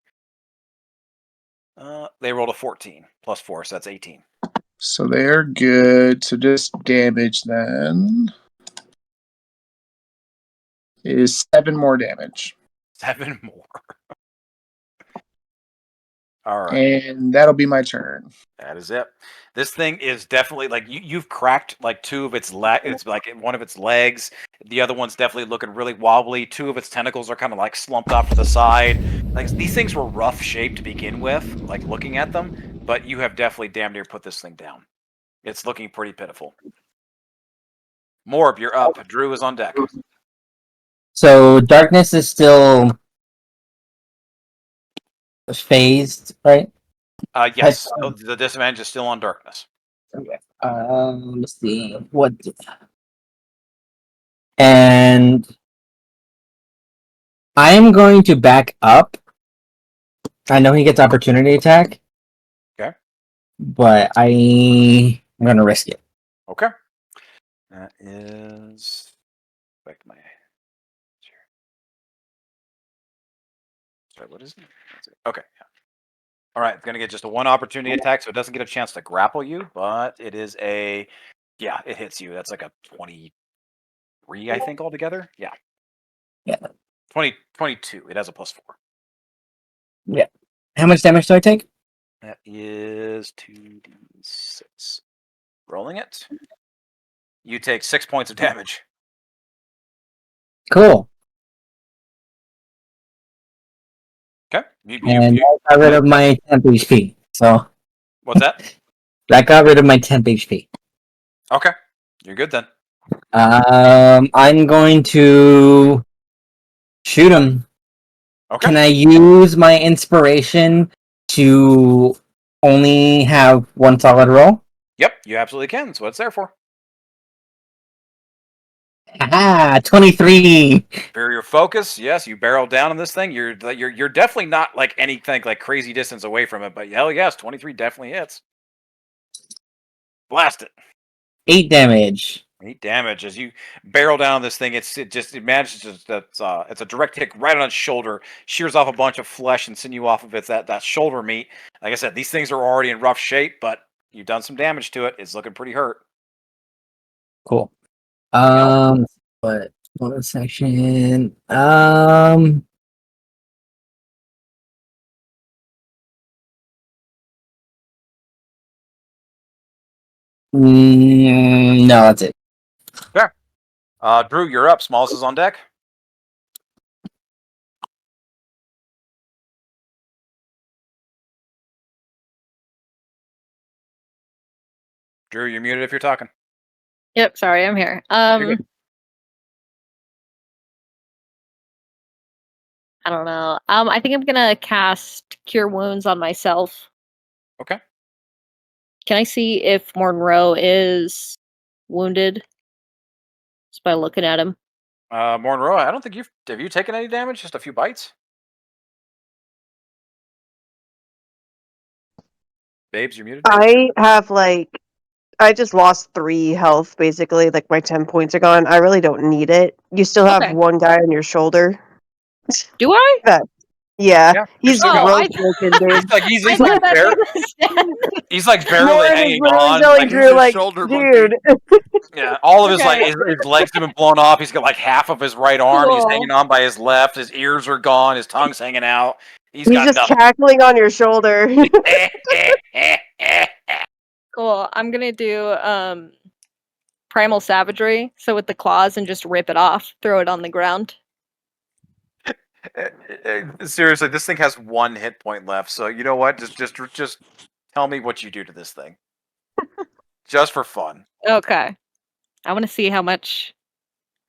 They rolled a 14 plus 4, so that's 18. So they're good. So just damage then is 7 more damage. 7 more. All right. And that'll be my turn. That is it. This thing is definitely like you've cracked like 2 of its it's like one of its legs. The other one's definitely looking really wobbly. 2 of its tentacles are kind of like slumped off to the side. Like these things were rough shaped to begin with, like looking at them, but you have definitely damn near put this thing down. It's looking pretty pitiful. Morb, you're up. Drew is on deck. So darkness is still phased, right? Yes. The disadvantage is still on darkness. Okay. Let's see. What? And I am going to back up. I know he gets opportunity attack. Okay. But I'm gonna risk it. Okay. That is back to my sorry, what is it? Okay. Yeah. All right, it's gonna get just a 1 opportunity attack, so it doesn't get a chance to grapple you, but it is it hits you. That's like a 23, I think, altogether. Yeah. Yeah. 22. It has a plus 4. Yeah. How much damage do I take? That is 2d6. Rolling it. You take 6 points of damage. Cool. Okay. And I got rid of my temp HP. So what's that? That got rid of my temp HP. Okay. You're good then. I'm going to shoot him. Okay. Can I use my inspiration to only have 1 solid roll? Yep, you absolutely can. That's what it's there for. Ah, 23. For your focus, yes, you barrel down on this thing. You're definitely not like anything like crazy distance away from it, but hell yes, 23 definitely hits. Blast it. 8 damage. 8 damage as you barrel down on this thing. It manages to it's a direct hit right on its shoulder, shears off a bunch of flesh and sinew off of its that shoulder meat. Like I said, these things are already in rough shape, but you've done some damage to it. It's looking pretty hurt. Cool. But bonus section. No, that's it. Fair. Drew, you're up. Smalls is on deck. Drew, you're muted if you're talking. Yep, sorry, I'm here. good. I don't know. I think I'm gonna cast Cure Wounds on myself. Okay. Can I see if Monroe is wounded? Just by looking at him. Monroe, I don't think have you taken any damage? Just a few bites? Babes, you're muted. I have I just lost 3 health basically. Like my 10 points are gone. I really don't need it. You still have Okay. one guy on your shoulder. Do I? Yeah, Yeah, he's still got- real broken, dude. Like he's I like thought that bare- was dead. he's like barely Lauren is hanging literally on. telling Like, Drew, He's a like, shoulder dude. yeah, all of his like Okay. his legs have been blown off. He's got like half of his right arm. He's Cool. hanging on by his left. His ears are gone. His tongue's hanging out. He's He's got just nothing. cackling on your shoulder. Cool. I'm gonna do Primal Savagery, so with the claws, and just rip it off, throw it on the ground. Seriously, this thing has 1 hit point left. So you know what? Just tell me what you do to this thing, just for fun. Okay. I want to see how much.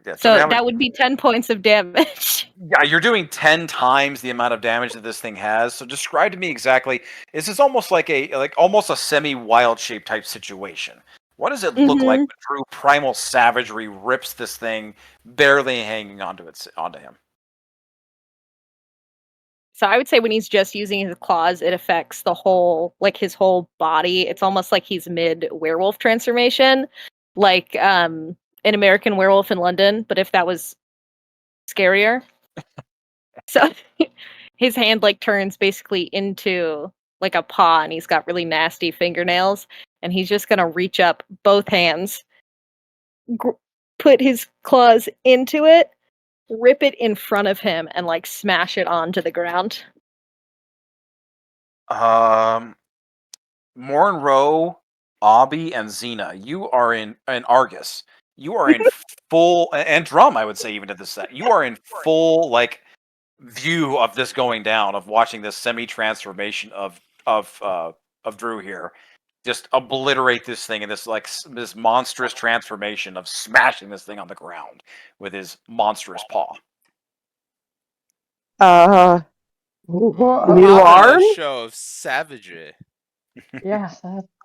Yeah, So how much- that would be 10 points of damage. Yeah, you're doing 10 times the amount of damage that this thing has. So describe to me exactly. This is almost like almost a semi-wild shape type situation. What does it look like when true primal savagery rips this thing barely hanging onto him? So I would say when he's just using his claws, it affects the whole, like his whole body. It's almost like he's mid werewolf transformation, like an American Werewolf in London, but if that was scarier. So his hand like turns basically into like a paw, and he's got really nasty fingernails, and he's just gonna reach up both hands, put his claws into it, rip it in front of him, and like smash it onto the ground. Monroe, Abby, and Xena, you are in Argus. You are in full and Drum, I would say, even at this set. You are in full like view of this going down, of watching this semi-transformation of Drew here just obliterate this thing in this this monstrous transformation of smashing this thing on the ground with his monstrous paw. New Having arm? a show of savagery. Yeah,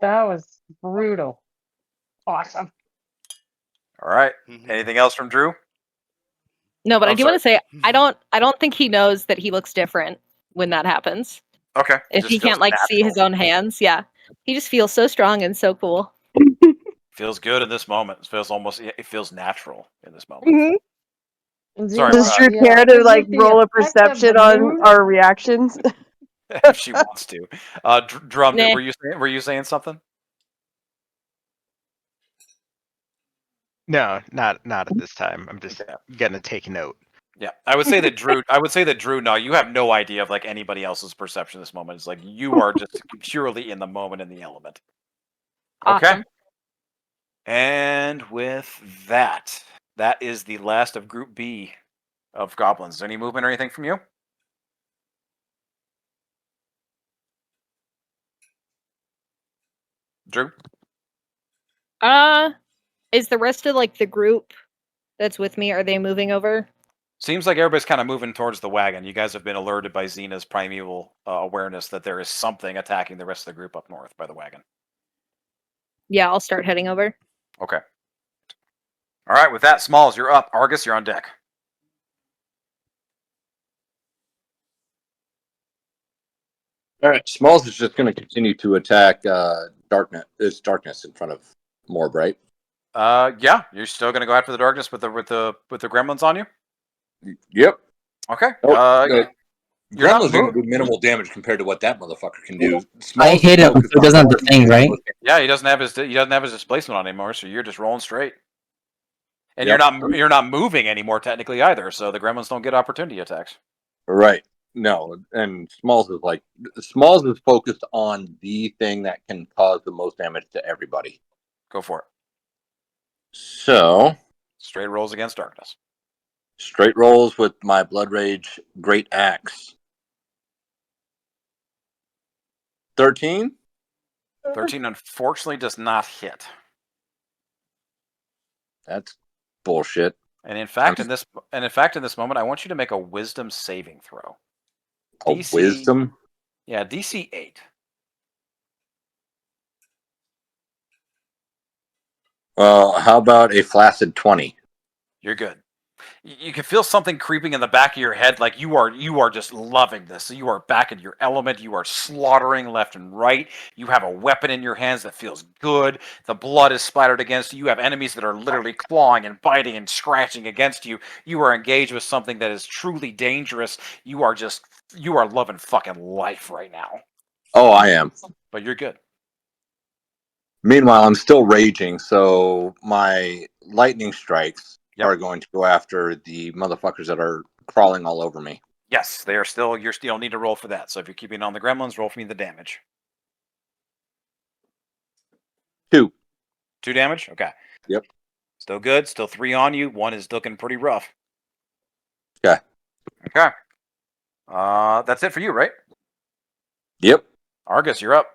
that was brutal. Awesome. All right. Anything else from Drew? No, but Oh, I do want to say I don't think he knows that he looks different when that happens. Okay. If he can't like see his own hands, yeah. He just feels so strong and so cool. Feels good in this moment. It feels natural in this moment. Sorry, Does Drew care to like roll a perception on our reactions? if she wants to. Drum, Nah. were you saying something? No, not at this time. I'm just gonna take note. Yeah, I would say that Drew. No, you have no idea of like anybody else's perception this moment. It's like you are just purely in the moment, in the element. Okay. Awesome. And with that, that is the last of Group B of goblins. Is there any movement or anything from you? Drew? Is the rest of like the group that's with me, are they moving over? Seems like everybody's kind of moving towards the wagon. You guys have been alerted by Xena's primeval awareness that there is something attacking the rest of the group up north by the wagon. Yeah, I'll start heading over. Okay. All right, with that, Smalls, you're up. Argus, you're on deck. All right, Smalls is just going to continue to attack darkness. There's darkness in front of Morb, right? Yeah, you're still gonna go after the darkness with the gremlins on you. Yep. Okay. The you're not Gremlin's going to moving. do minimal damage compared to what that motherfucker can do. I Smalls hit is him, so focused he doesn't on have the thing, right? Yeah, he doesn't have his displacement on anymore, so you're just rolling straight. And Yep. you're not moving anymore technically either, so the gremlins don't get opportunity attacks. Right. No, and Smalls is focused on the thing that can cause the most damage to everybody. Go for it. So Straight rolls against darkness. straight rolls with my Blood Rage Great Axe. 13? 13 unfortunately does not hit. That's bullshit. And in fact, in this moment, I want you to make a wisdom saving throw. A DC wisdom? Yeah, DC 8. How about a flaccid 20? You're good. You can feel something creeping in the back of your head, like you are just loving this. You are back in your element. You are slaughtering left and right. You have a weapon in your hands that feels good. The blood is splattered against you. You have enemies that are literally clawing and biting and scratching against you. You are engaged with something that is truly dangerous. You are loving fucking life right now. Oh, I am. But you're good. Meanwhile, I'm still raging, so my lightning strikes are going to go after the motherfuckers that are crawling all over me. Yes, they are still. You still need to roll for that. So if you're keeping on the gremlins, roll for me the damage. 2. 2 damage. Okay. Yep. Still good. Still 3 on you. 1 is looking pretty rough. Okay. Okay. That's it for you, right? Yep. Argus, you're up.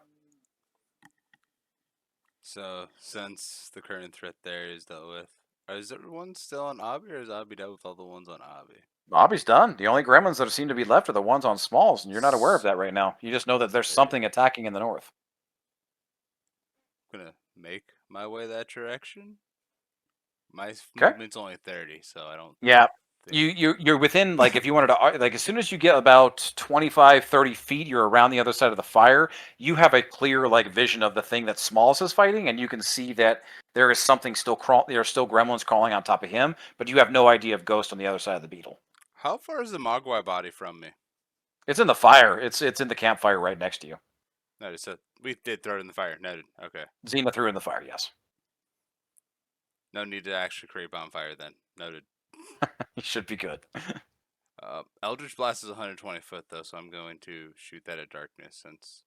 So, since the current threat there is dealt with, is everyone still on Abby, or is Abby dealt with all the ones on Abby? Abby's done. The only gremlins that seem to be left are the ones on Smalls, and you're not aware of that right now. You just know that there's something attacking in the north. I'm gonna make my way that direction. My Okay. movement's only 30, so I don't. Yeah. You're within, like, if you wanted to, like, as soon as you get about 25, 30 feet, you're around the other side of the fire. You have a clear, like, vision of the thing that Smalls is fighting, and you can see that there is something still there are still gremlins crawling on top of him, but you have no idea of Ghost on the other side of the beetle. How far is the Mogwai body from me? It's in the fire. It's in the campfire right next to you. Noted. So we did throw it in the fire. Noted. Okay. Zena threw in the fire, yes. No need to actually create bonfire then. Noted. You should be good. Eldritch Blast is 120 foot though, so I'm going to shoot that at darkness since.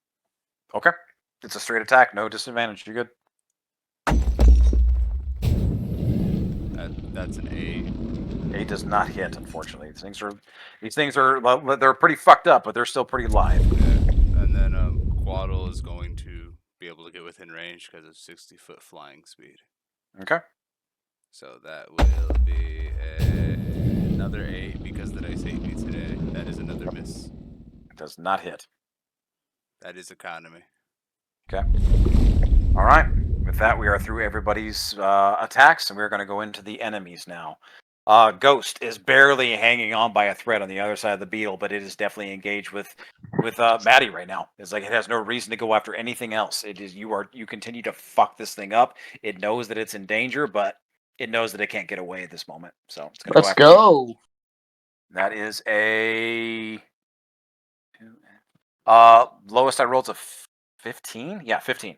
Okay. It's a straight attack, no disadvantage. You're good. That's an 8. 8 does not hit, unfortunately. These things are they're pretty fucked up, but they're still pretty live. Yeah. And then Quaddle is going to be able to get within range because of 60-foot flying speed. Okay. So that will be another 8 because the dice hate me today. That is another miss. It does not hit. That is economy. Okay. All right. With that, we are through everybody's attacks, and we're going to go into the enemies now. Ghost is barely hanging on by a thread on the other side of the beetle, but it is definitely engaged with Maddie right now. It's like it has no reason to go after anything else. It is you continue to fuck this thing up. It knows that it's in danger, but it knows that it can't get away at this moment. So it's going to go. That is a lowest I rolled a 15. Yeah, 15.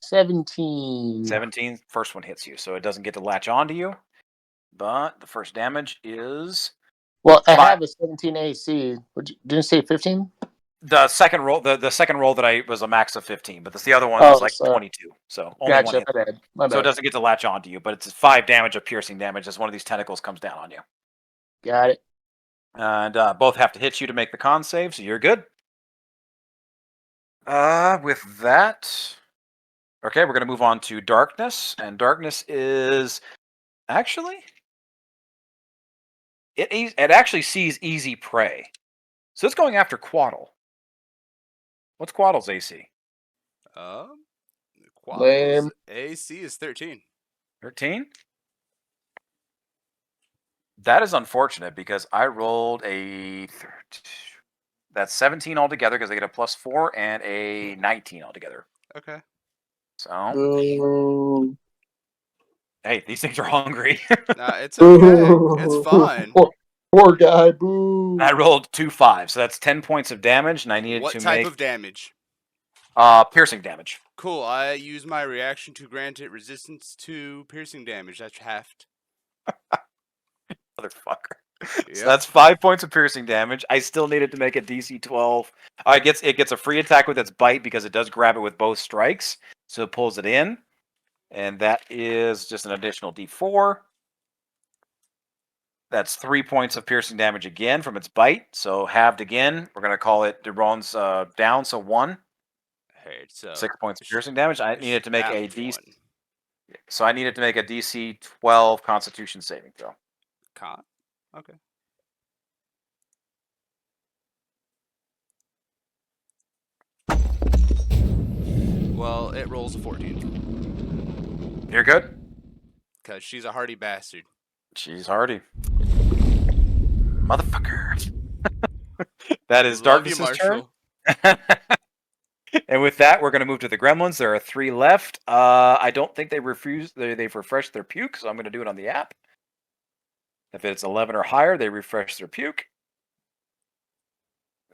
17. 17. First one hits you, so it doesn't get to latch onto you. But the first damage is. Well, I have a 17 AC. Didn't you say 15? The second roll, the second roll that I was a max of 15, but the other one was like 22. So only one hit. My bad. So it doesn't get to latch onto you, but it's 5 damage of piercing damage as one of these tentacles comes down on you. Got it. And both have to hit you to make the con save, so you're good. With that, okay, we're gonna move on to darkness, and darkness is actually it actually sees easy prey, so it's going after Quaddle. What's Quaddle's AC? Quaddle's AC is 13. 13? That is unfortunate because I rolled a. That's 17 altogether because I get a +4 and a 19 altogether. Okay. So. Hey, these things are hungry. Nah, it's okay. It's fine. Poor guy. Boo. I rolled 2 5s, so that's 10 points of damage, and I needed to make. What type of damage? Piercing damage. Cool. I use my reaction to grant it resistance to piercing damage. That's halved. Motherfucker. So Yep. that's 5 points of piercing damage. I still needed to make a DC 12. It gets a free attack with its bite because it does grab it with both strikes. So it pulls it in. And that is just an additional D4. That's 3 points of piercing damage again from its bite. So halved again. We're going to call it Deron's down, so 1. Hey, so 6 points of piercing damage. I needed to make that a DC. one. So I needed to make a DC 12 Constitution saving throw. Con. Okay. Well, it rolls a 14 You're good? because she's a hardy bastard. She's hardy. Motherfucker. That is Love you, Darkness's turn. Marshall. And with that, we're going to move to the gremlins. There are 3 left. I don't think they've refreshed their puke, so I'm going to do it on the app. If it's 11 or higher, they refresh their puke.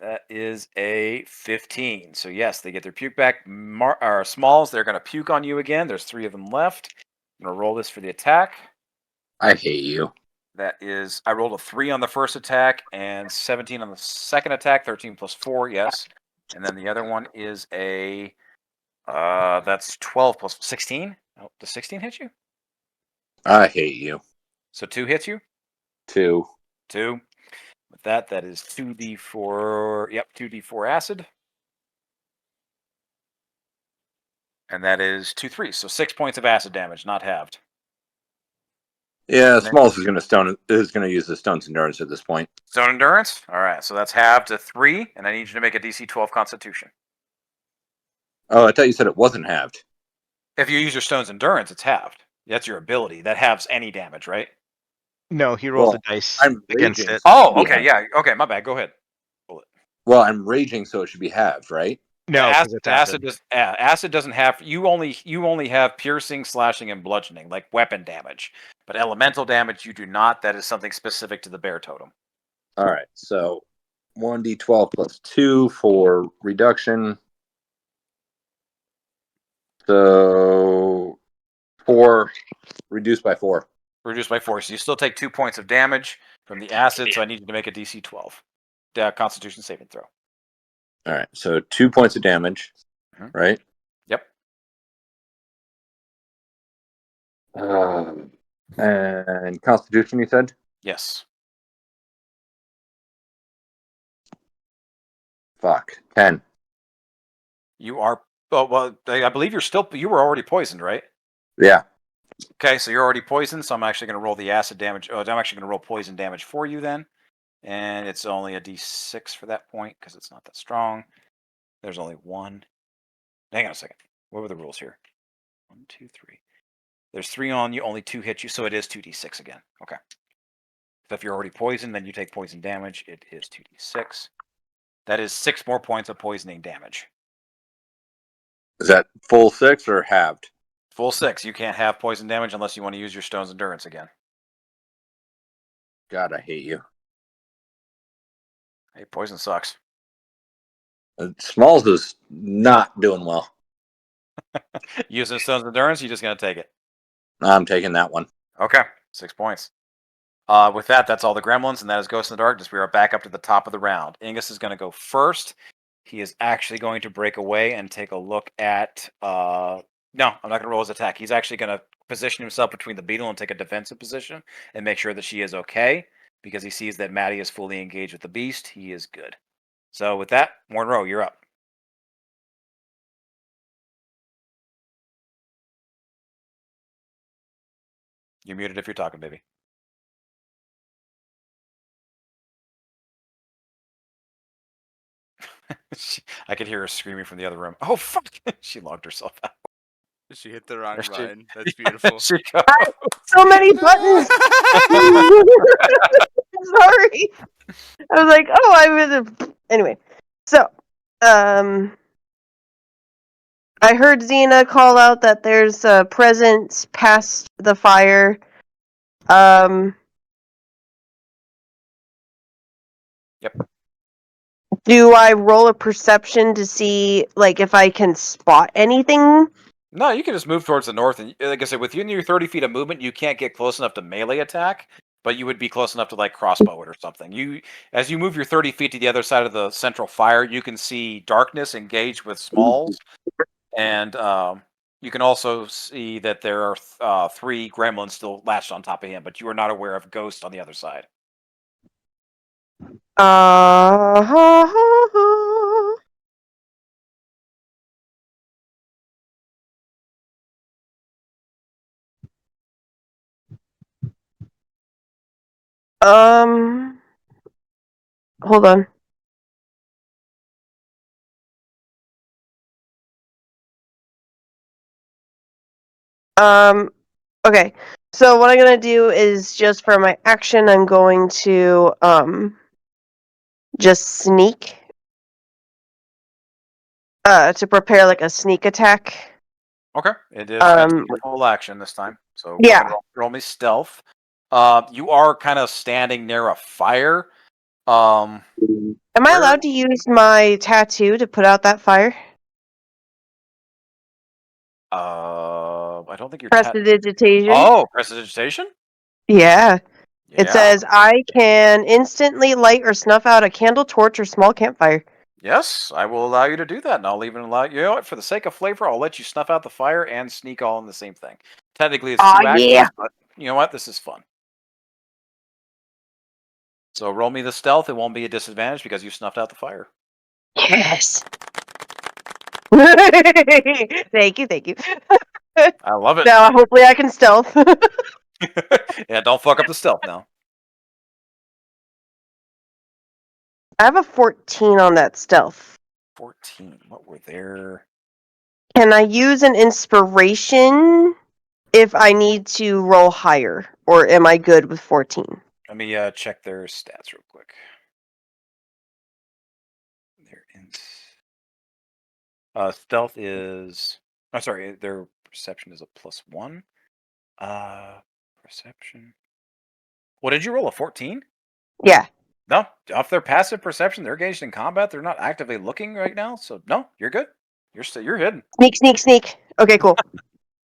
That is a 15. So yes, they get their puke back. Smalls, they're going to puke on you again. There's 3 of them left. I'm going to roll this for the attack. I hate you. That is, I rolled a 3 on the first attack and 17 on the second attack. 13 plus 4, yes. And then the other one is a, that's 12 plus 16. Oh, does 16 hit you? I hate you. So 2 hits you? 2. 2. With that, that is 2d4. Yep, 2d4 acid. And that is 2 3. So 6 points of acid damage, not halved. Yeah, Smalls is going to use the Stone's Endurance at this point. Stone Endurance? All right, so that's halved to 3, and I need you to make a DC 12 Constitution. Oh, I thought you said it wasn't halved. If you use your Stone's Endurance, it's halved. That's your ability. That halves any damage, right? No, he rolled Well, a dice I'm against raging. it. Oh, okay, yeah. Okay, my bad. Go ahead. Well, I'm raging, so it should be halved, right? No, because it's acid doesn't have you only have piercing, slashing, and bludgeoning, like weapon damage. But elemental damage you do not. That is something specific to the bear totem. All right, so 1d12 plus 2 for reduction. So 4 reduced by 4. Reduced by 4. So you still take 2 points of damage from the acid. So I need you to make a DC 12 Constitution saving throw. All right, so 2 points of damage, right? Yep. And Constitution, you said? Yes. Fuck. 10. You are. Oh well, I believe you were already poisoned, right? Yeah. Okay, so you're already poisoned. So I'm actually going to roll the acid damage. Oh, I'm actually going to roll poison damage for you then, and it's only a D6 for that point because it's not that strong. There's only 1. Hang on a second. What were the rules here? 1, 2, 3. There's 3 on you. Only 2 hit you, so it is 2d6 again. Okay. So if you're already poisoned, then you take poison damage. It is 2d6. That is 6 more points of poisoning damage. Is that full 6 or halved? Full 6. You can't have poison damage unless you want to use your Stone's Endurance again. God, I hate you. Hey, poison sucks. Smalls is not doing well. Using Stone's Endurance, you're just going to take it. I'm taking that one. Okay, 6 points. With that, that's all the gremlins, and that is Ghost in the Darkness. We are back up to the top of the round. Ingus is going to go first. He is actually going to break away and take a look at... No, I'm not going to roll his attack. He's actually going to position himself between the beetle and take a defensive position and make sure that she is okay, because he sees that Maddie is fully engaged with the beast. He is good. So with that, Monroe, you're up. You're muted if you're talking, baby. I could hear her screaming from the other room. Oh, fuck! She logged herself out. She hit the wrong There she- button. That's beautiful. She goes. So many buttons. Sorry. I was like, oh, I was anyway. So, I heard Xena call out that there's a presence past the fire. Yep. Do I roll a perception to see, like, if I can spot anything? No, you can just move towards the north, and like I said, within your 30 feet of movement, you can't get close enough to melee attack, but you would be close enough to like crossbow it or something. As you move your 30 feet to the other side of the central fire, you can see darkness engage with Smalls, and you can also see that there are 3 gremlins still latched on top of him, but you are not aware of Ghost on the other side. Hold on. Okay. So what I'm gonna do is just for my action, I'm going to just sneak. To prepare like a sneak attack. Okay, it is going to be a full action this time. So go ahead and roll me stealth. You are kind of standing near a fire. Am I allowed to use my tattoo to put out that fire? I don't think you're Prestidigitation. Oh, prestidigitation? Yeah. It Yeah. says I can instantly light or snuff out a candle, torch, or small campfire. Yes, I will allow you to do that, and I'll even allow you know what, for the sake of flavor, I'll let you snuff out the fire and sneak all in the same thing. Technically, it's 2 actions, but you know what? This is fun. So roll me the stealth. It won't be a disadvantage because you snuffed out the fire. Yes. Thank you. I love it. Now, hopefully, I can stealth. Yeah, don't fuck up the stealth now. I have a 14 on that stealth. 14. What were there? Can I use an inspiration if I need to roll higher, or am I good with 14? Let me check their stats real quick. Stealth is. I'm sorry. Their perception is a +1. Perception. What did you roll? A 14? Yeah. No, off their passive perception, they're engaged in combat. They're not actively looking right now, so no, you're good. You're hidden. Sneak. Okay, cool.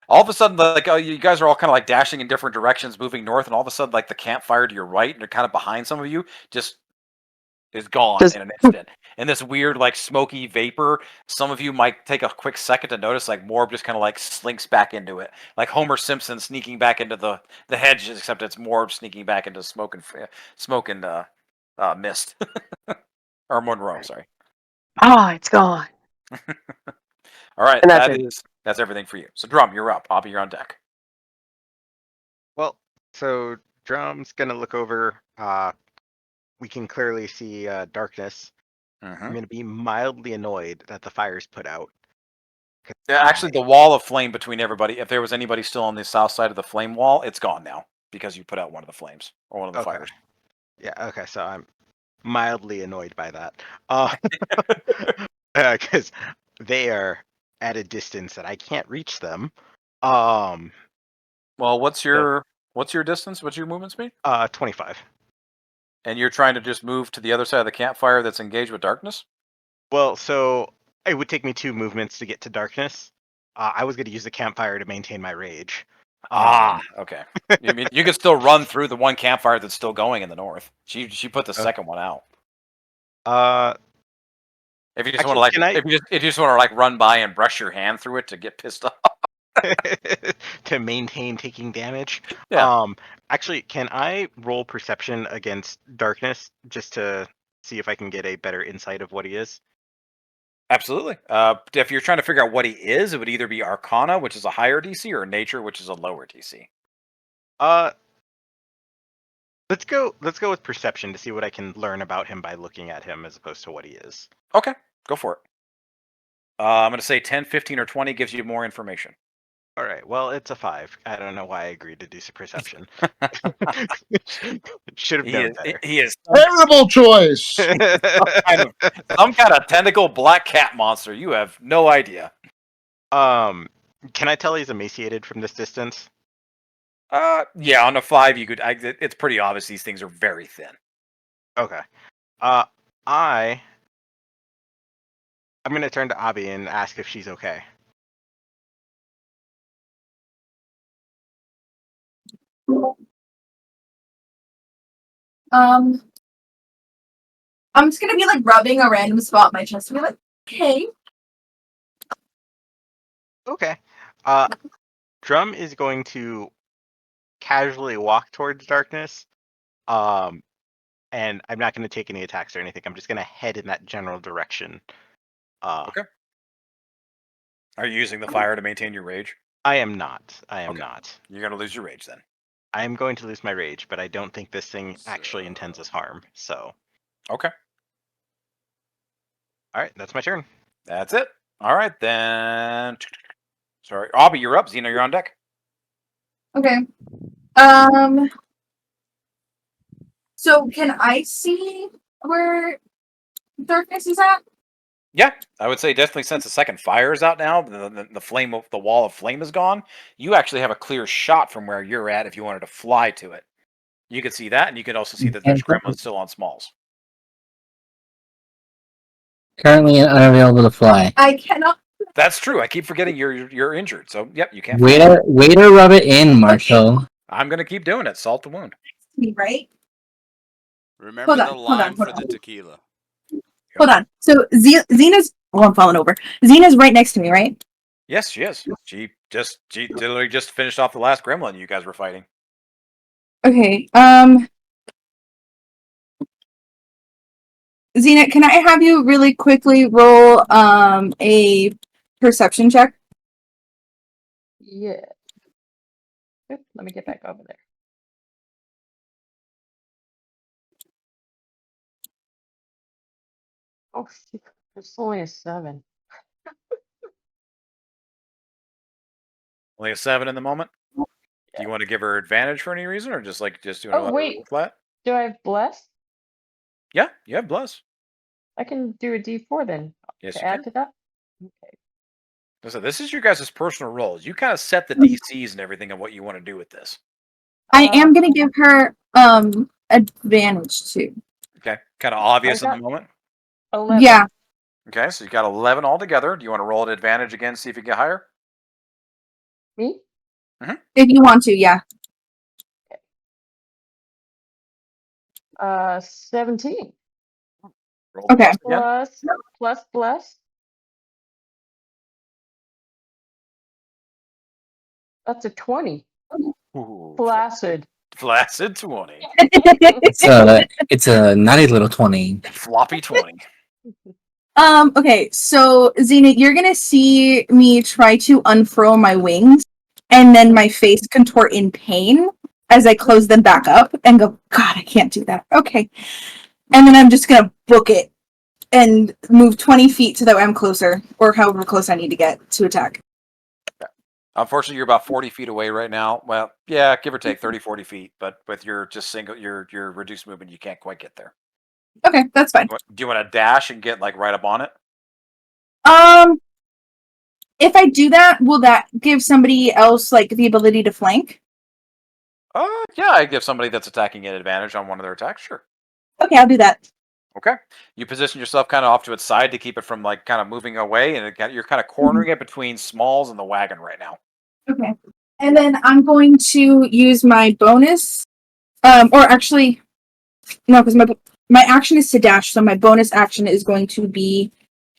All of a sudden, like you guys are all kind of like dashing in different directions, moving north, and all of a sudden, like the campfire to your right, and they're kind of behind some of you, just is gone in an instant. And this weird, like smoky vapor. Some of you might take a quick second to notice, like Morb just kind of like slinks back into it, like Homer Simpson sneaking back into the hedges, except it's Morb sneaking back into smoke and mist. Or Monroe, sorry. It's gone. All right, And that's everything for you. So Drum, you're up. Bobby, you're on deck. Well, so Drum's gonna look over. We can clearly see darkness. I'm gonna be mildly annoyed that the fire's put out. Yeah, actually, the wall of flame between everybody. If there was anybody still on the south side of the flame wall, it's gone now because you put out one of the flames or one of the fires. Yeah. Okay. So I'm mildly annoyed by that. Because they are at a distance that I can't reach them. Well, what's your distance? What's your movement speed? 25. And you're trying to just move to the other side of the campfire that's engaged with darkness? Well, so it would take me 2 movements to get to darkness. I was going to use the campfire to maintain my rage. Okay. You mean you could still run through the one campfire that's still going in the north? She put the second one out. If you just want to like, if you just want to like run by and brush your hand through it to get pissed off. To maintain taking damage. Yeah. Actually, can I roll perception against darkness just to see if I can get a better insight of what he is? Absolutely. If you're trying to figure out what he is, it would either be Arcana, which is a higher DC, or Nature, which is a lower DC. Let's go with perception to see what I can learn about him by looking at him as opposed to what he is. Okay, go for it. I'm going to say 10, 15, or 20 gives you more information. All right. Well, it's a 5. I don't know why I agreed to do some perception. Should have known better. He is terrible choice. some kind of tentacle black cat monster. You have no idea. Can I tell he's emaciated from this distance? Yeah, on a 5, you could. It's pretty obvious these things are very thin. Okay. I'm gonna turn to Abby and ask if she's okay. I'm just gonna be like rubbing a random spot on my chest and be like, okay. Okay. Drum is going to casually walk towards darkness. And I'm not going to take any attacks or anything. I'm just going to head in that general direction. Okay. Are you using the fire to maintain your rage? I am not. I am Okay. not. You're gonna lose your rage then. I am going to lose my rage, but I don't think this thing actually intends us harm. So. Okay. All right, that's my turn. That's it. All right then. Sorry, Abby, you're up. Xena, you're on deck. Okay. So can I see where darkness is at? Yeah, I would say definitely since the second fire is out now, the flame of the wall of flame is gone. You actually have a clear shot from where you're at if you wanted to fly to it. You could see that, and you could also see that there's gremlins still on Smalls. Currently unavailable to fly. I cannot. That's true. I keep forgetting you're injured. So yep, you can't. Way to rub it in, Marshall. I'm gonna keep doing it. Salt the wound. Me, right? Remember the line for the tequila. Hold on. So Xena's. Oh, I'm falling over. Xena's right next to me, right? Yes, she is. She literally just finished off the last gremlin you guys were fighting. Okay. Xena, can I have you really quickly roll a perception check? Yeah. Oop, let me get back over there. Oh, shoot. It's only a 7. Only a 7 in the moment. Do you want to give her advantage for any reason, or just doing Oh, wait. flat? Do I have bless? Yeah, you have bless. I can do a D4 then Yes, to you add can. to that. Okay. So this is your guys' personal roles. You kind of set the DCs and everything of what you want to do with this. I am gonna give her advantage too. Okay, kind of obvious in the got moment. 11. Yeah. Okay, so you got 11 altogether. Do you want to roll an advantage again, see if you get higher? Me? If you want to, yeah. 17. Roll the Okay. plus again. Plus. That's a 20. Ooh, Flaccid. Flaccid 20. It's a naughty little 20. Floppy 20. Okay, so Xena, you're gonna see me try to unfurl my wings, and then my face contort in pain as I close them back up and go, God, I can't do that. Okay. And then I'm just gonna book it and move 20 feet so that I'm closer, or however close I need to get to attack. Unfortunately, you're about 40 feet away right now. Well, yeah, give or take 30, 40 feet. But with your your reduced movement, you can't quite get there. Okay, that's fine. Do you want to dash and get right up on it? If I do that, will that give somebody else the ability to flank? Yeah, I give somebody that's attacking an advantage on one of their attacks. Sure. Okay, I'll do that. Okay. You position yourself kind of off to its side to keep it from kind of moving away, and you're kind of cornering it between Smalls and the wagon right now. Okay. And then I'm going to use my bonus. Or actually, no, because my action is to dash, so my bonus action is going to be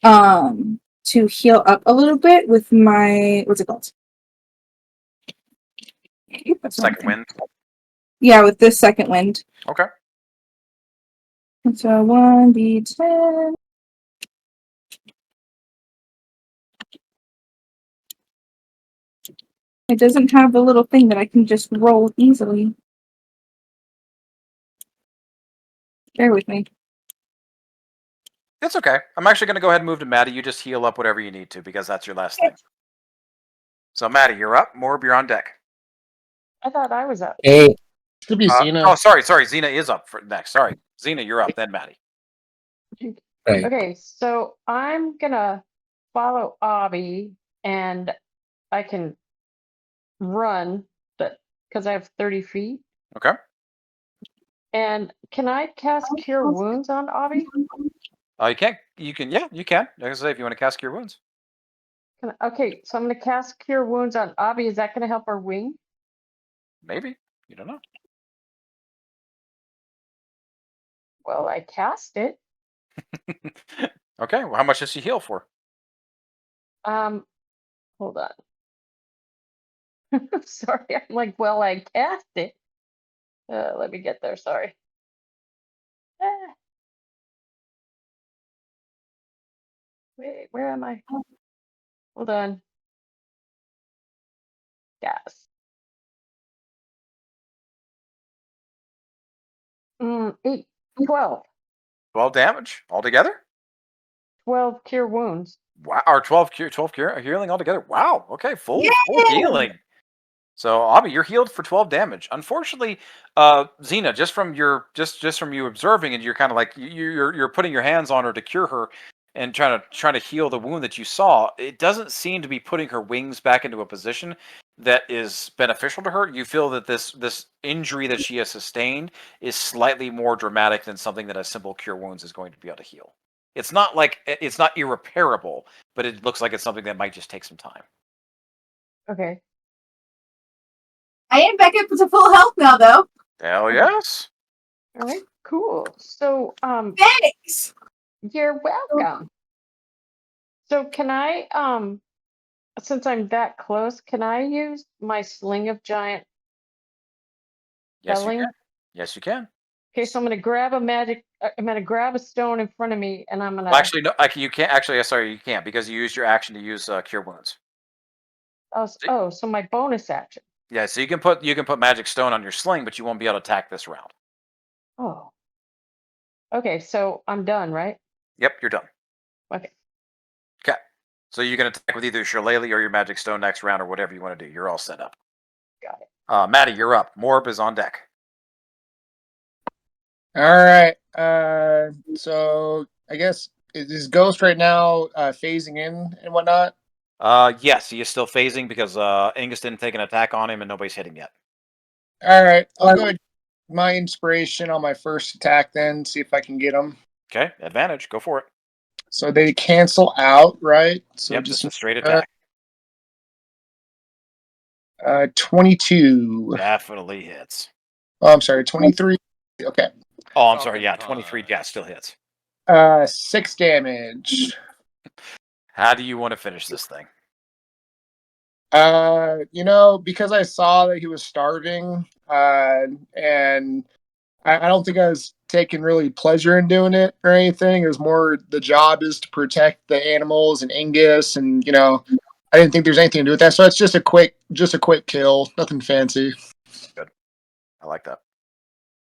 to heal up a little bit with my what's it called? Second wind. Yeah, with this second wind. Okay. So 1d10. It doesn't have the little thing that I can just roll easily. Bear with me. It's okay. I'm actually going to go ahead and move to Maddie. You just heal up whatever you need to because that's your last thing. So Maddie, you're up. Morb, you're on deck. I thought I was up. Hey. Should be Xena. Oh, sorry. Xena is up for next. Sorry. Xena, you're up. Then Maddie. Right. Okay, so I'm gonna follow Abby, and I can run, but because I have 30 feet. Okay. And can I cast Cure Wounds on Abby? You can't. You can. Yeah, you can. Like I say, if you want to cast Cure Wounds. Okay, so I'm gonna cast Cure Wounds on Abby. Is that gonna help her wing? Maybe. You don't know. Well, I cast it. Okay. Well, how much does she heal for? Hold on. Sorry, I'm like, well, I cast it. Let me get there. Sorry. Ah. Wait, where am I? Hold on. Gas. 8, 12. 12 damage altogether. 12 cure wounds. Wow. Or 12 cure healing altogether. Wow. Okay. Full Yay! healing. So Abby, you're healed for 12 damage. Unfortunately, Xena, just from you observing, and you're kind of like you're putting your hands on her to cure her and trying to heal the wound that you saw. It doesn't seem to be putting her wings back into a position that is beneficial to her. You feel that this injury that she has sustained is slightly more dramatic than something that a simple cure wounds is going to be able to heal. It's not irreparable, but it looks like it's something that might just take some time. Okay. I am back up to full health now, though. Hell yes. All right. Cool. So, Thanks. you're welcome. So can I, since I'm that close, can I use my sling of giant Yes, you spelling? can. Yes, you can. Okay, so I'm gonna grab I'm gonna grab a stone in front of me, and I'm gonna. Well, actually, no. You can't. Actually, sorry, you can't because you used your action to use cure wounds. So my bonus action. Yeah, so you can put magic stone on your sling, but you won't be able to attack this round. Oh. Okay, so I'm done, right? Yep, you're done. Okay. Okay. So you can attack with either your shillelagh or your magic stone next round, or whatever you want to do. You're all set up. Got it. Maddie, you're up. Morb is on deck. All right. So I guess is Ghost right now phasing in and whatnot? Yes, he is still phasing because Angus didn't take an attack on him and nobody's hitting yet. All right. I'll go ahead. My inspiration on my first attack, then see if I can get them. Okay, advantage. Go for it. So they cancel out, right? So Yep, just a straight attack. 22. Definitely hits. Oh, I'm sorry, 23. Okay. Oh, I'm sorry. Yeah, 23. Yeah, still hits. 6 damage. How do you want to finish this thing? Because I saw that he was starving, and I don't think I was taking really pleasure in doing it or anything. It was more the job is to protect the animals and Angus, and I didn't think there's anything to do with that. So it's just a quick kill, nothing fancy. Good. I like that.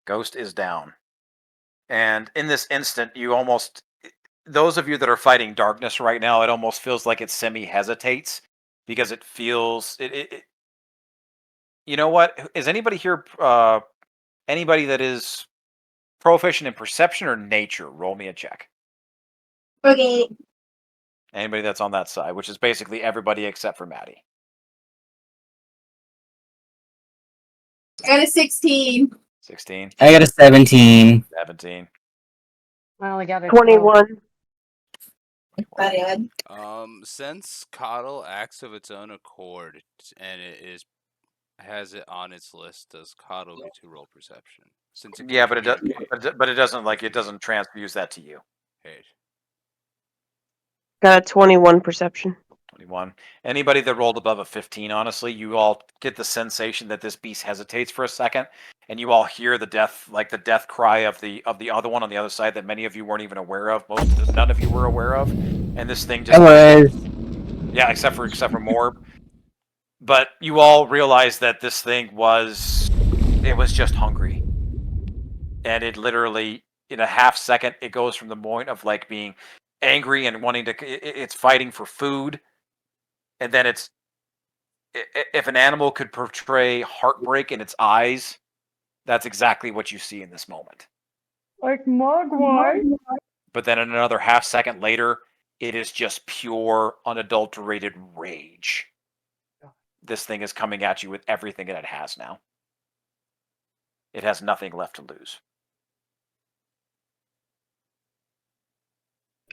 Ghost is down. And in this instant, those of you that are fighting darkness right now, it almost feels like it semi-hesitates because it feels it. You know what? Is anybody here? Anybody that is proficient in perception or nature? Roll me a check. Okay. Anybody that's on that side, which is basically everybody except for Maddie. I got a 16. 16. I got a 17. 17. I only got a 21. Bad. Since Coddle acts of its own accord and has it on its list, does Coddle get to roll perception? Since it Yeah, but it doesn't transfuse that to you. Hey. Got a 21 perception. 21. Anybody that rolled above a 15, honestly, you all get the sensation that this beast hesitates for a second, and you all hear the death cry of the other one on the other side that many of you weren't even aware of. None of you were aware of, and this thing just yeah, except for Morb. But you all realize that this thing was just hungry, and it literally in a half second it goes from the point of like being angry and wanting to it's fighting for food. And then if an animal could portray heartbreak in its eyes, that's exactly what you see in this moment. Like Mogwai. But then in another half second later, it is just pure, unadulterated rage. This thing is coming at you with everything that it has now. It has nothing left to lose.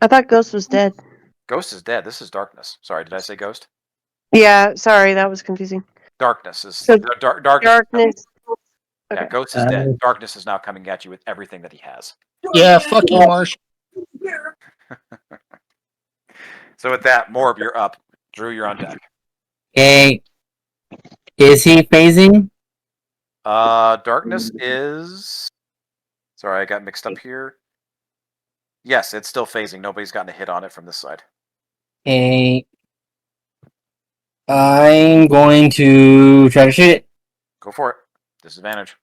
I thought Ghost was dead. Ghost is dead. This is darkness. Sorry, did I say ghost? Yeah, sorry, that was confusing. Darkness is So darkness. Darkness Okay. Yeah, Ghost is dead. Darkness is now coming at you with everything that he has. Yeah, fuck you, Marsh. So with that, Morb, you're up. Drew, you're on deck. Okay. Is he phasing? Darkness is. Sorry, I got mixed up here. Yes, it's still phasing. Nobody's gotten a hit on it from this side. Okay. I'm going to try to shoot it. Go for it. Disadvantage.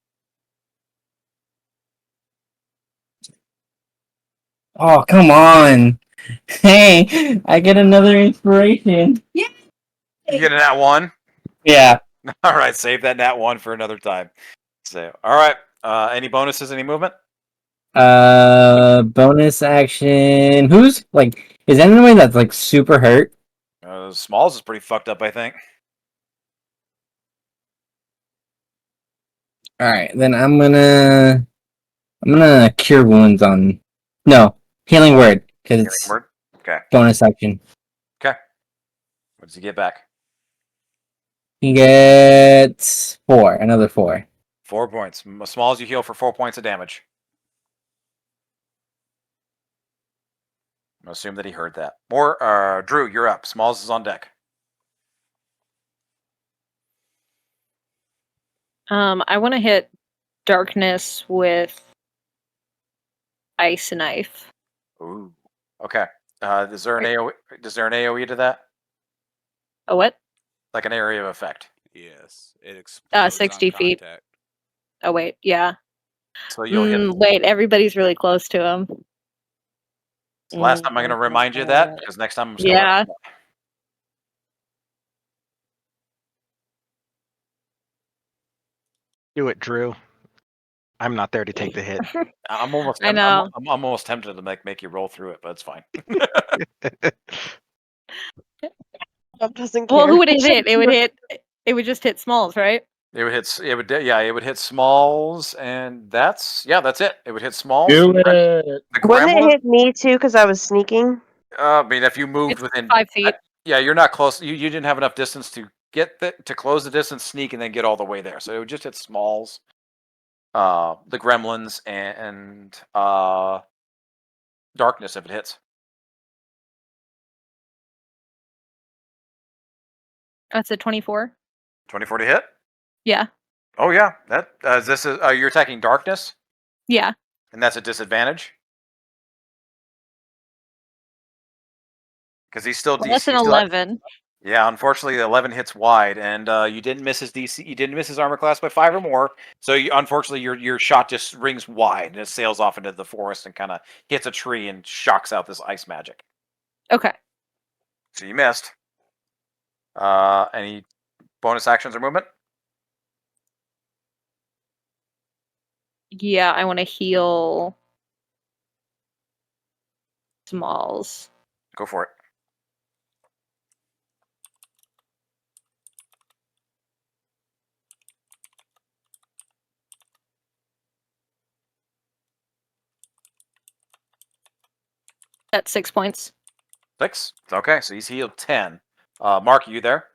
Oh, come on. Hey, I get another inspiration. You get a nat 1? Yeah. All right, save that nat 1 for another time. So, all right. Any bonuses? Any movement? Bonus action. Who's like? Is anyone that's like super hurt? Smalls is pretty fucked up, I think. All right, then I'm gonna cure wounds on. No, healing word because it's Word? Okay. bonus action. Okay. What does he get back? He gets 4. Another 4. 4 points. Smalls, you heal for 4 points of damage. I'm gonna assume that he heard that. Drew, you're up. Smalls is on deck. I want to hit Darkness with Ice Knife. Ooh. Okay. Is there an AoE? Does there an AoE to that? A what? Like an area of effect. Yes, it explodes 60 on feet. contact. Oh wait, yeah. So you'll hit. Wait, everybody's really close to him. Last time I'm gonna remind you of that because next time I'm just Yeah. Do it, Drew. I'm not there to take the hit. I'm almost. I know. I'm almost tempted to make you roll through it, but it's fine. Bob doesn't Well, care. who would it hit? It would just hit Smalls, right? It would hit. It would. Yeah, it would hit Smalls, and that's it. It would hit Smalls. Do it. The Wouldn't it gremlin. hit me too because I was sneaking? I mean, if you moved It's within 5 feet. yeah, you're not close. You didn't have enough distance to get to close the distance, sneak, and then get all the way there. So it would just hit Smalls, the gremlins, and Darkness if it hits. That's a 24. 24 to hit. Yeah. Oh yeah, that you're attacking Darkness, Yeah. and that's a disadvantage because he's still Well, DC. that's an 11. Yeah, unfortunately, the 11 hits wide, and you didn't miss his DC. You didn't miss his armor class by 5 or more. So unfortunately, your shot just rings wide and it sails off into the forest and kind of hits a tree and shocks out this ice magic. Okay. So you missed. Any bonus actions or movement? Yeah, I want to heal Smalls. Go for it. That's 6 points. 6. Okay, so he's healed 10. Mark, are you there?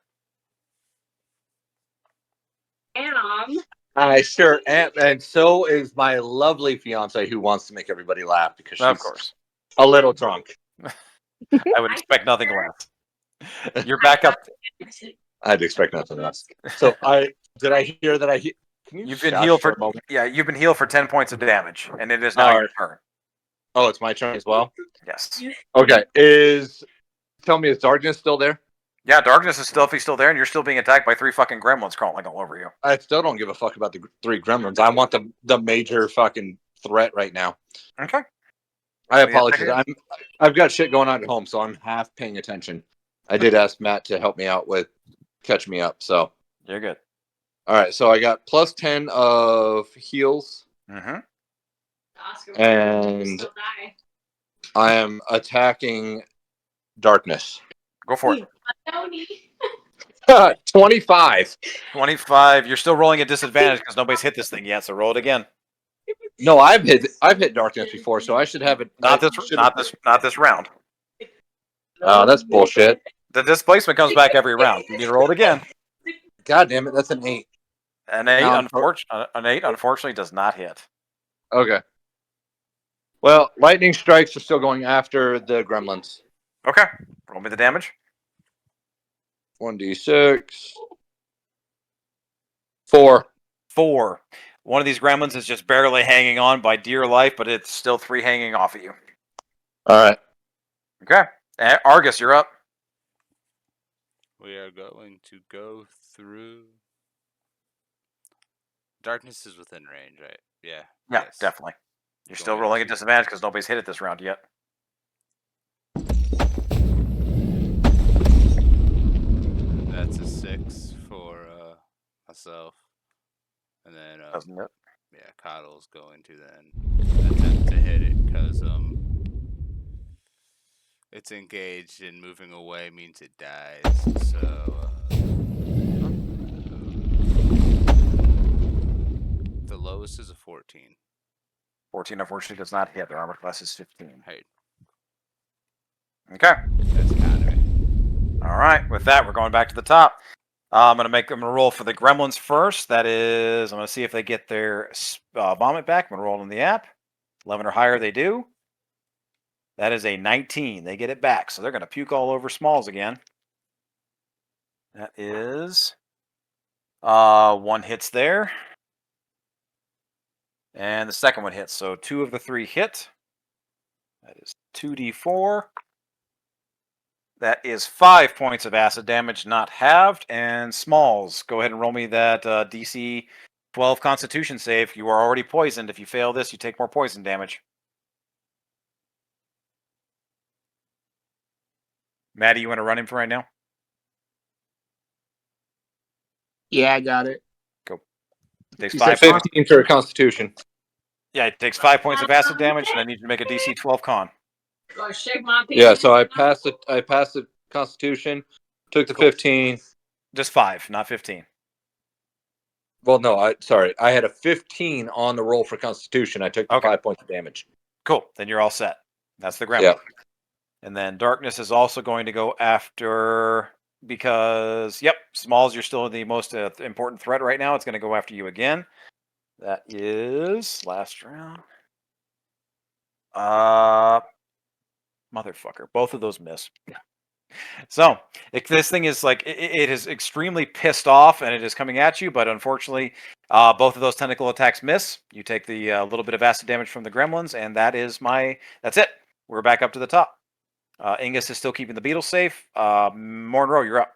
I sure am, and so is my lovely fiance who wants to make everybody laugh because she's Of course. a little drunk. I would expect nothing less. You're back up. I'd expect nothing less. So I hear that You've been healed for you've been healed for 10 points of damage, and it is now your turn. Oh, it's my turn as well? Yes. Okay. Tell me, is Darkness still there? Yeah, Darkness is still there, and you're still being attacked by 3 fucking gremlins crawling all over you. I still don't give a fuck about the 3 gremlins. I want the major fucking threat right now. Okay. I apologize. I've got shit going on at home, so I'm half paying attention. I did ask Matt to help me out with catch me up, so you're good. All right, so I got plus 10 of heals. Mm-hmm. And I am attacking Darkness. Go for it. 25. 25. You're still rolling a disadvantage because nobody's hit this thing yet, so roll it again. No, I've hit Darkness before, so I should have it. Not this round. Oh, that's bullshit. The displacement comes back every round. You need to roll it again. God damn it, that's an 8. An 8, Now, unfortunately, does not hit. okay. Well, lightning strikes are still going after the gremlins. Okay. Roll me the damage. 1d6. 4. 4. One of these gremlins is just barely hanging on by dear life, but it's still 3 hanging off of you. All right. Okay. Argus, you're up. We are going to go through. Darkness is within range, right? Yeah. Yeah, Yes. definitely. You're still Going rolling at to- disadvantage because nobody's hit it this round yet. That's a 6 for myself. And then Doesn't it? yeah, Coddle's going to then attempt to hit it because it's engaged and moving away means it dies. So the lowest is a 14. 14 unfortunately does not hit. Their armor class is 15. Hey, Okay. that's kind of it. All right. With that, we're going back to the top. I'm gonna roll for the gremlins first. That is, I'm gonna see if they get their vomit back. I'm gonna roll in the app. 11 or higher, they do. That is a 19. They get it back, so they're gonna puke all over Smalls again. That is 1 hits there, and the second one hits. So 2 of the 3 hit. That is 2d4. That is 5 points of acid damage, not halved. And Smalls, go ahead and roll me that DC 12 Constitution save. You are already poisoned. If you fail this, you take more poison damage. Maddie, you want to run him for right now? Yeah, I got it. Go. It takes You 5 said points. 15 for Constitution. Yeah, it takes 5 points of acid damage, and I need you to make a DC 12 con. Yeah, so I passed it. I passed the Constitution. Took the Cool. 15. Just 5, not 15. Well, no, I had a 15 on the roll for Constitution. I took the Okay. 5 points of damage. Cool. Then you're all set. That's the gremlin. Yeah. And then Darkness is also going to go after, because, yep, Smalls, you're still the most important threat right now. It's going to go after you again. That is last round. Motherfucker. Both of those miss. So this thing is like, it is extremely pissed off and it is coming at you, but unfortunately, both of those tentacle attacks miss. You take the little bit of acid damage from the gremlins, and that's it. We're back up to the top. Ingus is still keeping the beetles safe. Monroe, you're up.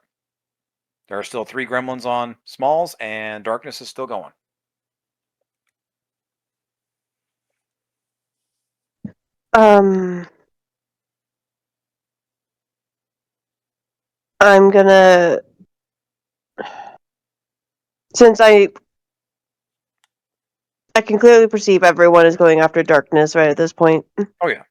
There are still 3 gremlins on Smalls, and Darkness is still going. I'm gonna, since I can clearly perceive everyone is going after Darkness right at this point. Oh yeah,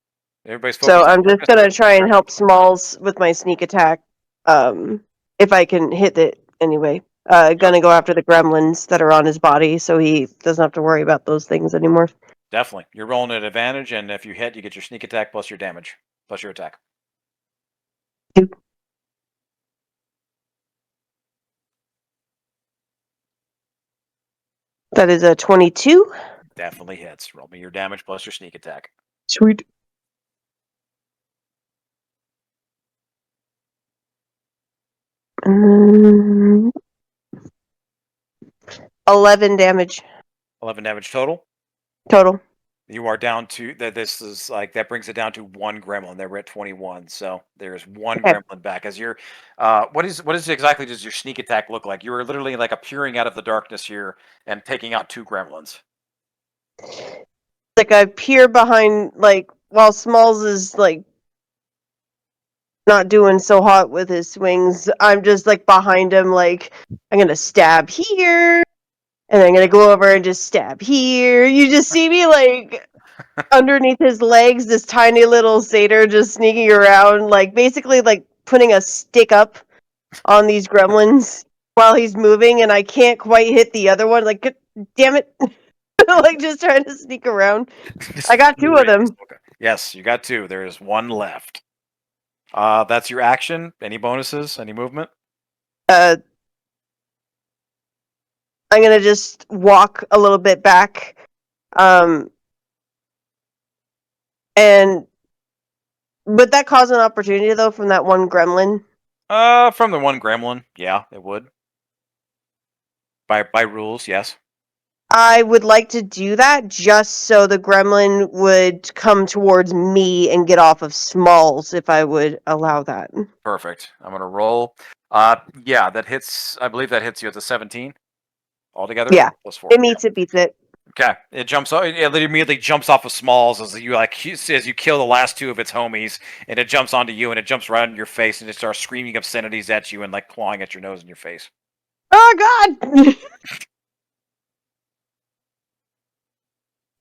everybody's focused. So on I'm just Darkness. gonna try and help Smalls with my sneak attack. If I can hit it anyway. Gonna go after the gremlins that are on his body, so he doesn't have to worry about those things anymore. Definitely, you're rolling at advantage, and if you hit, you get your sneak attack plus your damage plus your attack. That is a 22. Definitely hits. Roll me your damage plus your sneak attack. Sweet. Um, 11 damage 11 damage total. total. You are down to that. This is like, that brings it down to 1 gremlin. They were at 21, so there's 1 Okay. gremlin back. As your what is exactly does your sneak attack look like? You are literally like appearing out of the darkness here and taking out 2 gremlins. Like I peer behind, like while Smalls is like not doing so hot with his swings, I'm just like behind him, like I'm gonna stab here, and I'm gonna go over and just stab here. You just see me like underneath his legs, this tiny little satyr just sneaking around, like basically like putting a stick up on these gremlins while he's moving, and I can't quite hit the other one. Like, damn it. Like just trying to sneak around. I got 2 of them. Yes, you got 2. There is 1 left. That's your action. Any bonuses? Any movement? I'm gonna just walk a little bit back, and would that cause an opportunity though from that one gremlin? From the one gremlin, yeah, it would. By rules, yes. I would like to do that just so the gremlin would come towards me and get off of Smalls if I would allow that. Perfect. I'm gonna roll. Yeah, that hits. I believe that hits you at the 17 altogether. Yeah, +4. it meets it, beats it. Okay, it jumps. It immediately jumps off of Smalls as you kill the last two of its homies, and it jumps onto you, and it jumps right on your face, and it starts screaming obscenities at you and like clawing at your nose and your face. Oh God!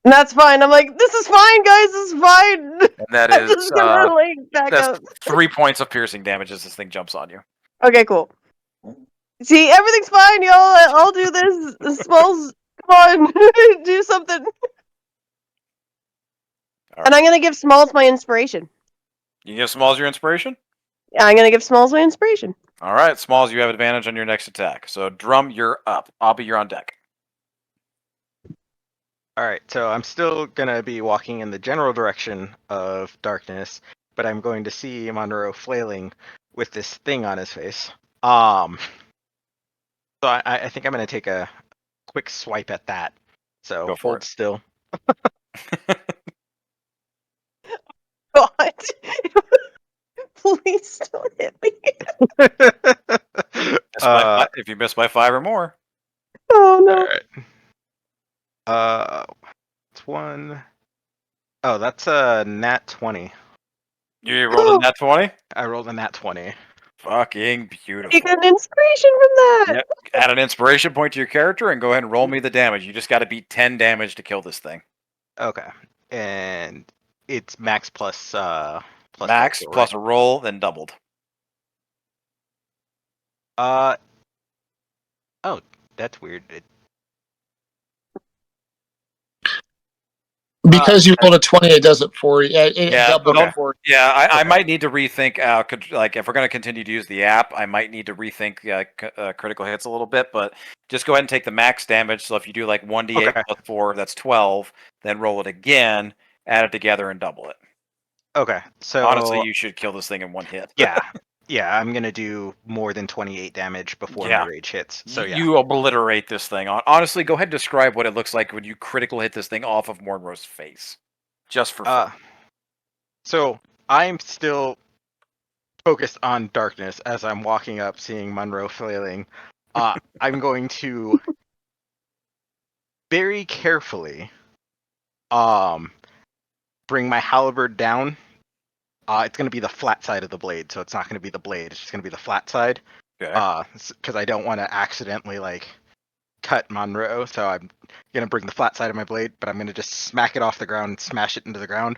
And that's fine. I'm like, this is fine, guys. This is fine. And that I'm is just gonna like back that's up. 3 points of piercing damage as this thing jumps on you. Okay, cool. See, everything's fine, y'all. I'll do this. Smalls, come on, do something. And I'm gonna give Smalls my inspiration. You give Smalls your inspiration? Yeah, I'm gonna give Smalls my inspiration. All right, Smalls, you have advantage on your next attack. So Drum, you're up. Abby, you're on deck. All right, so I'm still gonna be walking in the general direction of darkness, but I'm going to see Monroe flailing with this thing on his face. So I think I'm gonna take a quick swipe at that. So Go for hold it. still. God, please don't hit me. If you miss by 5 or more. Oh no. All right. It's one. Oh, that's a nat 20. You rolled a nat 20? I rolled a nat 20. Fucking beautiful. You got an inspiration from that. Yep. Add an inspiration point to your character and go ahead and roll me the damage. You just got to beat 10 damage to kill this thing. Okay, and it's max plus Max roll, plus right? a roll, then doubled. Oh, that's weird. Because you rolled a 20, it does it for you. It doubled it for you. Yeah, I might need to rethink. Like, if we're going to continue to use the app, I might need to rethink critical hits a little bit. But just go ahead and take the max damage. So if you do like 1d8 plus 4, that's 12. Then roll it again, add it together, and double it. Okay, so honestly, you should kill this thing in one hit. yeah, I'm gonna do more than 28 damage before my rage hits. So yeah, you obliterate this thing. Honestly, go ahead and describe what it looks like when you critical hit this thing off of Monroe's face, just for fun. So I'm still focused on darkness as I'm walking up, seeing Monroe flailing. I'm going to very carefully bring my halberd down. It's going to be the flat side of the blade, so it's not going to be the blade. It's just going to be the flat side. Because I don't want to accidentally like cut Monroe, so I'm going to bring the flat side of my blade, but I'm going to just smack it off the ground and smash it into the ground,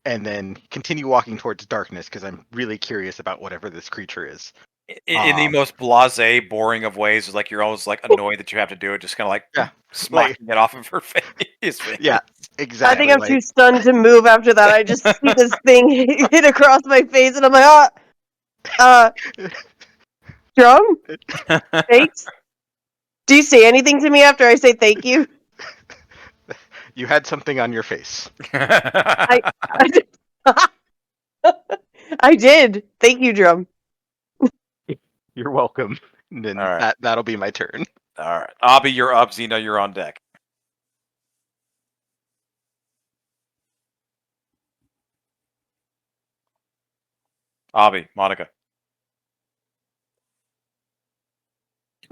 and then continue walking towards darkness because I'm really curious about whatever this creature is. In the most blasé, boring of ways, is like you're always like annoyed that you have to do it, just kind of like smacking it off of her face. Yeah, exactly. I think I'm too stunned to move after that. I just see this thing hit across my face, and I'm like, Drum? Thanks? Do you say anything to me after I say thank you? You had something on your face. I did. Thank you, Drum. You're welcome. And then that'll be my turn. All right. Abby, you're up. Xena, you're on deck. Abby, Monica.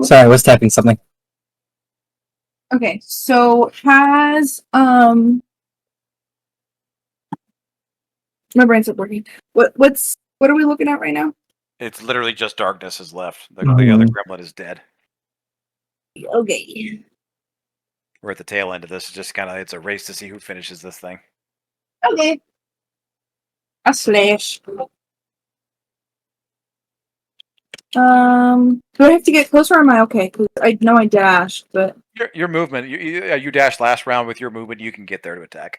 Sorry, I was typing something. Okay, so has my brain's not working. What are we looking at right now? It's literally just darkness is left. The other gremlin is dead. Okay. We're at the tail end of this. It's just kind of it's a race to see who finishes this thing. Okay. A slash. Do I have to get closer or am I okay? Because I know I dashed, but Your movement, you dash last round with your movement, you can get there to attack.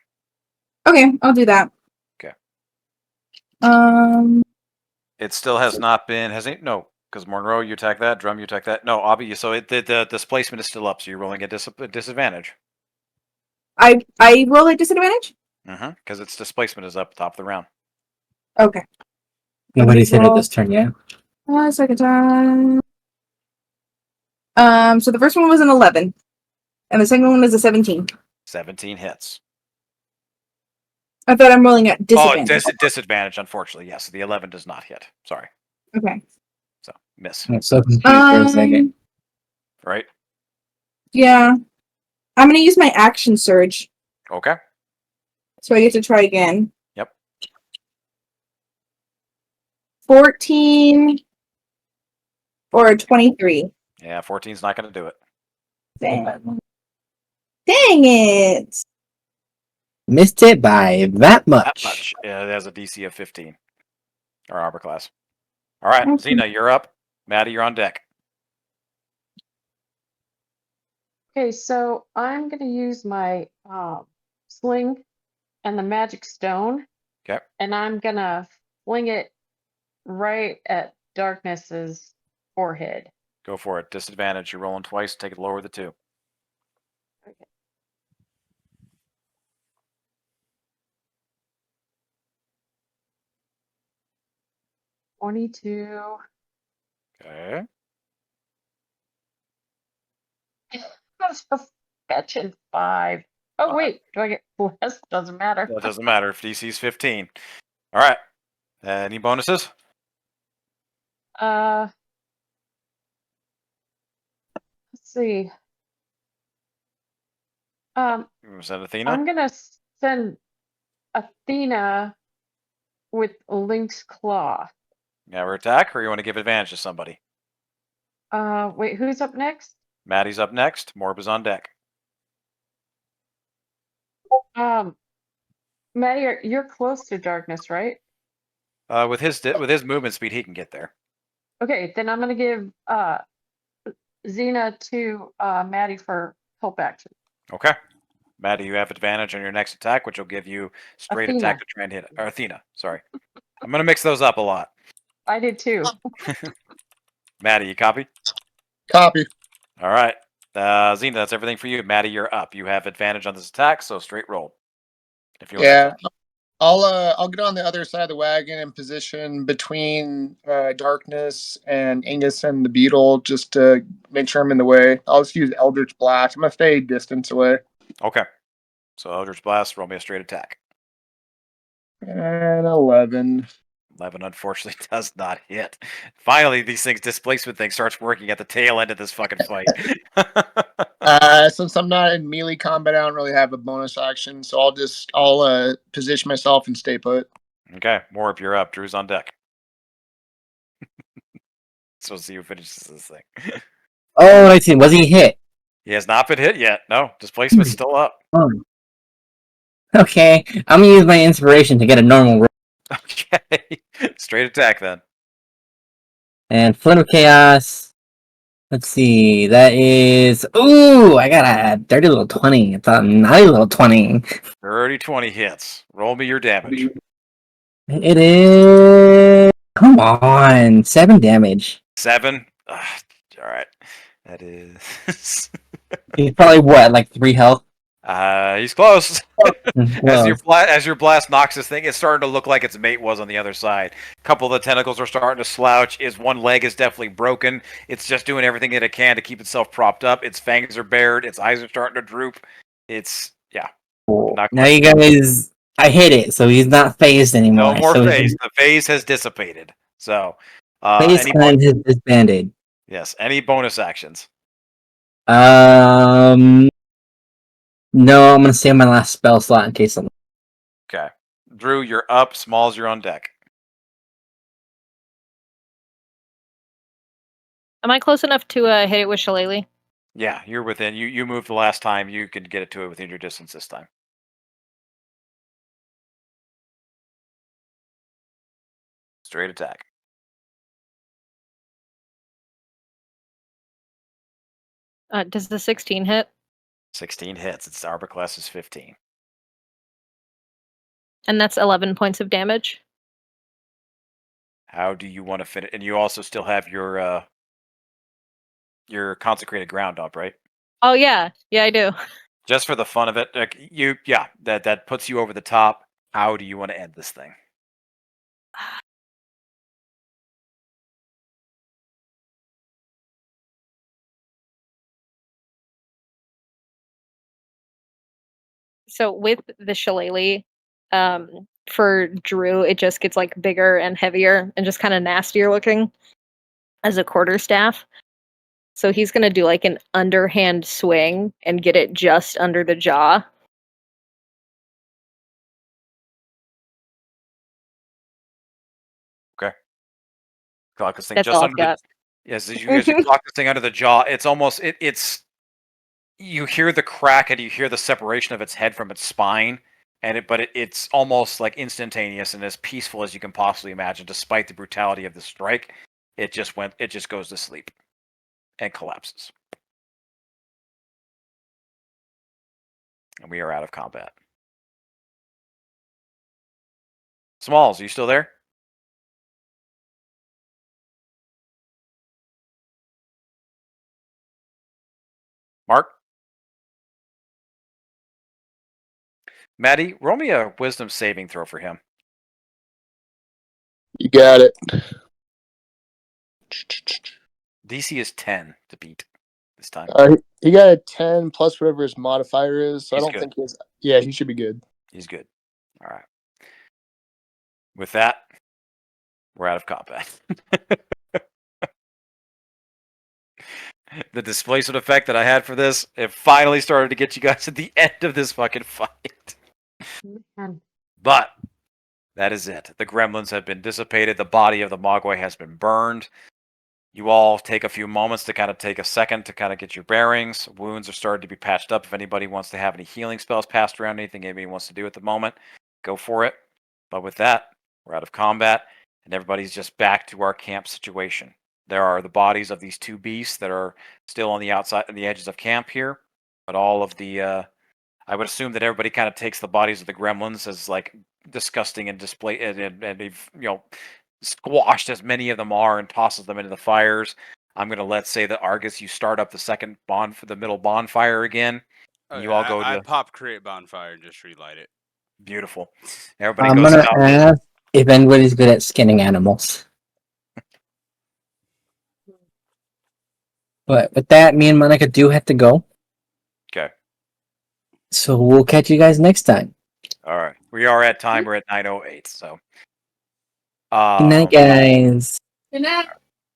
okay, I'll do that. Okay. Um, It still has not been, has it? No. Because Monroe, you attack that. Drum, you attack that. No, Abby. So the displacement is still up. So you're rolling at disadvantage. I roll a disadvantage? Because its displacement is up top of the round. Okay. Nobody's hit it this turn yet. Second time. So the first one was an 11. And the second one was a 17. 17 hits. I thought I'm rolling at disadvantage. Oh, disadvantage, unfortunately. Yes, the 11 does not hit. Sorry. Okay. So, miss. I'm so confused for a second. Right? Yeah. I'm going to use my action surge. Okay. So I get to try again. Yep. 14 or a 23. Yeah, 14's not going to do it. Dang it. Missed it by that much. That much. Yeah, it has a DC of 15. Or armor class. All right, Okay. Xena, you're up. Maddie, you're on deck. Okay, so I'm going to use my sling and the magic stone. Okay. And I'm going to fling it right at Darkness's forehead. Go for it. Disadvantage. You're rolling twice. Take it lower the 2. Okay. $22. Okay. That's a fetching 5. Oh, 5. wait. Do I get less? Doesn't matter. That doesn't matter if DC's 15. All right. Any bonuses? Let's see. Send Athena? I'm gonna send Athena with Link's Claw. Never attack, or you want to give advantage to somebody? Wait, who's up next? Maddie's up next. Morb is on deck. Maddie, you're close to Darkness, right? With his movement speed, he can get there. Okay, then I'm gonna give Xena to Maddie for help action. Okay. Maddie, you have advantage on your next attack, which will give you straight Athena. attack to try and hit it. Or Athena, sorry. I'm going to mix those up a lot. I did too. Maddie, you copy? Copy. All right. Xena, that's everything for you. Maddie, you're up. You have advantage on this attack, so straight roll. If you Yeah. I'll get on the other side of the wagon and position between Darkness and Angus and the Beetle just to make sure I'm in the way. I'll just use Eldritch Blast. I'm gonna stay distance away. Okay. So Eldritch Blast, roll me a straight attack. And 11. 11 unfortunately does not hit. Finally, these displacement thing starts working at the tail end of this fucking fight. Since I'm not in melee combat, I don't really have a bonus action, so I'll position myself and stay put. Okay, Morb, you're up. Drew's on deck. So we'll see who finishes this thing. Oh, I see. Was he hit? He has not been hit yet. No, displacement's still up. Oh. Okay, I'm gonna use my inspiration to get a normal roll. Okay, straight attack then. And Flint of Chaos. Let's see. That is. Ooh, I got a dirty little 20. It's a naughty little 20. 30-20 hits. Roll me your damage. It is. Come on. 7 damage. 7. All right. That is. He's probably what, like 3 health? He's close. Well, As your blast knocks this thing, it's starting to look like its mate was on the other side. A couple of the tentacles are starting to slouch. Its one leg is definitely broken. It's just doing everything that it can to keep itself propped up. Its fangs are bared. Its eyes are starting to droop. It's not now quite. you guys, I hit it, so he's not phased anymore. No more so phase. The phase has dissipated. So, phase time has disbanded. Yes. Any bonus actions? No, I'm gonna save my last spell slot in case something. Okay. Drew, you're up. Smalls, you're on deck. Am I close enough to hit it with Shillelagh? Yeah, you're within. You moved the last time. You can get it to it within your distance this time. Straight attack. Does the 16 hit? 16 hits. Its armor class is 15. And that's 11 points of damage? How do you want to fit it? And you also still have your consecrated ground up, right? Oh yeah, yeah, I do. Just for the fun of it, like that puts you over the top. How do you want to end this thing? So with the shillelagh, for Drew, it just gets like bigger and heavier and just kind of nastier looking as a quarterstaff. So he's gonna do like an underhand swing and get it just under the jaw. Okay. Clock this thing That's just all under I've the. got. Yes, as you clock this thing under the jaw, it's almost it's. You hear the crack and you hear the separation of its head from its spine, it's almost like instantaneous and as peaceful as you can possibly imagine, despite the brutality of the strike. It just goes to sleep and collapses. And we are out of combat. Smalls, are you still there? Mark? Maddie, roll me a wisdom saving throw for him. You got it. DC is 10 to beat this time. He got a 10 plus whatever his modifier is, so He's I don't good. think he's. Yeah, he should be good. He's good. All right. With that, we're out of combat. The displacement effect that I had for this, it finally started to get you guys at the end of this fucking fight. Man. But that is it. The gremlins have been dissipated. The body of the Mogwai has been burned. You all take a few moments to kind of take a second to kind of get your bearings. Wounds are starting to be patched up. If anybody wants to have any healing spells passed around, anything anybody wants to do at the moment, go for it. But with that, we're out of combat, and everybody's just back to our camp situation. There are the bodies of these two beasts that are still on the outside, on the edges of camp here. But all of the, I would assume that everybody kind of takes the bodies of the gremlins as like disgusting and display, and they've squashed as many of them are and tosses them into the fires. I'm gonna let's say that Argus, you start up the second bond for the middle bonfire again. And you all go I to pop create bonfire and just relight it. beautiful. Everybody I'm goes gonna out. ask if anybody's good at skinning animals. But with that, me and Monica do have to go. Okay. So we'll catch you guys next time. All right. We are at time. We're at 9:08. So. Good night, guys. Good night.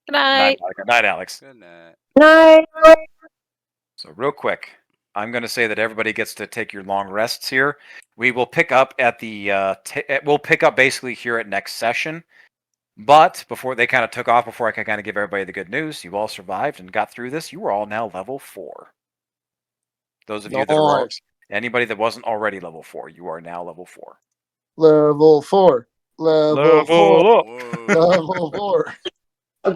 Good night. Night, Alex. Good night. Night. So real quick, I'm going to say that everybody gets to take your long rests here. We will pick up at the we'll pick up basically here at next session. But before they kind of took off, before I can kind of give everybody the good news, you all survived and got through this. You are all now level 4. Those of you that are Nice. anybody that wasn't already level 4, you are now level 4. Level 4. Level 4. up. Level 4.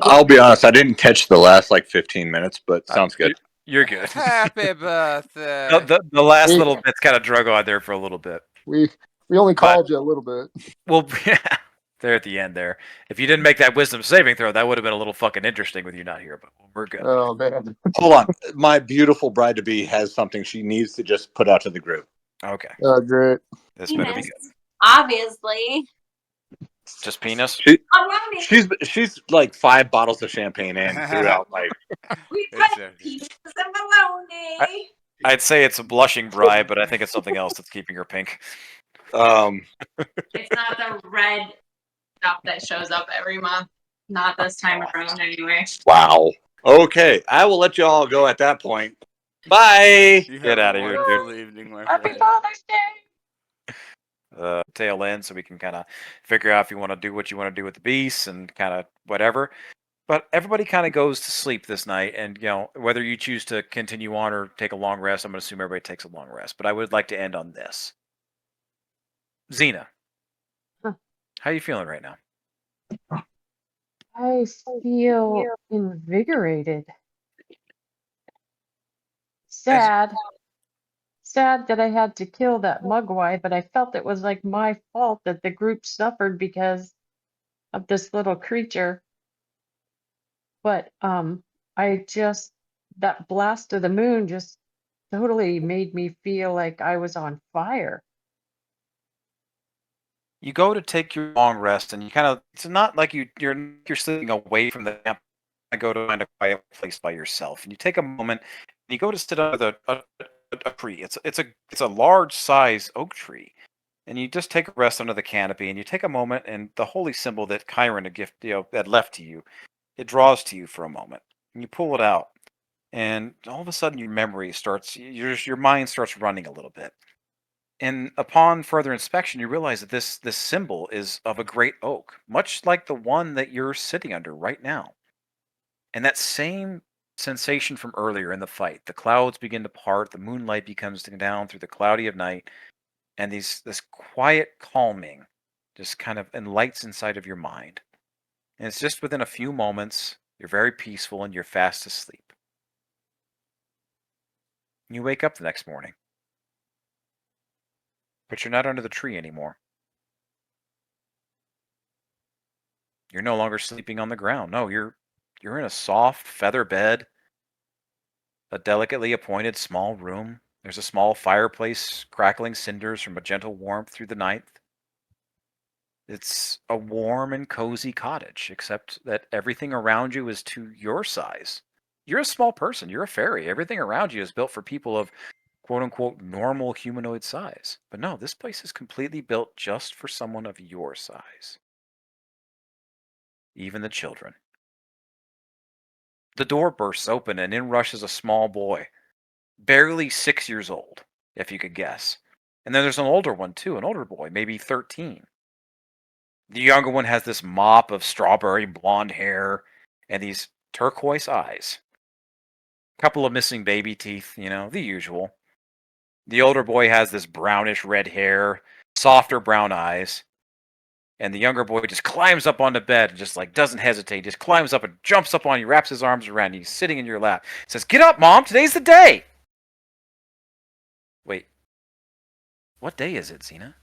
I'll be honest, I didn't catch the last like 15 minutes, but sounds good. You're good. Happy birthday. The last little bits kind of drug on there for a little bit. We only called you a little bit. Well, yeah, there at the end there. If you didn't make that wisdom saving throw, that would have been a little fucking interesting with you not here, but we're good. Oh man. Hold on. My beautiful bride to be has something she needs to just put out to the group. Okay. Oh great. This better be good. Obviously. Just penis? She's like 5 bottles of champagne in throughout life. We put pieces of bologna. I'd say it's a blushing bride, but I think it's something else that's keeping her pink. It's not the red stuff that shows up every month. Not this time around, anyway. Wow. Okay, I will let you all go at that point. Bye. Get out of here, dude. Evening, my Happy friend. Father's Day. Tail end, so we can kind of figure out if you want to do what you want to do with the beasts and kind of whatever. But everybody kind of goes to sleep this night, and whether you choose to continue on or take a long rest, I'm going to assume everybody takes a long rest. But I would like to end on this. Xena, Huh. How are you feeling right now? I feel invigorated. Sad that I had to kill that Mugwai, but I felt it was like my fault that the group suffered because of this little creature. But that blast of the moon just totally made me feel like I was on fire. You go to take your long rest, and you kind of, it's not like you're sleeping away from the camp. I go to find a quiet place by yourself, and you take a moment, and you go to sit under a tree. It's a large size oak tree, and you just take a rest under the canopy, and you take a moment, and the holy symbol that Chiron had had left to you, it draws to you for a moment, and you pull it out, and all of a sudden your memory starts, your mind starts running a little bit. And upon further inspection, you realize that this symbol is of a great oak, much like the one that you're sitting under right now. And that same sensation from earlier in the fight, the clouds begin to part, the moonlight becomes down through the cloudy of night, and this quiet calming just kind of enlights inside of your mind. And it's just within a few moments, you're very peaceful and you're fast asleep. You wake up the next morning. But you're not under the tree anymore. You're no longer sleeping on the ground. No, you're in a soft feather bed, a delicately appointed small room. There's a small fireplace crackling cinders from a gentle warmth through the night. It's a warm and cozy cottage, except that everything around you is to your size. You're a small person. You're a fairy. Everything around you is built for people of quote-unquote normal humanoid size. But no, this place is completely built just for someone of your size. Even the children. The door bursts open and in rushes a small boy, barely 6 years old, if you could guess. And then there's an older one too, an older boy, maybe 13. The younger one has this mop of strawberry blonde hair and these turquoise eyes. Couple of missing baby teeth, the usual. The older boy has this brownish red hair, softer brown eyes. And the younger boy just climbs up on the bed and just doesn't hesitate. Just climbs up and jumps up on you, wraps his arms around you, sitting in your lap. Says, "Get up, Mom, today's the day." Wait, what day is it, Xena?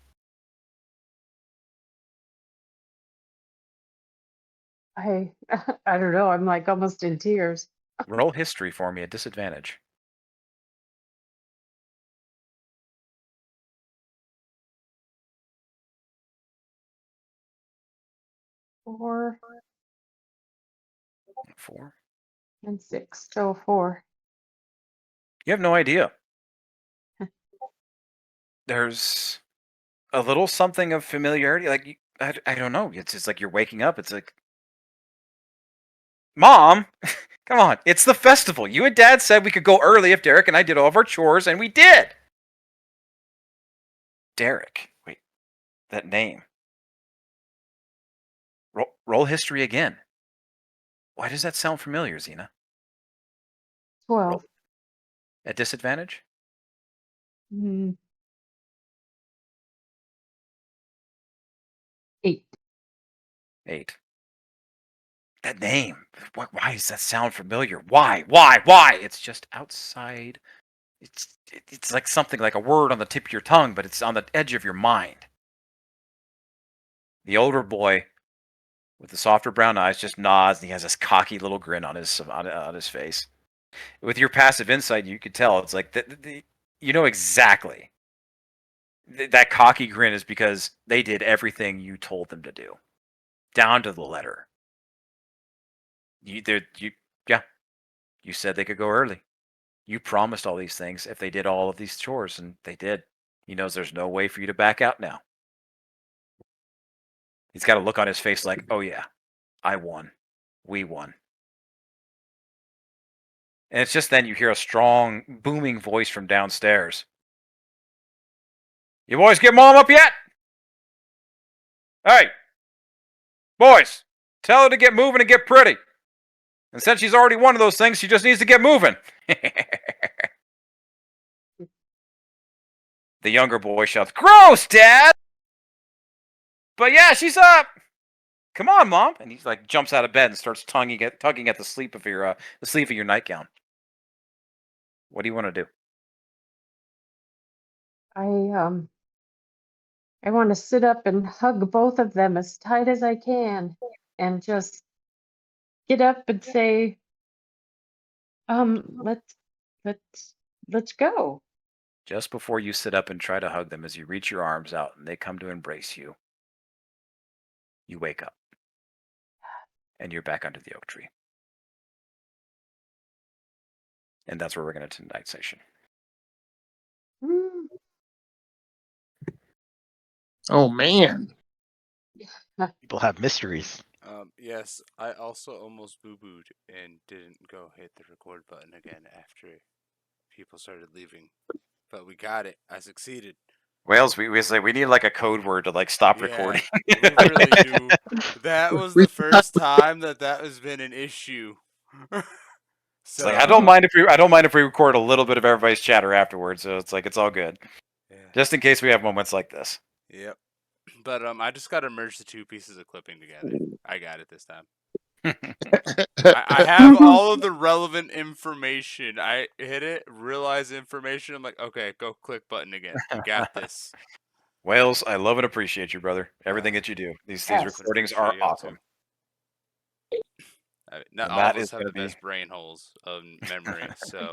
I I don't know. I'm like almost in tears. Roll history for me at disadvantage. 4 4. and 6, so 4. You have no idea. There's a little something of familiarity. I don't know. It's just like you're waking up. It's like, Mom, come on. It's the festival. You and Dad said we could go early if Derek and I did all of our chores, and we did. Derek. Wait, that name. Roll history again. Why does that sound familiar, Xena? 12. Roll. At disadvantage? Mm. 8. 8. That name. Why does that sound familiar? Why? It's just outside. It's like something like a word on the tip of your tongue, but it's on the edge of your mind. The older boy with the softer brown eyes just nods, and he has this cocky little grin on his face. With your passive insight, you could tell it's like you know exactly. That cocky grin is because they did everything you told them to do, down to the letter. You said they could go early. You promised all these things if they did all of these chores, and they did. He knows there's no way for you to back out now. He's got a look on his face like, oh yeah, I won. We won. And it's just then you hear a strong, booming voice from downstairs. You boys get Mom up yet? Hey, boys, tell her to get moving and get pretty. And since she's already one of those things, she just needs to get moving. The younger boy shouts, "Gross, Dad!" But yeah, she's up. Come on, Mom. And he's like jumps out of bed and starts tugging at the sleeve of your nightgown. What do you want to do? I I want to sit up and hug both of them as tight as I can and just get up and say, let's go. Just before you sit up and try to hug them, as you reach your arms out and they come to embrace you, you wake up. And you're back under the oak tree. And that's where we're going to end tonight's session. Oh man. People have mysteries. Yes, I also almost boo-booed and didn't go hit the record button again after people started leaving. But we got it. I succeeded. Wales, we say we need like a code word to like stop Yeah, recording. we really do. That was the first time that has been an issue. It's like I don't mind if we record a little bit of everybody's chatter afterwards. So it's like it's all good. Yeah. Just in case we have moments like this. Yep. But I just got to merge the two pieces of clipping together. I got it this time. I have all of the relevant information. I hit it, realize information. I'm like, okay, go click button again. We got this. Wales, I love and appreciate you, brother. Everything that you do. These recordings are awesome. Not And all that of is us have gonna the best brain holes of memory, so